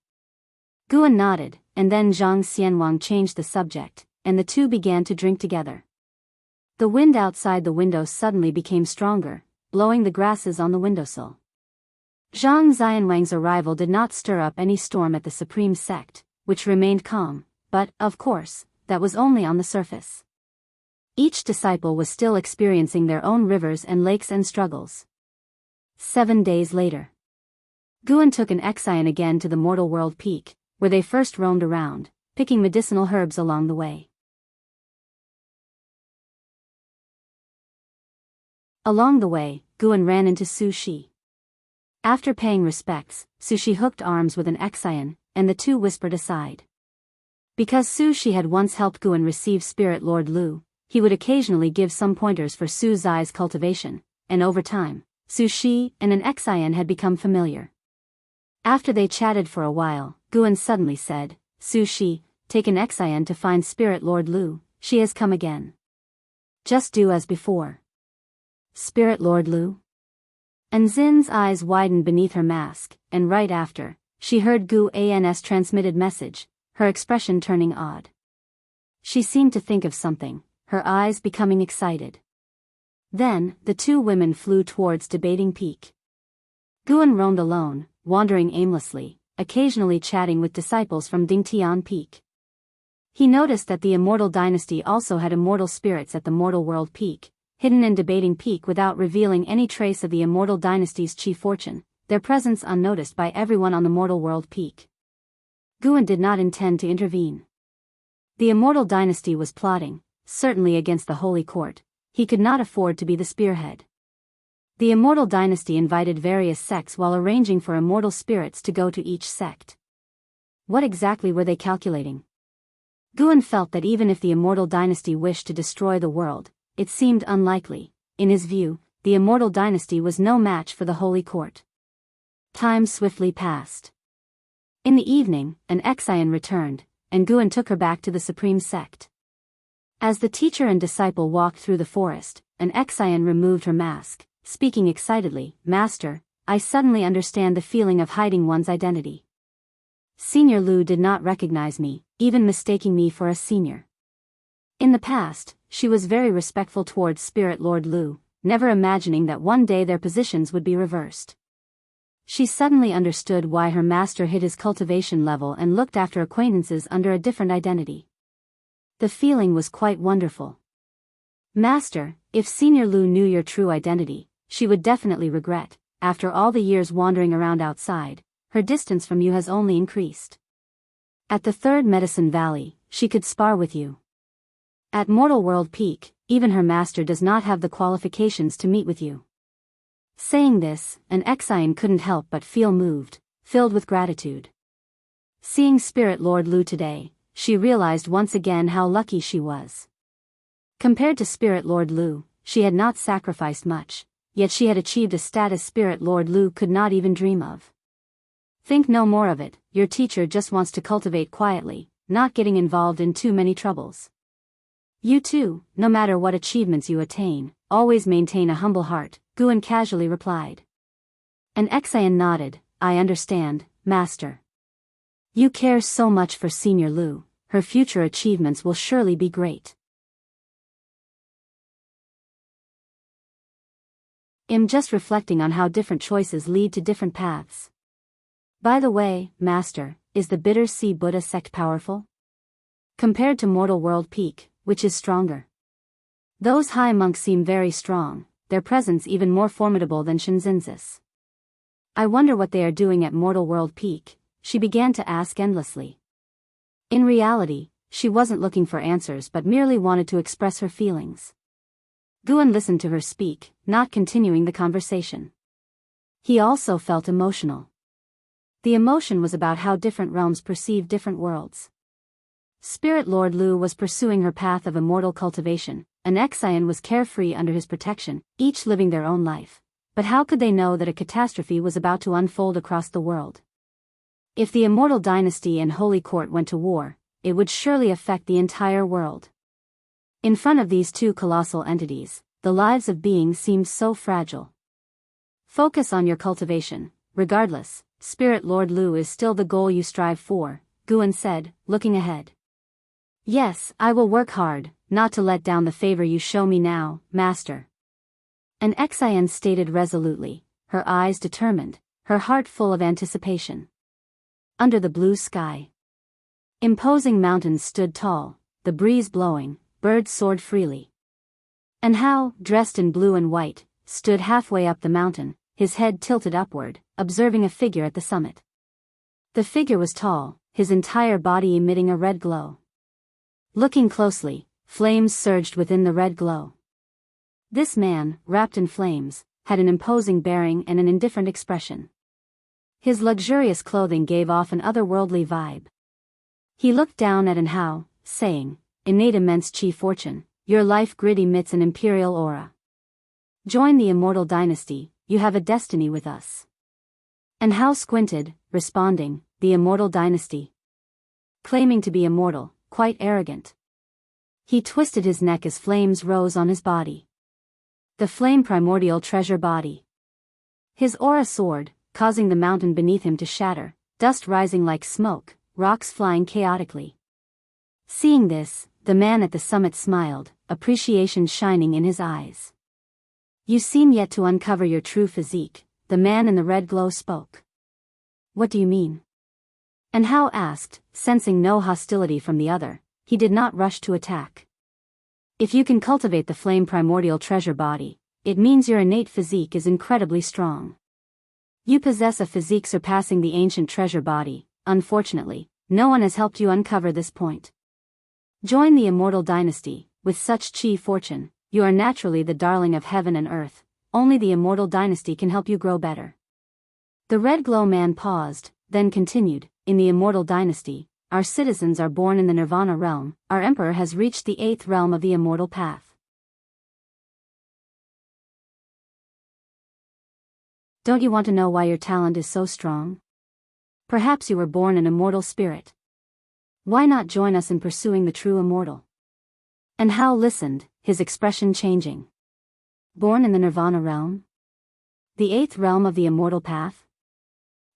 Guan nodded, and then Zhang Xianwang changed the subject, and the two began to drink together. The wind outside the window suddenly became stronger, blowing the grasses on the windowsill. Zhang Xianwang's arrival did not stir up any storm at the supreme sect, which remained calm, but, of course, that was only on the surface. Each disciple was still experiencing their own rivers and lakes and struggles. 7 days later, Guan took an Exion again to the mortal world peak, where they first roamed around, picking medicinal herbs along the way. Along the way, Guan ran into Su Shi. After paying respects, Su Shi hooked arms with an Exion, and the two whispered aside. Because Su Shi had once helped Guan receive Spirit Lord Lu, he would occasionally give some pointers for Su Zai's cultivation, and over time, Su Shi and an Exion had become familiar. After they chatted for a while, Guan suddenly said, "Su Shi, take an Exion to find Spirit Lord Lu, she has come again. Just do as before." Spirit Lord Lu? And Zin's eyes widened beneath her mask, and right after, she heard Gu An's transmitted message, her expression turning odd. She seemed to think of something, her eyes becoming excited. Then, the two women flew towards Debating Peak. Guan roamed alone, wandering aimlessly, occasionally chatting with disciples from Dingtian Peak. He noticed that the immortal dynasty also had immortal spirits at the mortal world peak, hidden in Debating Peak without revealing any trace of the immortal dynasty's chief fortune, their presence unnoticed by everyone on the mortal world peak. Guan did not intend to intervene. The immortal dynasty was plotting, certainly against the holy court. He could not afford to be the spearhead. The immortal dynasty invited various sects while arranging for immortal spirits to go to each sect. What exactly were they calculating? Guan felt that even if the immortal dynasty wished to destroy the world, it seemed unlikely. In his view, the immortal dynasty was no match for the holy court. Time swiftly passed. In the evening, an Exion returned, and Guan took her back to the supreme sect. As the teacher and disciple walked through the forest, an Exion removed her mask, speaking excitedly, "Master, I suddenly understand the feeling of hiding one's identity. Senior Lu did not recognize me, even mistaking me for a senior. In the past, she was very respectful towards Spirit Lord Lu, never imagining that one day their positions would be reversed. She suddenly understood why her master hid his cultivation level and looked after acquaintances under a different identity. The feeling was quite wonderful. Master, if Senior Lu knew your true identity, she would definitely regret, after all the years wandering around outside, her distance from you has only increased. At the third Medicine Valley, she could spar with you. At Mortal World Peak, even her master does not have the qualifications to meet with you." Saying this, an Exion couldn't help but feel moved, filled with gratitude. Seeing Spirit Lord Lu today, she realized once again how lucky she was. Compared to Spirit Lord Lu, she had not sacrificed much, yet she had achieved a status Spirit Lord Lu could not even dream of. "Think no more of it, your teacher just wants to cultivate quietly, not getting involved in too many troubles. You too, no matter what achievements you attain, always maintain a humble heart," Guan casually replied. An Exion nodded, "I understand, Master. You care so much for Senior Lu, her future achievements will surely be great." I'm just reflecting on how different choices lead to different paths. By the way, Master, is the Bitter Sea Buddha sect powerful? Compared to Mortal World Peak, which is stronger? Those high monks seem very strong, their presence even more formidable than Shinzin's. I wonder what they are doing at Mortal World Peak, she began to ask endlessly. In reality, she wasn't looking for answers but merely wanted to express her feelings. Guan listened to her speak, not continuing the conversation. He also felt emotional. The emotion was about how different realms perceive different worlds. Spirit Lord Lu was pursuing her path of immortal cultivation, and Xian was carefree under his protection, each living their own life. But how could they know that a catastrophe was about to unfold across the world? If the Immortal Dynasty and Holy Court went to war, it would surely affect the entire world. In front of these two colossal entities, the lives of beings seemed so fragile. Focus on your cultivation, regardless. Spirit Lord Lu is still the goal you strive for, Guan said, looking ahead. Yes, I will work hard, not to let down the favor you show me now, Master. And Xian stated resolutely, her eyes determined, her heart full of anticipation. Under the blue sky, imposing mountains stood tall, the breeze blowing, birds soared freely. And Hao, dressed in blue and white, stood halfway up the mountain, his head tilted upward, observing a figure at the summit. The figure was tall, his entire body emitting a red glow. Looking closely, flames surged within the red glow. This man, wrapped in flames, had an imposing bearing and an indifferent expression. His luxurious clothing gave off an otherworldly vibe. He looked down at Hao, saying, "Innate immense chi fortune, your life grid emits an imperial aura. Join the Immortal Dynasty, you have a destiny with us." And Hao squinted, responding, "The Immortal Dynasty?" Claiming to be immortal, quite arrogant. He twisted his neck as flames rose on his body. The flame primordial treasure body. His aura soared, causing the mountain beneath him to shatter, dust rising like smoke, rocks flying chaotically. Seeing this, the man at the summit smiled, appreciation shining in his eyes. "You seem yet to uncover your true physique," the man in the red glow spoke. "What do you mean?" And Hao asked, sensing no hostility from the other. He did not rush to attack. "If you can cultivate the flame primordial treasure body, it means your innate physique is incredibly strong. You possess a physique surpassing the ancient treasure body. Unfortunately, no one has helped you uncover this point. Join the Immortal Dynasty. With such chi fortune, you are naturally the darling of heaven and earth. Only the Immortal Dynasty can help you grow better." The red glow man paused, then continued, "In the Immortal Dynasty, our citizens are born in the Nirvana realm. Our emperor has reached the 8th realm of the immortal path. Don't you want to know why your talent is so strong? Perhaps you were born an immortal spirit. Why not join us in pursuing the true immortal?" And Hao listened, his expression changing. Born in the Nirvana realm? The 8th realm of the immortal path?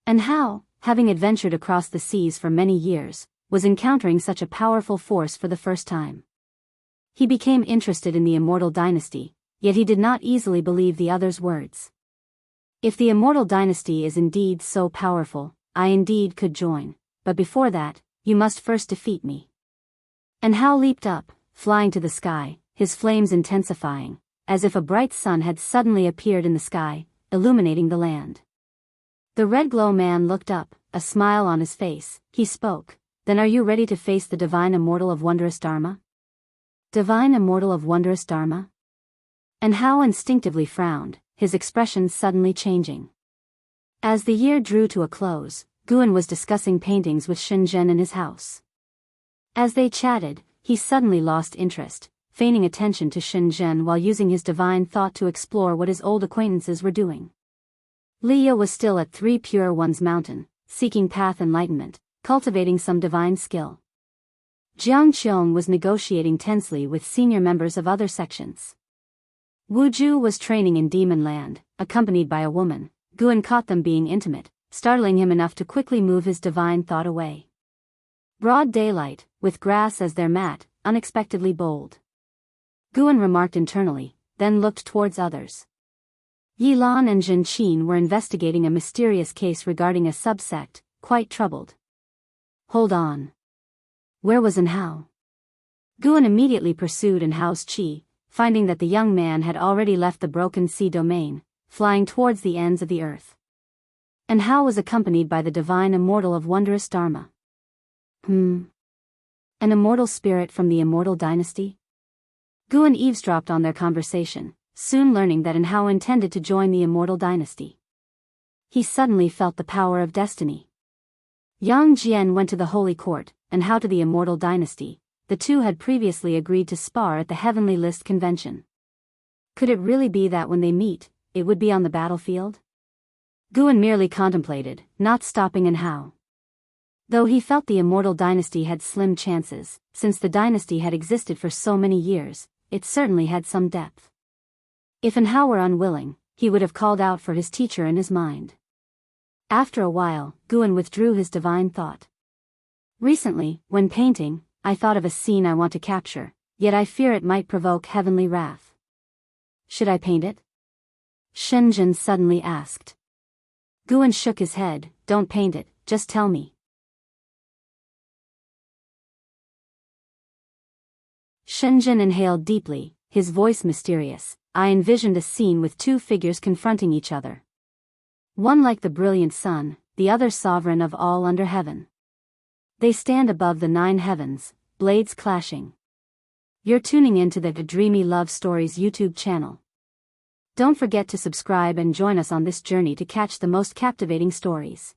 And Hao, having adventured across the seas for many years, was encountering such a powerful force for the first time. He became interested in the Immortal Dynasty, yet he did not easily believe the other's words. If the Immortal Dynasty is indeed so powerful, I indeed could join, but before that, you must first defeat me. And Hao leaped up, flying to the sky, his flames intensifying, as if a bright sun had suddenly appeared in the sky, illuminating the land. The red glow man looked up, a smile on his face. He spoke, "Then are you ready to face the divine immortal of wondrous Dharma?" Divine immortal of wondrous Dharma? And Hao instinctively frowned, his expression suddenly changing. As the year drew to a close, Guan was discussing paintings with Shenzhen in his house. As they chatted, he suddenly lost interest, feigning attention to Shenzhen while using his divine thought to explore what his old acquaintances were doing. Liya was still at 3 Pure One's mountain, seeking path enlightenment, cultivating some divine skill. Jiang Qiong was negotiating tensely with senior members of other sections. Wu Ju was training in Demon Land, accompanied by a woman. Guan caught them being intimate, startling him enough to quickly move his divine thought away. Broad daylight, with grass as their mat, unexpectedly bold. Guan remarked internally, then looked towards others. Yilan and Zhen Qin were investigating a mysterious case regarding a subsect, quite troubled. Hold on. Where was Hao? Guan immediately pursued Hao's chi, finding that the young man had already left the broken sea domain, flying towards the ends of the earth. And Hao was accompanied by the divine immortal of wondrous Dharma. An immortal spirit from the immortal dynasty? Guan eavesdropped on their conversation, soon learning that Hao intended to join the immortal dynasty. He suddenly felt the power of destiny. Yang Jian went to the holy court, and Hao to the immortal dynasty. The two had previously agreed to spar at the Heavenly List convention. Could it really be that when they meet, it would be on the battlefield? Guan merely contemplated, not stopping Hao. Though he felt the immortal dynasty had slim chances, since the dynasty had existed for so many years, it certainly had some depth. If Hao were unwilling, he would have called out for his teacher in his mind. After a while, Guan withdrew his divine thought. Recently, when painting, I thought of a scene I want to capture, yet I fear it might provoke heavenly wrath. Should I paint it? Shenzhen suddenly asked. Guan shook his head. Don't paint it, just tell me. Shenzhen inhaled deeply, his voice mysterious. I envisioned a scene with two figures confronting each other. One like the brilliant sun, the other sovereign of all under heaven. They stand above the 9 heavens, blades clashing. You're tuning into the Dreamy Love Stories YouTube channel. Don't forget to subscribe and join us on this journey to catch the most captivating stories.